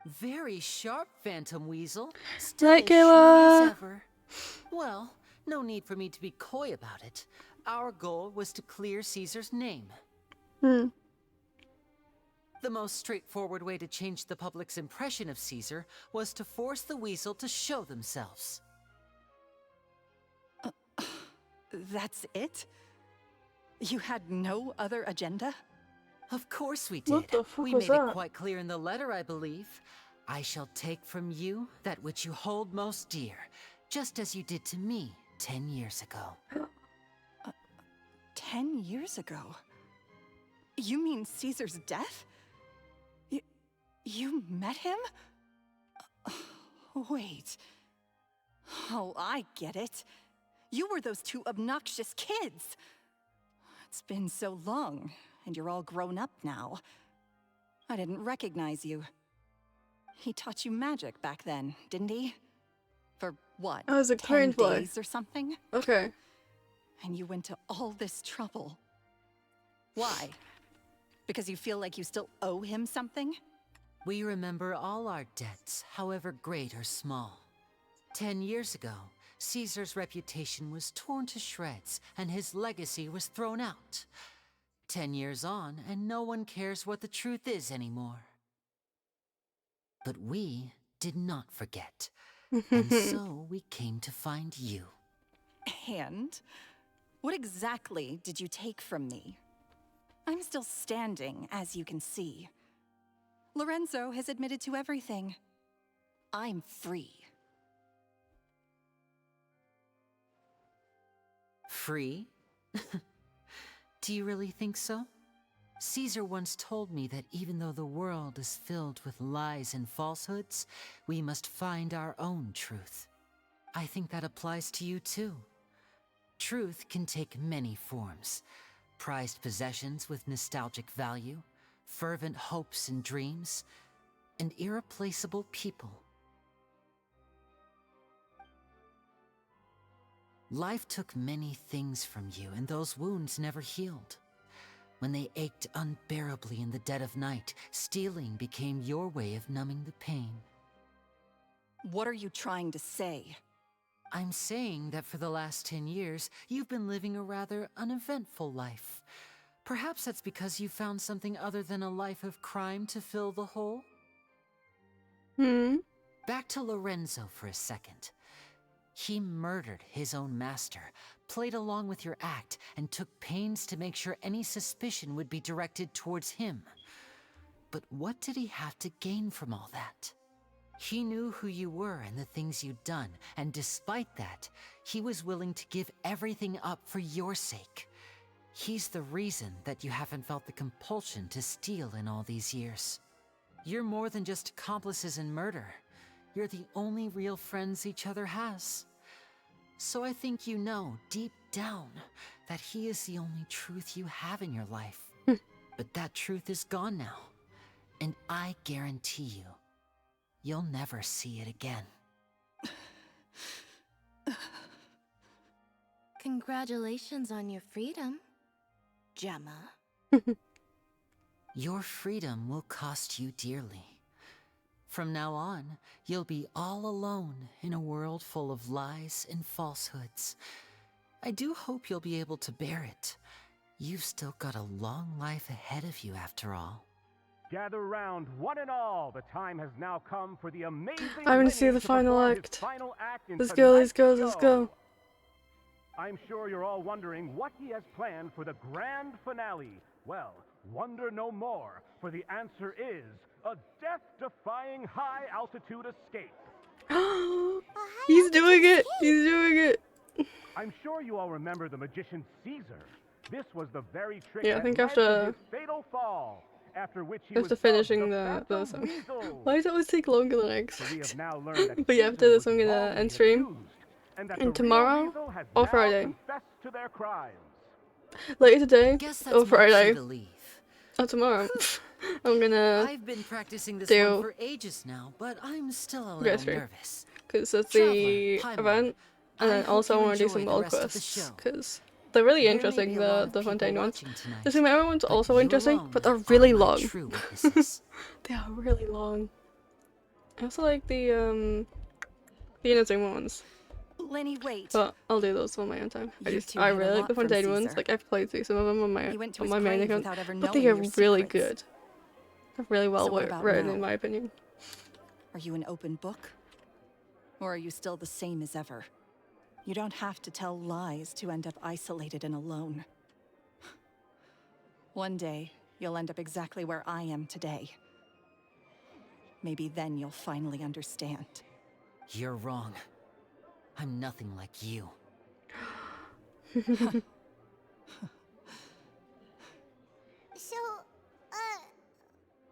Very sharp, Phantom Weasel. Still Night, as shrewd as Kayla. ever. Well, no need for me to be coy about it. Our goal was to clear Caesar's name. The most straightforward way to change the public's impression of Caesar was to force the weasel to show themselves. That's it? You had no other agenda? Of course we did. What the fuck We was made it that? quite clear in the letter, I believe. I shall take from you that which you hold most dear, just as you did to me 10 years ago. 10 years ago? You mean Caesar's death? You met him? Wait. Oh, I get it. You were those two obnoxious kids. It's been so long, and you're all grown up now. I didn't recognize you. He taught you magic back then, didn't he? For what? I was a 10 current boy. days or something? Okay. And you went to all this trouble. Why? Because you feel like you still owe him something? We remember all our debts, however great or small. 10 years ago, Caesar's reputation was torn to shreds, and his legacy was thrown out. 10 years on, and no one cares what the truth is anymore. But we did not forget, and so we came to find you. And? What exactly did you take from me? I'm still standing, as you can see. Lorenzo has admitted to everything. I'm free. Free? Do you really think so? Caesar once told me that even though the world is filled with lies and falsehoods, we must find our own truth. I think that applies to you too. Truth can take many forms. Prized possessions with nostalgic value, fervent hopes and dreams, and irreplaceable people. Life took many things from you, and those wounds never healed. When they ached unbearably in the dead of night, stealing became your way of numbing the pain. What are you trying to say? I'm saying that for the last 10 years, you've been living a rather uneventful life. Perhaps that's because you found something other than a life of crime to fill the hole? Back to Lorenzo for a second. He murdered his own master, played along with your act, and took pains to make sure any suspicion would be directed towards him. But what did he have to gain from all that? He knew who you were and the things you'd done, and despite that, he was willing to give everything up for your sake. He's the reason that you haven't felt the compulsion to steal in all these years. You're more than just accomplices in murder. You're the only real friends each other has. So I think you know, deep down, that he is the only truth you have in your life. But that truth is gone now. And I guarantee you, you'll never see it again. Congratulations on your freedom, Gemma. Your freedom will cost you dearly. From now on, you'll be all alone in a world full of lies and falsehoods. I do hope you'll be able to bear it. You've still got a long life ahead of you after all. Gather round, one and all. The time has now come for the amazing. I want to see Lyney the to final perform his act. final act in Let's go, let's go, tonight's let's show. go. I'm sure you're all wondering what he has planned for the grand finale. Well, wonder no more, for the answer is a death-defying high-altitude escape. He's doing it! He's doing it! I'm sure you all remember the magician Caesar. This was the very trick Yeah, I that think led after to his fatal fall, after which he was after dubbed finishing the the Phantom song. Weasel. Why does it always take longer than I So we expected? have now learned that But yeah, after Caesar this was I'm gonna wrongly end stream. accused, and that the And real tomorrow weasel has or now Friday. confessed to their crimes. Later today Guess that's or my Friday. cue to leave. Or tomorrow. I'm gonna I've been practicing this do one for ages now, but I'm still a Guess little stream. nervous. Because that's the Traveler, hi, event. And I then hope also I you want to do enjoy some the world rest of the quests. show. Because they're really There may interesting, be a lot of the people Fontaine ones. watching tonight, The Sumerian ones are but also you interesting, alone but they're are really my long. true witnesses. They are really long. I also like the Inazuma ones. Lyney, wait. But I'll do those on my own time. You two I hid a really like lot the from Fontaine ones. Caesar. Like I've played through some of them on He went to my his main grave account, without ever but they knowing are your really secrets. good. They're really well So what about written, now? in my opinion. Are you an open book? Or are you still the same as ever? You don't have to tell lies to end up isolated and alone. One day, you'll end up exactly where I am today. Maybe then you'll finally understand. You're wrong. I'm nothing like you. So,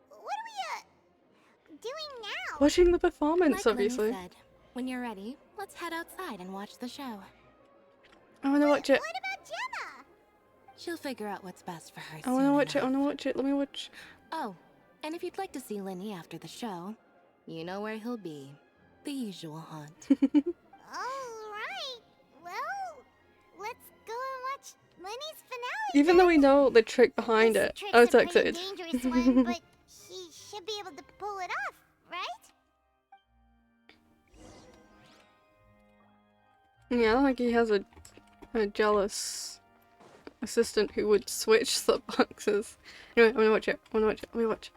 what are we, doing now? Watching the performance, Like Lyney obviously. said, when you're ready, let's head outside and watch the show. I wanna watch it. What about Gemma? She'll figure out what's best for her I wanna soon watch it. I enough. wanna watch it. Let me watch. Oh, and if you'd like to see Lyney after the show, you know where he'll be. The usual haunt. Alright. Well, let's go and watch Lenny's finale. Even though we know the trick behind This it, trick's I was so a pretty excited. dangerous one, but he should be able to pull it off, right? Yeah, I don't think he has a jealous assistant who would switch the boxes. Anyway, I wanna watch it. I wanna watch it. Let me watch.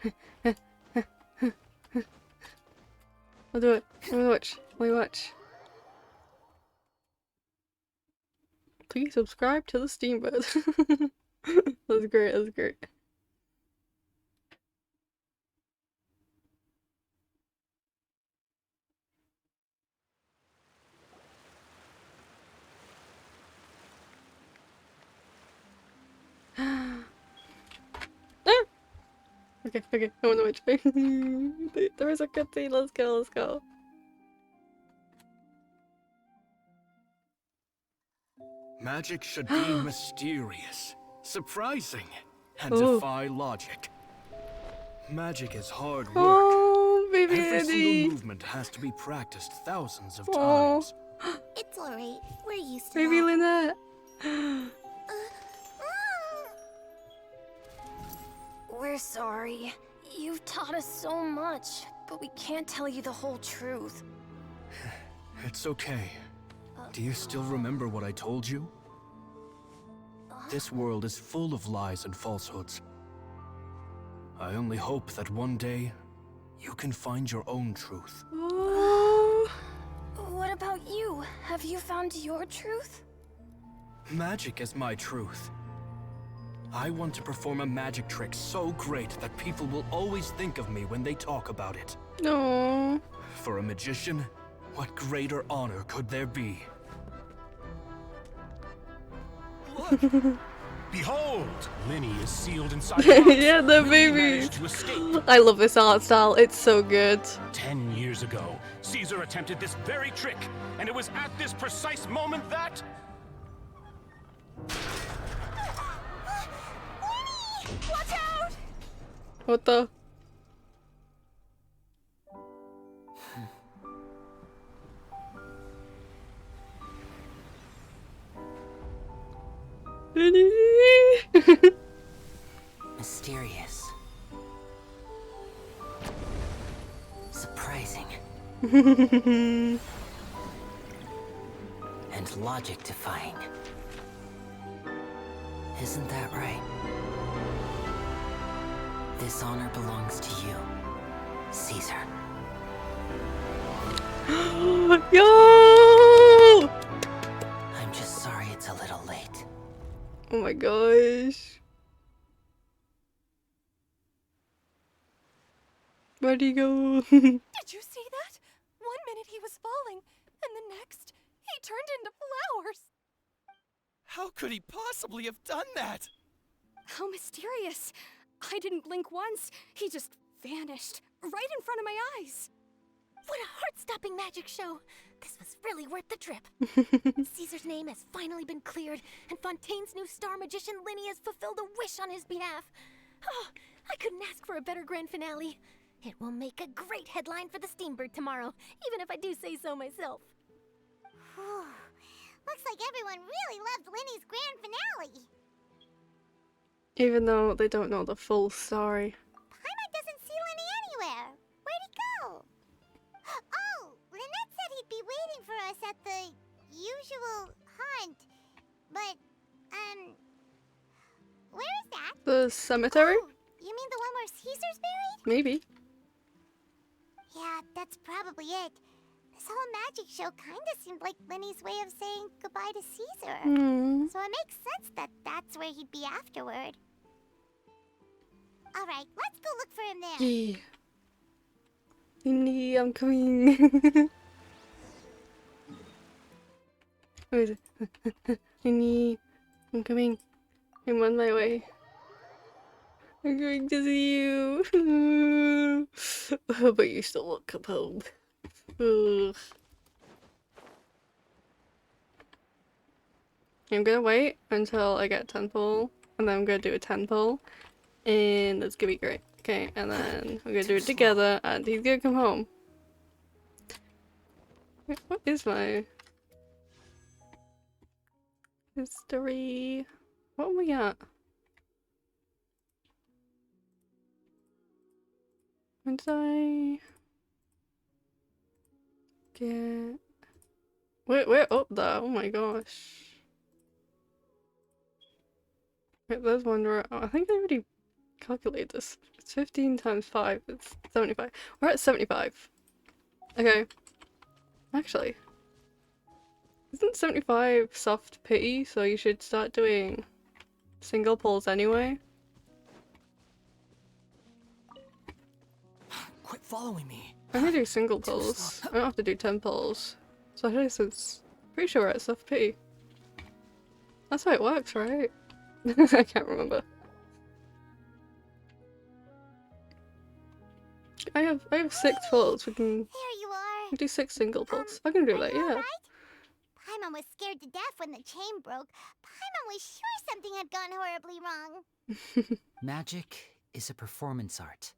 I'll do it. Let me watch. Let me watch. Please subscribe to the Steambird. That's great. That's great. Okay, okay, I wanna watch. There is a cutscene. Let's go. Let's go. Magic should be mysterious, surprising, and Ooh. defy logic. Magic is hard work. Oh, baby Every Eddie. single movement has to be practiced thousands of Oh. times. It's alright. We're used to Baby that. Lynette. We're sorry. You've taught us so much, but we can't tell you the whole truth. It's okay. Do you still remember what I told you? This world is full of lies and falsehoods. I only hope that one day you can find your own truth. Oh. What about you? Have you found your truth? Magic is my truth. I want to perform a magic trick so great that people will always think of me when they talk about it. No. For a magician, what greater honor could there be? Behold, Lyney is sealed inside a box. Yeah, the Lyney baby. managed to escape. I love this art style. It's so good. 10 years ago, Caesar attempted this very trick, and it was at this precise moment that... Watch out! What the? Mysterious. Surprising. And logic defying. Isn't that right? This honor belongs to you, Caesar. Yo! I'm just sorry it's a little late. Oh my gosh. Where'd he go? Did you see that? 1 minute he was falling, and the next, he turned into flowers. How could he possibly have done that? How mysterious. I didn't blink once. He just vanished right in front of my eyes. What a heart-stopping magic show! This was really worth the trip. Caesar's name has finally been cleared, and Fontaine's new star magician Lyney has fulfilled a wish on his behalf. Oh, I couldn't ask for a better grand finale. It will make a great headline for the Steambird tomorrow, even if I do say so myself. Whew. Looks like everyone really loved Lyney's grand finale. Even though they don't know the full story. Paimon doesn't see Lyney anywhere. Where'd he go? Oh, Lynette said he'd be waiting for us at the usual haunt. But, where is that? The cemetery? Oh, you mean the one where Caesar's buried? Maybe. Yeah, that's probably it. This whole magic show kinda seemed like Lyney's way of saying goodbye to Caesar. So it makes sense that that's where he'd be afterward. Alright, let's go look for him there. Yeah. Lyney, I'm coming. Where is it? Lyney, I'm coming. I'm on my way. I'm going to see you. But you still won't come home. Ugh. I'm gonna wait until I get 10 pull, and then I'm gonna do a 10 pull, and that's gonna be great. Okay, and then we're gonna do it together, and he's gonna come home. Wait, what is my history? What am we at? When did I get... We're up there, oh my gosh. Wait, there's one where I think I already calculated this. It's 15 times 5, it's 75. We're at 75. Okay. Actually, isn't 75 soft pity, so you should start doing single pulls anyway? Quit following me. I'm gonna do single pulls. I don't have to do 10 pulls. So actually, since pretty sure we're at soft pity. That's how it works, right? I can't remember. I have 6 pulls. We can There you are. do 6 single pulls. I can do that, yeah. Paimon was scared to death when the chain broke. Paimon was sure something had gone horribly wrong. Magic is a performance art.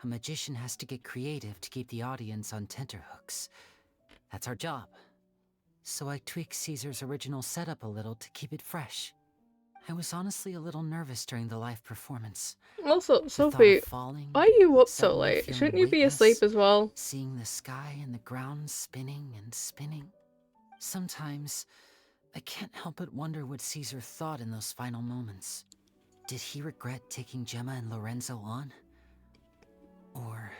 A magician has to get creative to keep the audience on tenterhooks. That's our job. So I tweaked Caesar's original setup a little to keep it fresh. I was honestly a little nervous during the live performance. Also, The Sophie, thought of falling, why are you up so suddenly late? feeling Shouldn't you be weightless, asleep as well? seeing the sky and the ground spinning and spinning. Sometimes, I can't help but wonder what Caesar thought in those final moments. Did he regret taking Gemma and Lorenzo on? Or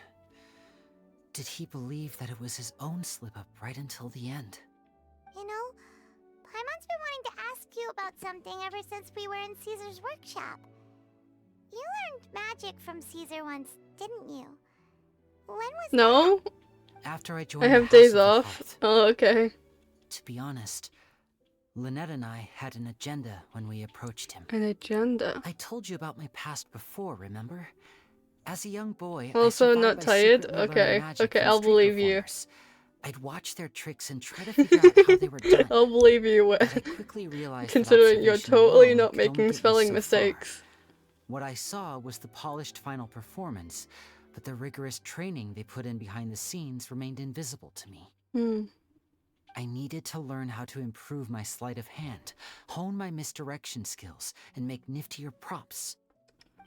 did he believe that it was his own slip-up right until the end? You know, Paimon's been wanting to ask you about something ever since we were in Caesar's workshop. You learned magic from Caesar once, didn't you? When was No? After I joined I the have House days of the off. Hearth. Oh, okay. To be honest, Lynette and I had an agenda when we approached him. An agenda? I told you about my past before, remember? As a young boy, Also I survived not by tired? secretly learning Okay, magic okay, from I'll street believe you. performers. I'd watch their tricks and try to figure out how they were done. I'll believe you But I quickly realized that considering you're observation totally alone not could only making get me spelling so mistakes. far. What I saw was the polished final performance, but the rigorous training they put in behind the scenes remained invisible to me. I needed to learn how to improve my sleight of hand, hone my misdirection skills, and make niftier props.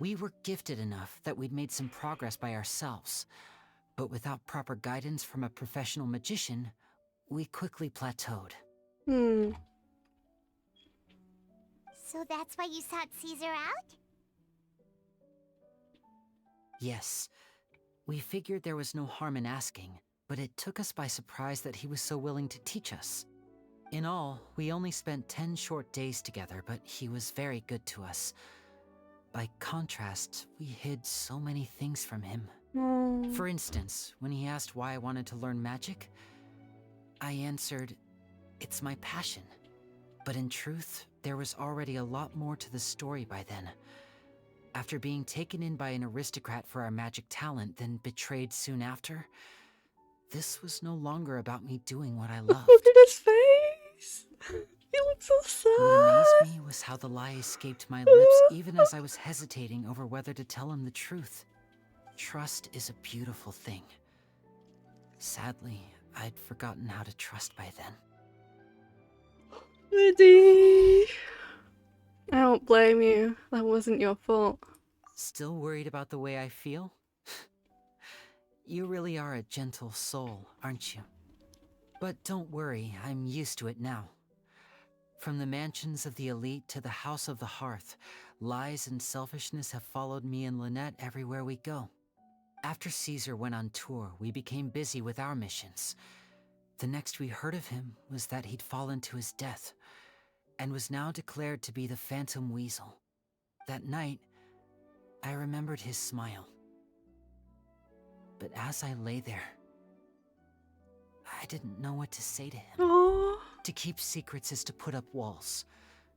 We were gifted enough that we'd made some progress by ourselves, but without proper guidance from a professional magician, we quickly plateaued. So that's why you sought Caesar out? Yes, we figured there was no harm in asking, but it took us by surprise that he was so willing to teach us. In all, we only spent 10 short days together, but he was very good to us. By contrast, we hid so many things from him. For instance, when he asked why I wanted to learn magic, I answered, "It's my passion." But in truth, there was already a lot more to the story by then. After being taken in by an aristocrat for our magic talent, then betrayed soon after, this was no longer about me doing what I loved. Look at his face! He looks so sad! What amazed me was how the lie escaped my lips even as I was hesitating over whether to tell him the truth. Trust is a beautiful thing. Sadly, I'd forgotten how to trust by then. Liddy! I don't blame you. That wasn't your fault. Still worried about the way I feel? You really are a gentle soul, aren't you? But don't worry, I'm used to it now. From the mansions of the elite to the House of the Hearth, lies and selfishness have followed me and Lynette everywhere we go. After Caesar went on tour, we became busy with our missions. The next we heard of him was that he'd fallen to his death, and was now declared to be the Phantom Weasel. That night, I remembered his smile. But as I lay there, I didn't know what to say to him. Oh. To keep secrets is to put up walls.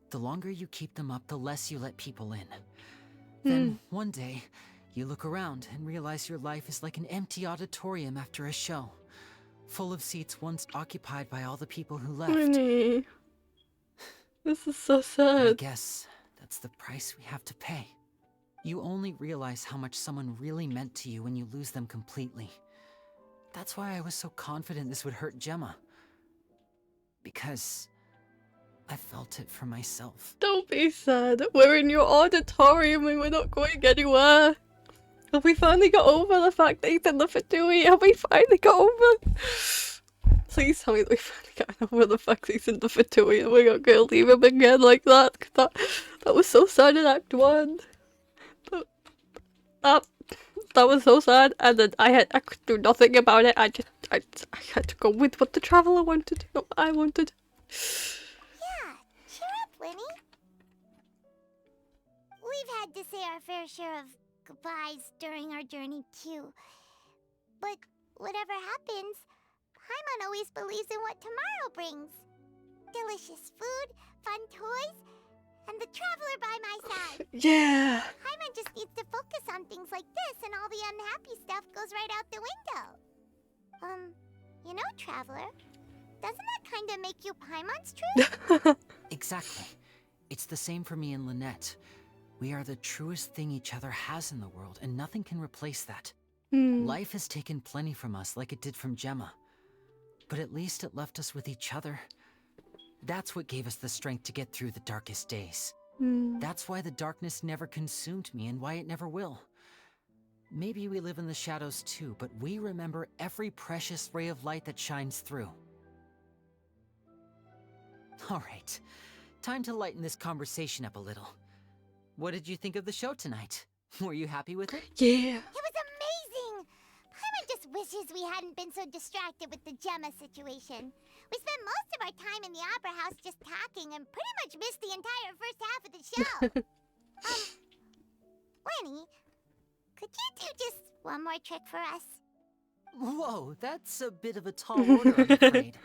The longer you keep them up, the less you let people in. Then, one day, you look around and realize your life is like an empty auditorium after a show, full of seats once occupied by all the people who left. Lyney. This is so sad. I guess that's the price we have to pay. You only realize how much someone really meant to you when you lose them completely. That's why I was so confident this would hurt Gemma. Because I felt it for myself. Don't be sad. We're in your auditorium and we're not going anywhere. Have we finally got over the fact that he's in the Fatui? Have we finally got over? Please tell me that we finally got over the fact that he's in the Fatui and we're not going to leave him again like that. 'Cause that was so sad in Act 1. That was so sad, and then I could do nothing about it. I had to go with what the traveler wanted, not what I wanted. Yeah, cheer up, Lyney. We've had to say our fair share of goodbyes during our journey, too. But whatever happens, Paimon always believes in what tomorrow brings. Delicious food, fun toys, and the traveler by my side. Yeah. Paimon just needs to focus on things like this, and all the unhappy stuff goes right out the window. You know, traveler, doesn't that kind of make you Paimon's truth? Exactly. It's the same for me and Lynette. We are the truest thing each other has in the world, and nothing can replace that. Life has taken plenty from us, like it did from Gemma. But at least it left us with each other. That's what gave us the strength to get through the darkest days. That's why the darkness never consumed me, and why it never will. Maybe we live in the shadows too, but we remember every precious ray of light that shines through. Alright, time to lighten this conversation up a little. What did you think of the show tonight? Were you happy with it? Yeah. It was amazing! Paimon just wishes we hadn't been so distracted with the Gemma situation. We spent most of our time in the Opera House just talking and pretty much missed the entire first half of the show. Lyney, could you do just one more trick for us? Whoa, that's a bit of a tall order, I'm afraid.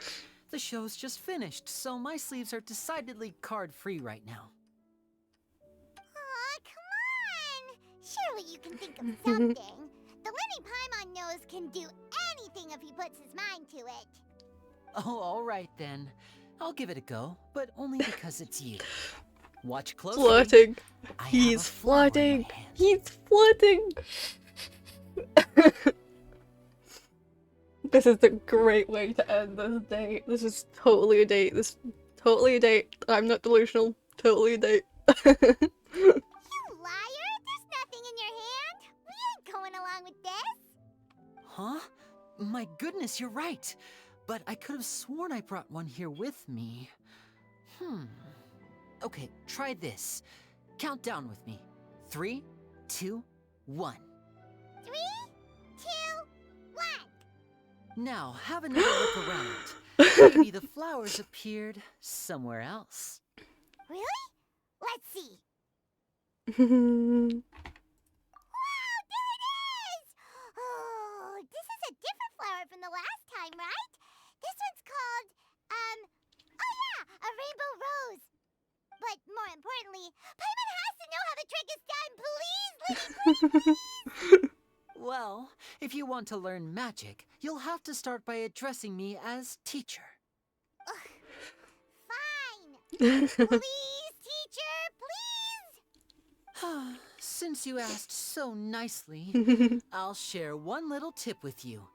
The show's just finished, so my sleeves are decidedly card-free right now. Aw, come on! Surely you can think of something. The Lyney Paimon knows can do anything if he puts his mind to it. Oh, alright then. I'll give it a go, but only because it's you. Watch closely. Flirting. I have He's a flower in flirting. my hand. He's flirting. This is a great way to end this date. This is totally a date. This is totally a date. I'm not delusional. Totally a date. You liar! There's nothing in your hand. We ain't going along with this. Huh? My goodness, you're right. But I could have sworn I brought one here with me. Okay, try this. Count down with me. 3, 2, 1. 3, 2, 1. Now, have another look around. Maybe the flowers appeared somewhere else. Really? Let's see. Hmm. Wow, there it is! Oh, this is a different flower from the last time, right? This one's called, oh yeah, a rainbow rose. But more importantly, Paimon has to know how the trick is done. Please, Lyney, please! Well, if you want to learn magic, you'll have to start by addressing me as teacher. Fine. Please, teacher, please! Since you asked so nicely, I'll share one little tip with you.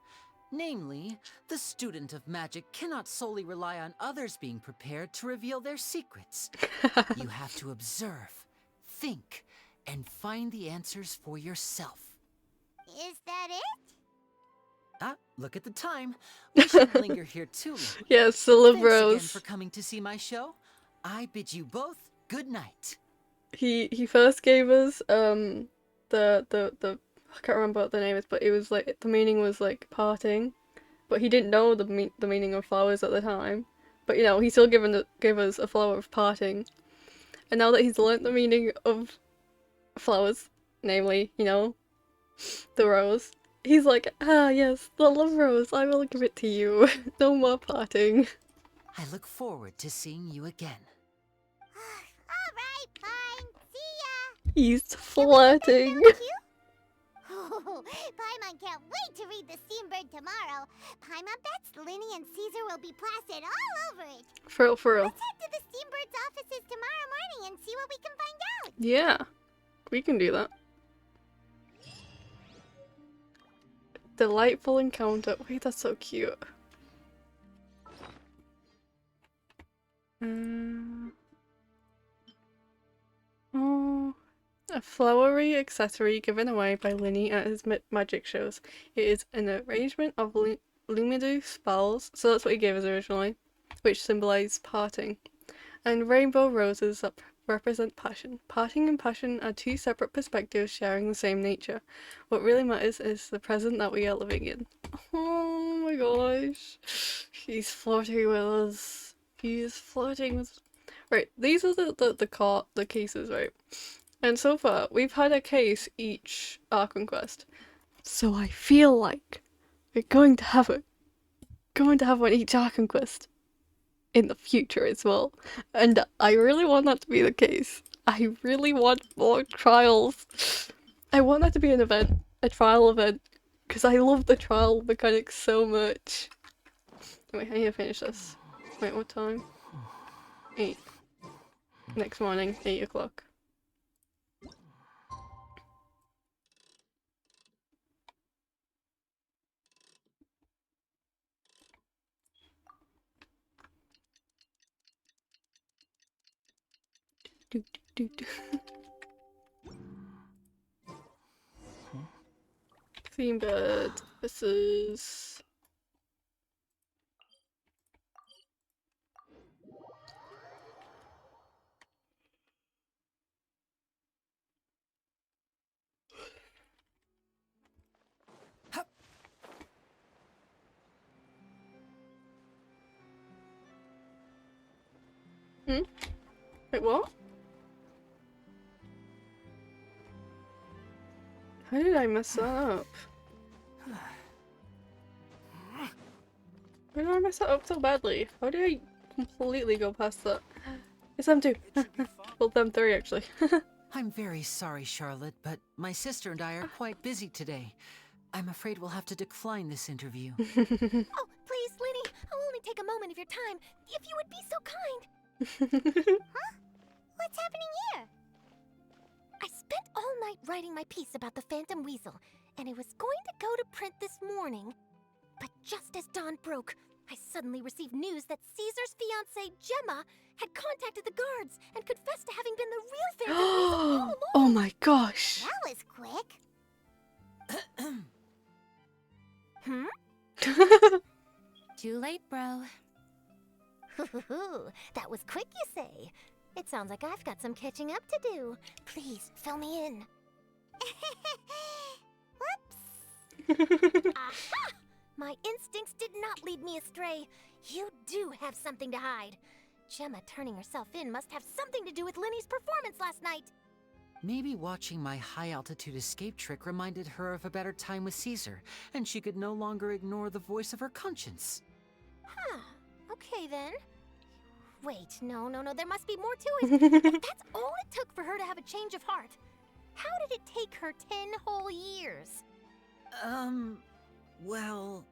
Namely, the student of magic cannot solely rely on others being prepared to reveal their secrets. You have to observe, think, and find the answers for yourself. Is that it? Look at the time. We shouldn't linger here too long. Yes, Thanks again Celebros. for coming to see my show. I bid you both good night. He first gave us the I can't remember what the name is, but it was like the meaning was like parting, but he didn't know the meaning of flowers at the time. But you know, he still gave us a flower of parting, and now that he's learnt the meaning of flowers, namely, you know, the rose, he's like, ah yes, the love rose, I will give it to you. No more parting. I look forward to seeing you again. Alright, fine. See ya! He's flirting. Oh, Paimon can't wait to read The Steambird tomorrow. Paimon bets Lyney and Caesar will be plastered all over it. For real. Let's head to the Steambird's offices tomorrow morning and see what we can find out. Yeah, we can do that. Delightful encounter. Wait, that's so cute. Oh, a flowery accessory given away by Lyney at his magic shows. It is an arrangement of luminous spells, so that's what he gave us originally, which symbolise parting, and rainbow roses that represent passion. Parting and passion are two separate perspectives sharing the same nature. What really matters is the present that we are living in. Oh my gosh. He's flirting with us. He's flirting with... Right, these are the cases, right? And so far, we've had a case each Arkham quest. So I feel like we're going to have one each Arkham quest in the future as well. And I really want that to be the case. I really want more trials. I want that to be an event, a trial event, because I love the trial mechanics so much. Wait, I need to finish this. Wait, what time? 8. Next morning, 8 o'clock. Steambird. This is... Wait, what? How did I mess that up? Why did I mess that up so badly? How did I completely go past that? It's them two. Well, them three, actually. I'm very sorry, Charlotte, but my sister and I are quite busy today. I'm afraid we'll have to decline this interview. Oh, please, Lyney, I'll only take a moment of your time, if you would be so kind. Huh? What's happening here? I spent all night writing my piece about the Phantom Weasel, and it was going to go to print this morning. But just as dawn broke, I suddenly received news that Caesar's fiancée, Gemma, had contacted the guards and confessed to having been the real Phantom Weasel all along. Oh my gosh. That was quick. Too late, bro. That was quick, you say? It sounds like I've got some catching up to do. Please, fill me in. Whoops. Aha! My instincts did not lead me astray. You do have something to hide. Gemma turning herself in must have something to do with Lyney's performance last night. Maybe watching my high-altitude escape trick reminded her of a better time with Caesar, and she could no longer ignore the voice of her conscience. Huh. Okay, then. Wait, no, there must be more to it. If that's all it took for her to have a change of heart, how did it take her 10 whole years? Well...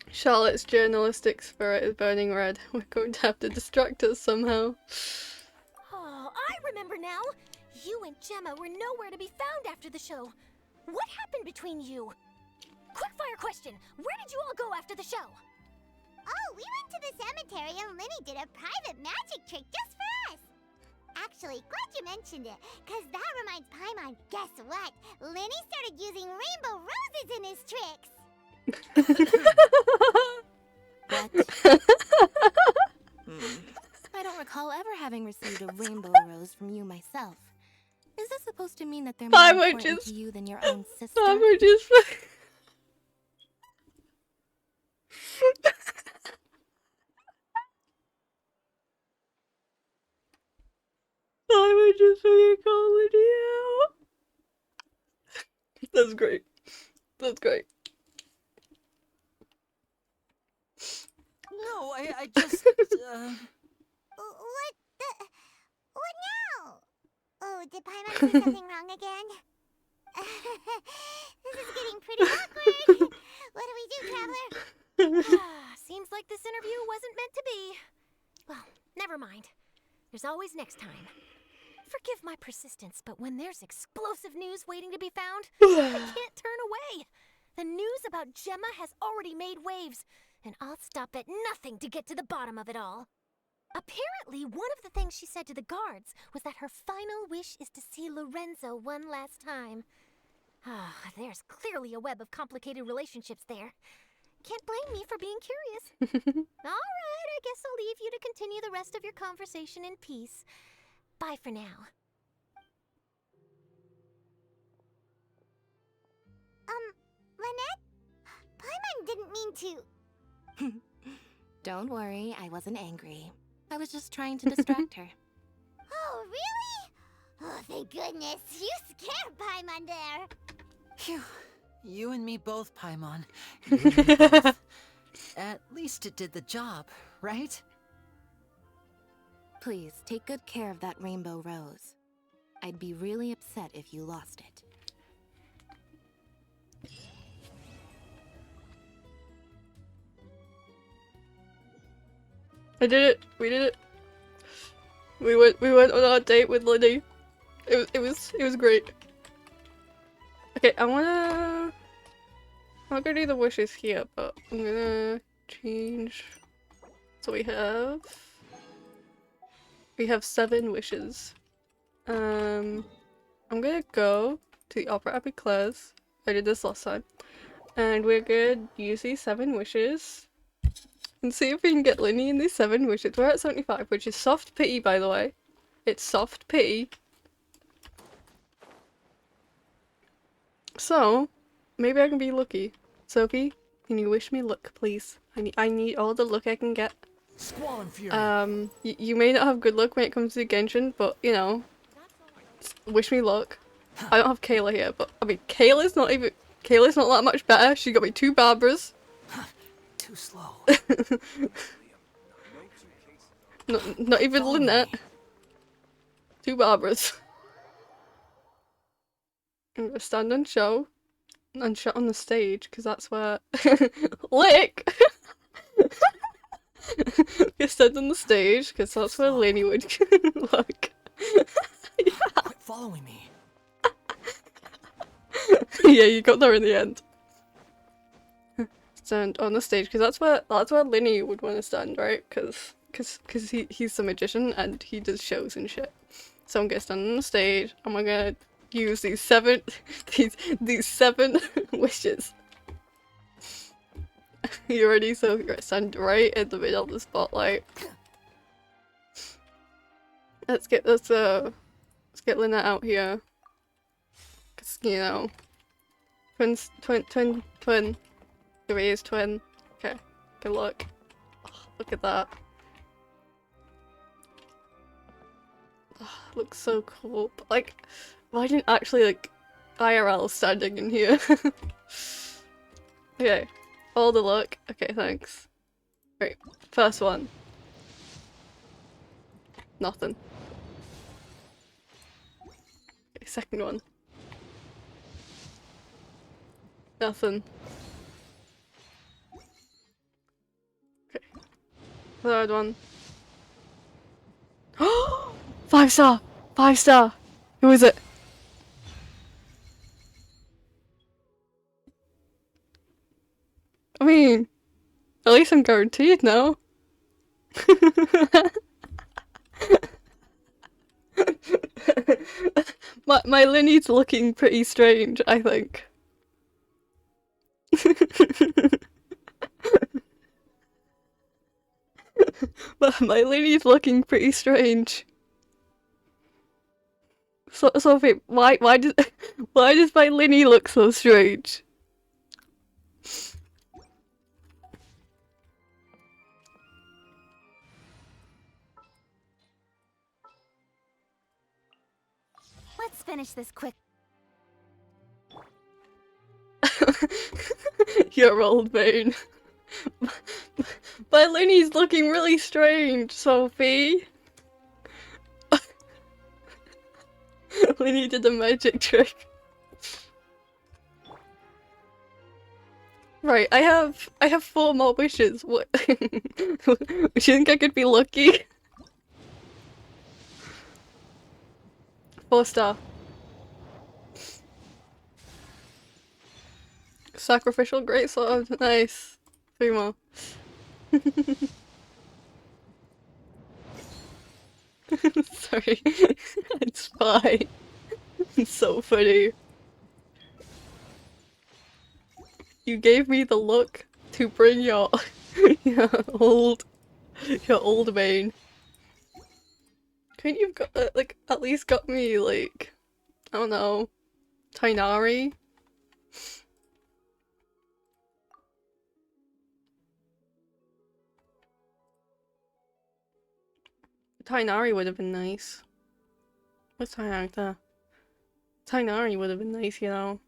Charlotte's journalistic spirit is burning red. We're going to have to distract us somehow. Oh, I remember now. You and Gemma were nowhere to be found after the show. What happened between you? Quickfire question. Where did you all go after the show? Oh, we went to the cemetery and Lyney did a private magic trick just for us. Actually, glad you mentioned it, because that reminds Paimon, guess what? Lyney started using rainbow roses in his tricks. What? I don't recall ever having received a rainbow rose from you myself. Is this supposed to mean that they're more important wishes. to you than your own sister? 5 wishes. 5 wishes for the equality. That's great. That's great. No, I just. What the? What now? Oh, did Paimon say something wrong again? This is getting pretty awkward. What do we do, Traveler? Seems like this interview wasn't meant to be. Well, never mind. There's always next time. Forgive my persistence, but when there's explosive news waiting to be found, I can't turn away. The news about Gemma has already made waves, and I'll stop at nothing to get to the bottom of it all. Apparently, one of the things she said to the guards was that her final wish is to see Lorenzo one last time. There's clearly a web of complicated relationships there. Can't blame me for being curious. All right, I guess I'll leave you to continue the rest of your conversation in peace. Bye for now. Lynette? Paimon didn't mean to... Don't worry, I wasn't angry. I was just trying to distract her. Oh, really? Oh, thank goodness. You scared Paimon there. Phew. You and me both, Paimon. You and me both. At least it did the job, right? Please, take good care of that rainbow rose. I'd be really upset if you lost it. I did it. We did it. We went on our date with Lyney. It was great. Okay, I'm not gonna do the wishes here, but I'm gonna change. So we have 7 wishes. I'm gonna go to the Opera at Claire's. I did this last time. And we're gonna use these 7 wishes and see if we can get Lyney in these 7 wishes. We're at 75, which is soft pity, by the way. It's soft pity. So, maybe I can be lucky. Sophie, can you wish me luck, please? I need all the luck I can get. Squall and fury. You may not have good luck when it comes to Genshin, but, you know, wish me luck. I don't have Kayla here, but, I mean, Kayla's not that much better. She got me 2 Barbaras. Too slow. not even Lynette. 2 Barbaras. I'm gonna stand and show. And shot on the stage, because that's where... Lick! You stand on the stage, because that's where Lyney would look. Yeah. Quit following me. Yeah, you got there in the end. Stand on the stage, because that's where Lyney would want to stand, right? Because he's the magician, and he does shows and shit. So I'm gonna stand on the stage, and we're gonna use these 7 wishes. You ready? So you're gonna stand right in the middle of the spotlight. Let's get Lynette out here. Cause you know, twin. Three is twin. Okay, good luck. Oh, look at that. Oh, looks so cool. But, like, imagine actually like IRL standing in here. Okay, all the luck. Okay, thanks. Great. First one. Nothing. Okay, second one. Nothing. Okay. Third one. 5 star! 5 star! Who is it? I mean, at least I'm guaranteed now. my Lyney's looking pretty strange, I think. But my Lyney's looking pretty strange. So Sophie, why Why does my Lyney look so strange? Let's finish this quick. Your old vein. My Lyney's looking really strange, Sophie. Lyney did a magic trick. Right, I have 4 more wishes. What? Do you think I could be lucky? 4-star. Sacrificial greatsword. Nice. 3 more. Sorry. It's fine. It's so funny. You gave me the look to bring your your old vein. Couldn't you got like at least got me like I don't know, Tainari? Tainari would have been nice. What's Tainari there? Tainari would have been nice, you know.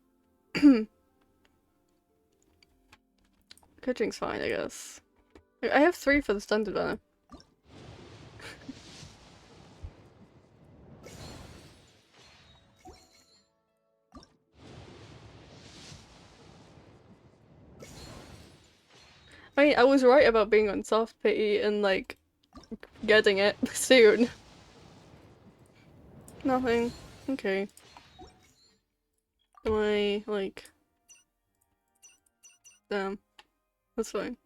Coaching's fine, I guess. I have 3 for the standard banner. I mean, I was right about being on soft pity and like getting it soon. Nothing. Okay. Am I like... Damn. That's fine.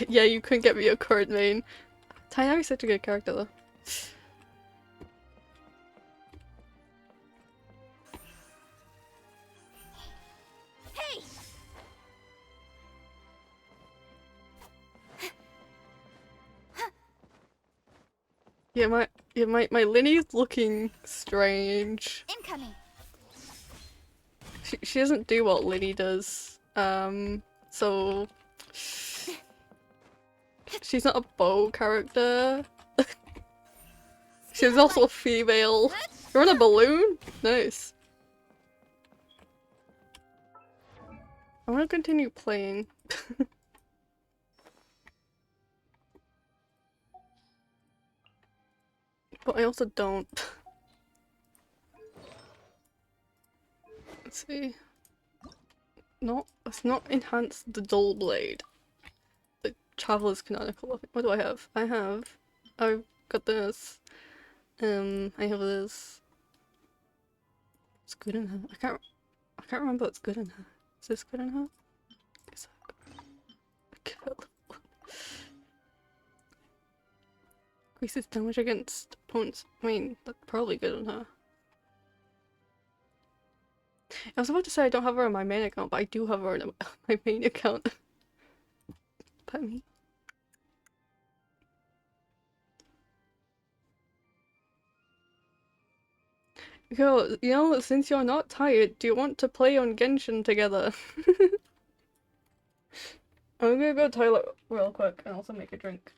Yeah, you couldn't get me a current main. Tainari's such a good character though. Hey! My Lyney's looking strange. Incoming. She doesn't do what Lyney does. So she's not a bow character. She's also a female. You're on a balloon? Nice. I want to continue playing. But I also don't. Let's see. No, let's not enhance the dull blade. The Traveler's Canonical. What do I have? I've got this. I have this. It's good in her. I can't remember what's good in her. Is this good in her? Is that good? Increases damage against opponents. I mean, that's probably good on her. I was about to say I don't have her on my main account, but I do have her on my main account. Pardon me. Yo, you know, since you're not tired, do you want to play on Genshin together? I'm gonna go to the toilet real quick and also make a drink.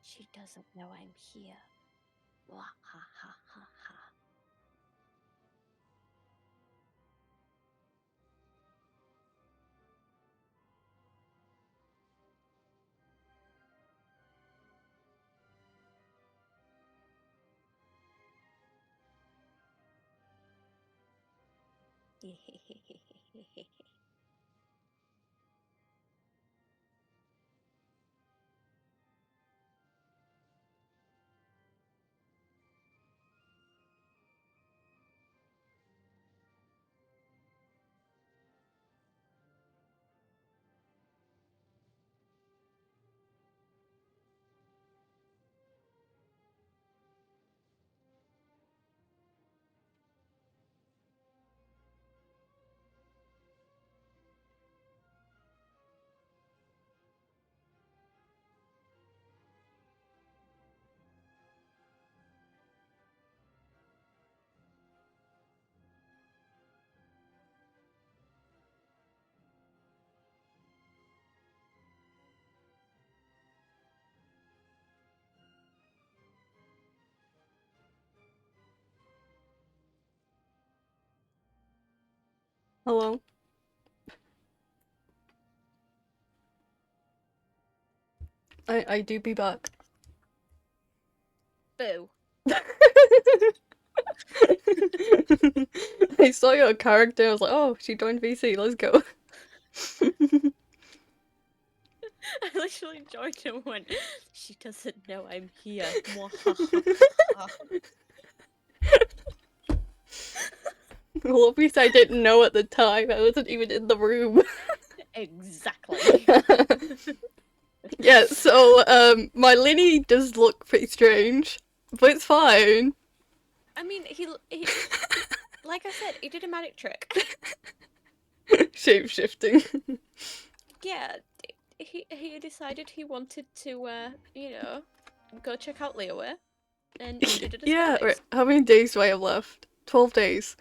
She doesn't know I'm here. Wah ha ha ha ha. Hello? I do be back. Boo. I saw your character, I was like, oh, she joined VC, let's go. I literally joined and went, she doesn't know I'm here. Mwahahaha. Well, obviously I didn't know at the time, I wasn't even in the room. Exactly. Yeah, so, my Lyney does look pretty strange, but it's fine. I mean, he like I said, he did a magic trick. Shape-shifting. Yeah, he decided he wanted to, you know, go check out Leeway, and he did a Yeah, disguise. wait, how many days do I have left? 12 days.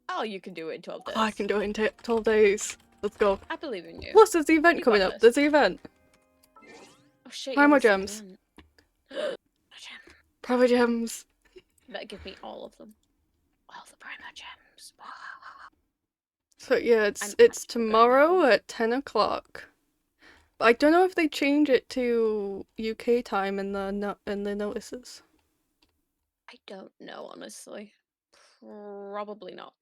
Oh, you can do it in 12 days. Oh, I can do it in 12 days. Let's go. I believe in you. Plus, there's the event You coming got up. this. There's the event. Oh shit, How are yeah, my there's the gems? event. Private gems. Better give me all of them. All the prima gems. So yeah, it's tomorrow at 10 o'clock. But I don't know if they change it to UK time in the notices. I don't know, honestly. Probably not.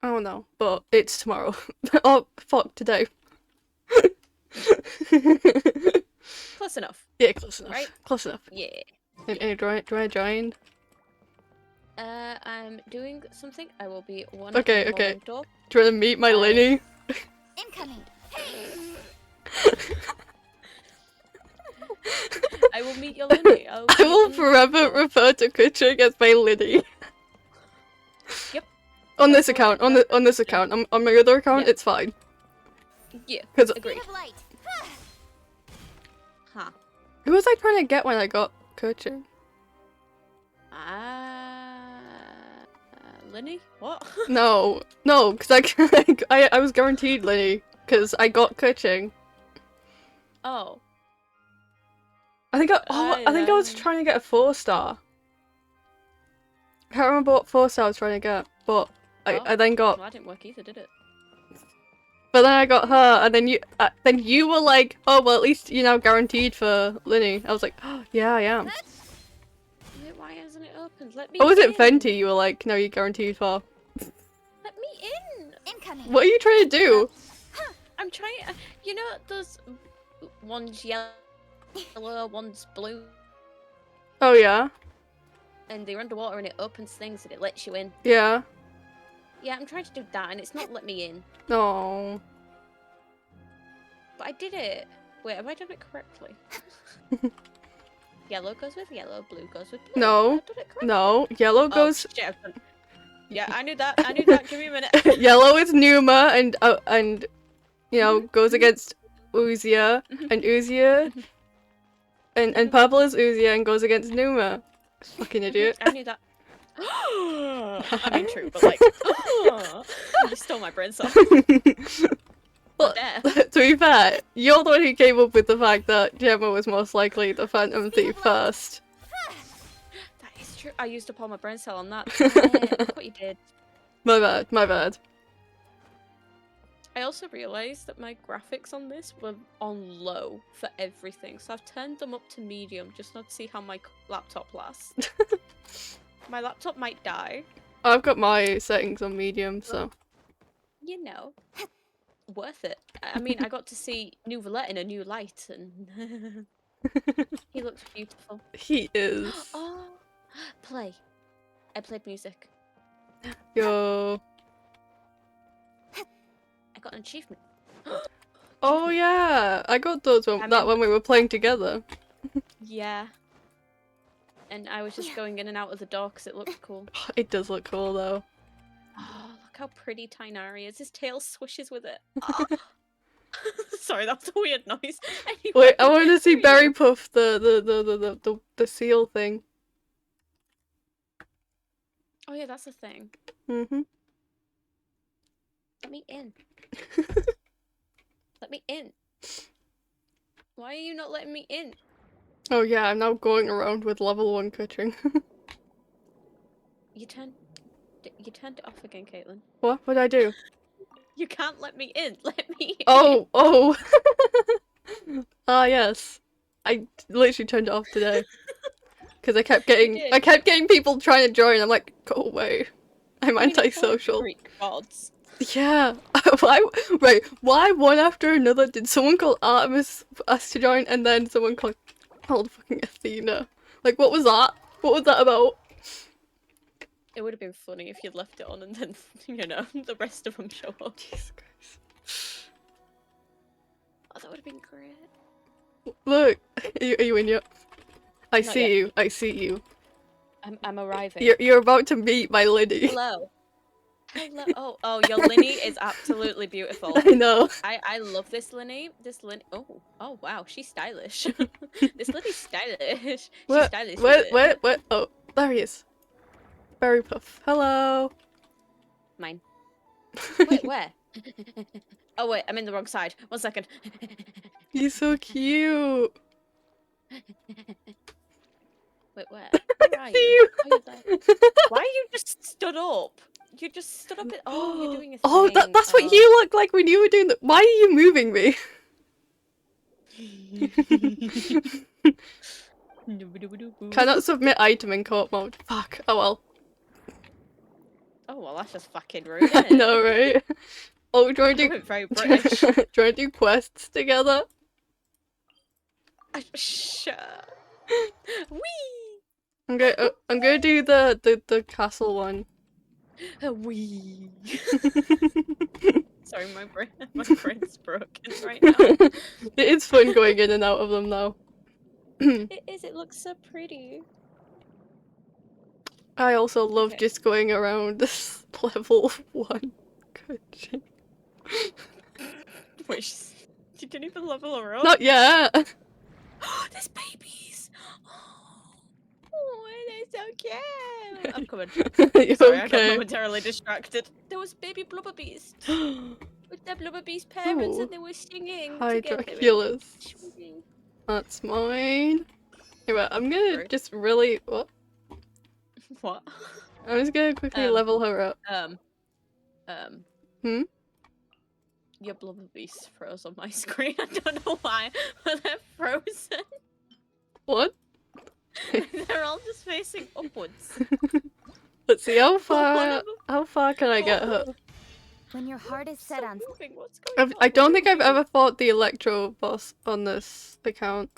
I don't know, but it's tomorrow. Oh, fuck, today. Close enough. Yeah, close enough. Right? Close enough. Yeah. And do I join? I'm doing something. I will be one Okay, more okay. door. Do you want to meet my Lyney? Incoming. I will meet your Lyney. I will forever refer to Kuching as my Lyney. Yep. On this account, on this account. On my other account, it's fine. Yeah. 'Cause- Agreed. Huh. Who was I trying to get when I got Kuching? Lyney? What? No, because I was guaranteed Lyney because I got Kuching. Oh. I think I was trying to get a 4-star. I can't remember what 4-star I was trying to get, but I then got. Well, that didn't work either, did it? But then I got her, and then you were like, oh well, at least you're now guaranteed for Lyney. I was like, oh yeah, I am. Wait, why hasn't it opened? Let me Or was in. it Venti you were like, no, you're guaranteed for? Let me in. Incoming. What are you trying to do? I'm trying. You know those one's yellow, one's blue, Oh yeah, and they're underwater, and it opens things and it lets you in. yeah. Yeah, I'm trying to do that, and it's not let me in. No. But I did it. Wait, have I done it correctly? Yellow goes with yellow, blue goes with blue. No. Have I done it correctly? No. Yellow Oh, goes. shit, I've done- Yeah, I knew that. I knew that. Give me a minute. Yellow is Numa and you know goes against Uzia and Uzia and purple is Uzia and goes against Numa. Fucking idiot. I knew that. I mean, true, but like, you stole my brain cell. Well, But death. to be fair, you're the one who came up with the fact that Gemma was most likely the Phantom Thief first. That is true. I used up all my brain cell on that. Look what you did. My bad, my bad. I also realised that my graphics on this were on low for everything, so I've turned them up to medium just not to see how my laptop lasts. My laptop might die. I've got my settings on medium, so. You know, worth it. I mean, I got to see New Valette in a new light, and he looks beautiful. He is. Oh, play. I played music. Yo. I got an achievement. Oh yeah, I got those when we were playing together. Yeah. And I was just going in and out of the door because it looked cool. It does look cool though. Oh, look how pretty Tainari is. His tail swishes with it. Oh. Sorry, that was a weird noise. Anyway, Wait, I want to see Berry Puff, the seal thing. Oh yeah, that's a thing. Mm-hmm. Let me in. Let me in. Why are you not letting me in? Oh yeah, I'm now going around with level 1 coaching. You turned it off again, Caitlin. What? What'd I do? You can't let me in. Let me in. Oh, oh. Ah yes. I literally turned it off today. Because I kept getting people trying to join. I'm like, go away. I'm antisocial. Greek gods. Yeah. Why one after another did someone call Artemis asked to join and then someone called fucking Athena? Like, what was that? What was that about? It would have been funny if you'd left it on and then, you know, the rest of them show up. Jesus Christ. Oh, that would have been great. Look, are you in yet? I Not see yet. you. I see you. I'm arriving. You're about to meet my Lyney. Hello. Hello. Oh, your Lyney is absolutely beautiful. I know. I love this Lyney. This Lyney. Oh wow, she's stylish. This Lyney's stylish. She's stylish. with it. What? Oh, there he is. Berry Puff. Hello. Mine. Wait, where? Oh wait, I'm in the wrong side. 1 second. He's so cute. Wait, where? Where are you? Oh, you're there. Why are you just stood up? You just stood up. Oh, you're doing a thing. Oh, that's what you look like when you were doing that. Why are you moving me? Cannot submit item in co-op mode. Fuck. Oh well. Oh well, that's just fucking rude. I know, right? Oh, do you want to do? Very British. Do you want to do quests together? Sure. Wee. I'm gonna do the castle one. Wee. Sorry, my brain's broken right now. It is fun going in and out of them though. It is. It looks so pretty. I also love just going around this level 1 coaching. Wait, you didn't even level her up? Not yet! There's babies! Oh, they're so cute! I'm coming. You're Sorry, I got okay. momentarily distracted. There was baby blubber beast. With their blubber beast parents Ooh. and they were singing Hi, together. Draculus. That's mine. Anyway, I'm gonna just really... What? What? I'm just gonna quickly level her up. Hmm? Your blubber beast froze on my screen. I don't know why, but they're frozen. What? They're all just facing upwards. Let's see how far can I get her? When your heart is set on I don't think I've ever fought the Electro boss on this account.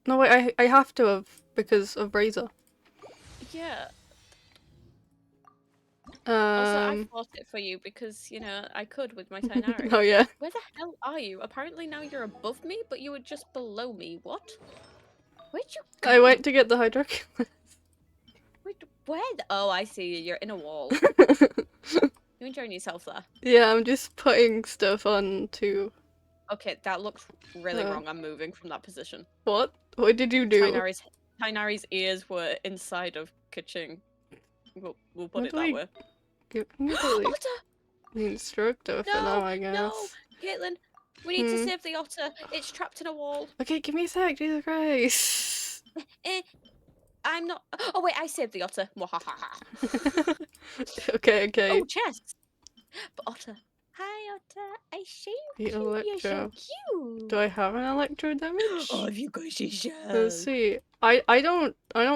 No wait, I have to have because of Razor. Yeah. Also, I Um. fought it for you because, you know, I could with my Tainari. Oh yeah. Where the hell are you? Apparently now you're above me, but you were just below me. What? Where'd you go? I went to get the Hydroculus. Wait, where? Oh, I see you. You're in a wall. You're enjoying yourself there. Yeah, I'm just putting stuff on to... Okay, that looks really wrong. I'm moving from that position. What? What did you do? Tainari's ears were inside of Kaching. We'll put What it do that I way. give me the instructor for now, I guess. No, Caitlin, We need to save the otter. It's trapped in a wall. Okay, give me a sec, Jesus Christ. I'm not. Oh wait, I saved the otter. Okay. Oh, chest. But otter. Hi, otter. I saved The you. You're so electro. cute. Do I have an electro damage? Oh, have you got your Let's shell? see. I don't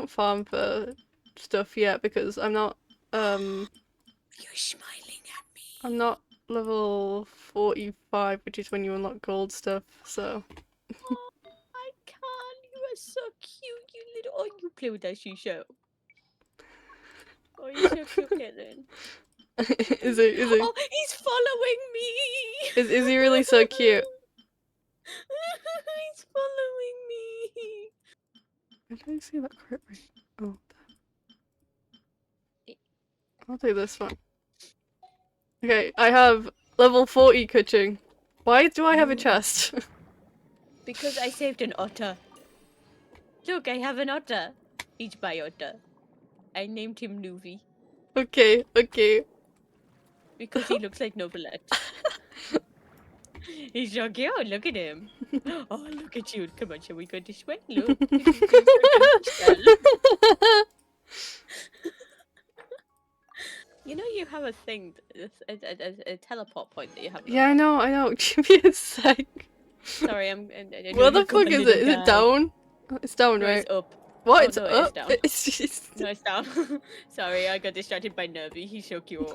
farm for stuff yet because I'm not You're smiling at me. I'm not level 45, which is when you unlock gold stuff, so Oh, I can't. You are so cute, you little. Oh, you play with that show. Oh, you're so cute, Caitlin. is he Oh, he's following me. is he really so cute? He's following me. Where did I see that crit rate? Oh, I'll do this one. Okay, I have level 40 kuching. Why do I have a chest? Because I saved an otter. Look, I have an otter. He's my otter. I named him Nuvi. Okay. Because he looks like Novelette. He's so cute. Look at him. Oh, look at you. Come on, shall we go this way? Look. You know you have a thing, a teleport point that you have. Yeah, I know. Give me a sec. Sorry, Where the fuck is it? Is it down? It's down, No, right? it's up. What? Oh, It's no, up? It's down. It's just... No, it's down. Sorry, I got distracted by Nervy. He's so cute.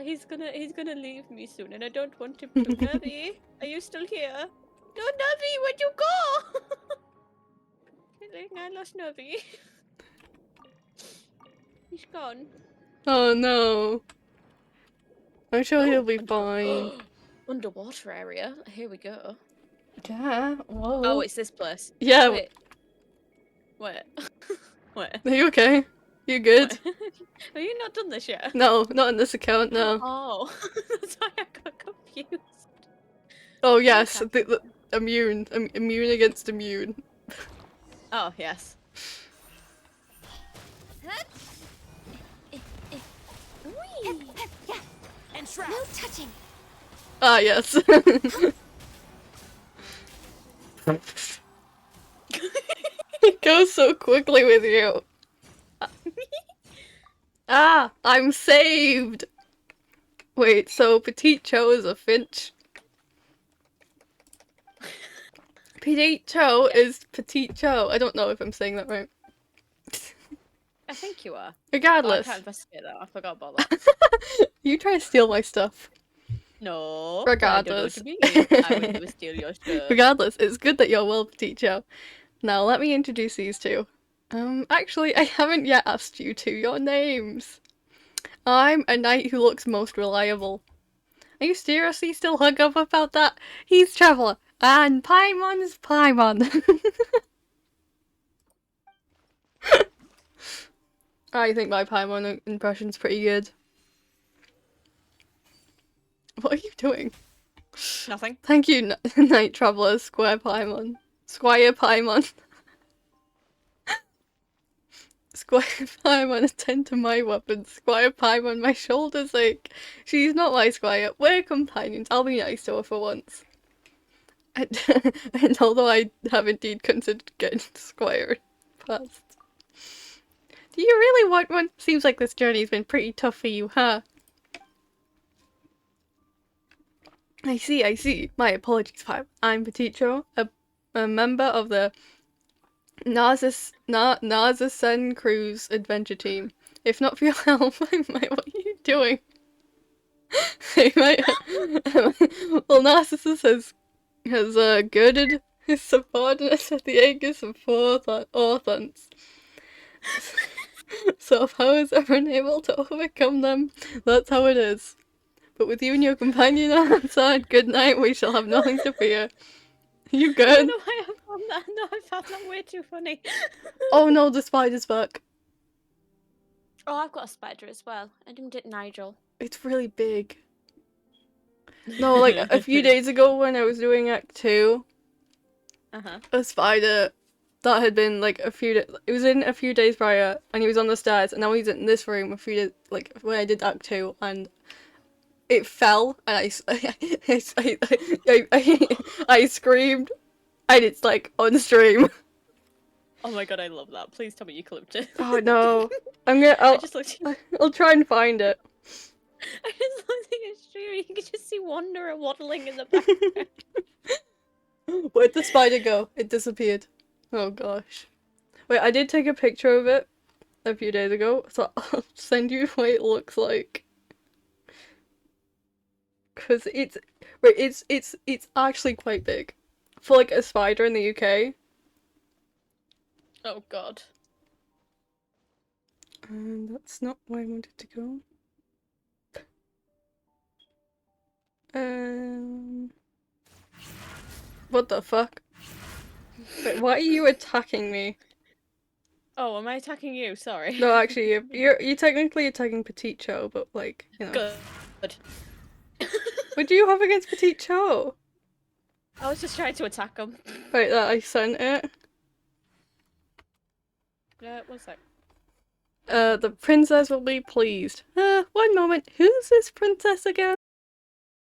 He's gonna leave me soon, and I don't want him to. Nervy, are you still here? No, Nervy, where'd you go? I lost Nervy. He's gone. Oh no. I'm sure he'll be fine. Underwater area. Here we go. Yeah. Whoa. Oh, it's this place. Yeah. Wait. Wait. Wait. Are you okay? You good? Have you not done this yet? No, not on this account, no. Oh, that's why I got confused. Oh yes, the immune. Immune against immune. Oh, yes. No touching. Ah, yes. It goes so quickly with you. Ah, I'm saved! Wait, so Petite Cho is a finch? Petite Cho is Petite Cho. I don't know if I'm saying that right. I think you are. Regardless. Oh, I can't investigate that. I forgot about that. You try to steal my stuff. No. Regardless. I don't know what you mean. I would never steal your stuff. Regardless, it's good that you're well, Petite Cho. Now, let me introduce these two. Actually, I haven't yet asked you two your names. I'm a knight who looks most reliable. Are you seriously still hung up about that? He's Traveller, and Paimon's Paimon. I think my Paimon impression's pretty good. What are you doing? Nothing. Thank you, Night Traveller, Squire Paimon. Squire Paimon. Squire Paimon, attend to my weapons. Squire Paimon, my shoulders ache. She's not my squire. We're companions. I'll be nice to her for once. And although I have indeed considered getting squire past. Do you really want one? Seems like this journey's been pretty tough for you, huh? I see. My apologies, Paimon. I'm Petite Cho, a member of the Narza-sen Cruise Adventure Team. If not for your help, what are you doing? Well, Narcissus has girded his subordinates at the Aegis of four Orthons. So if I was ever unable to overcome them, that's how it is. But with you and your companion on our side, good night, we shall have nothing to fear. You good? No, I found that. No, I found that way too funny. Oh no, the spider's back. Oh, I've got a spider as well. I named it Nigel. It's really big. No, like a few days ago when I was doing Act 2, a spider that had been like it was in a few days prior, and he was on the stairs, and now he's in this room a few days, like when I did Act 2, and it fell, and I screamed, and it's like on stream. Oh my god, I love that. Please tell me you clipped it. Oh no, I just looked. I'll try and find it. I just looked at your stream. You could just see Wanderer waddling in the background. Where'd the spider go? It disappeared. Oh gosh. Wait, I did take a picture of it a few days ago, so I'll send you what it looks like. Cause it's actually quite big for like a spider in the UK. Oh god. And that's not where I wanted to go. What the fuck? Wait, why are you attacking me? Oh, am I attacking you? Sorry. No, actually, you're technically attacking Petite Cho, but like, you know. Good. What do you have against Petite Cho? I was just trying to attack him. Wait, that I sent it. One sec. The princess will be pleased. One moment. Who's this princess again?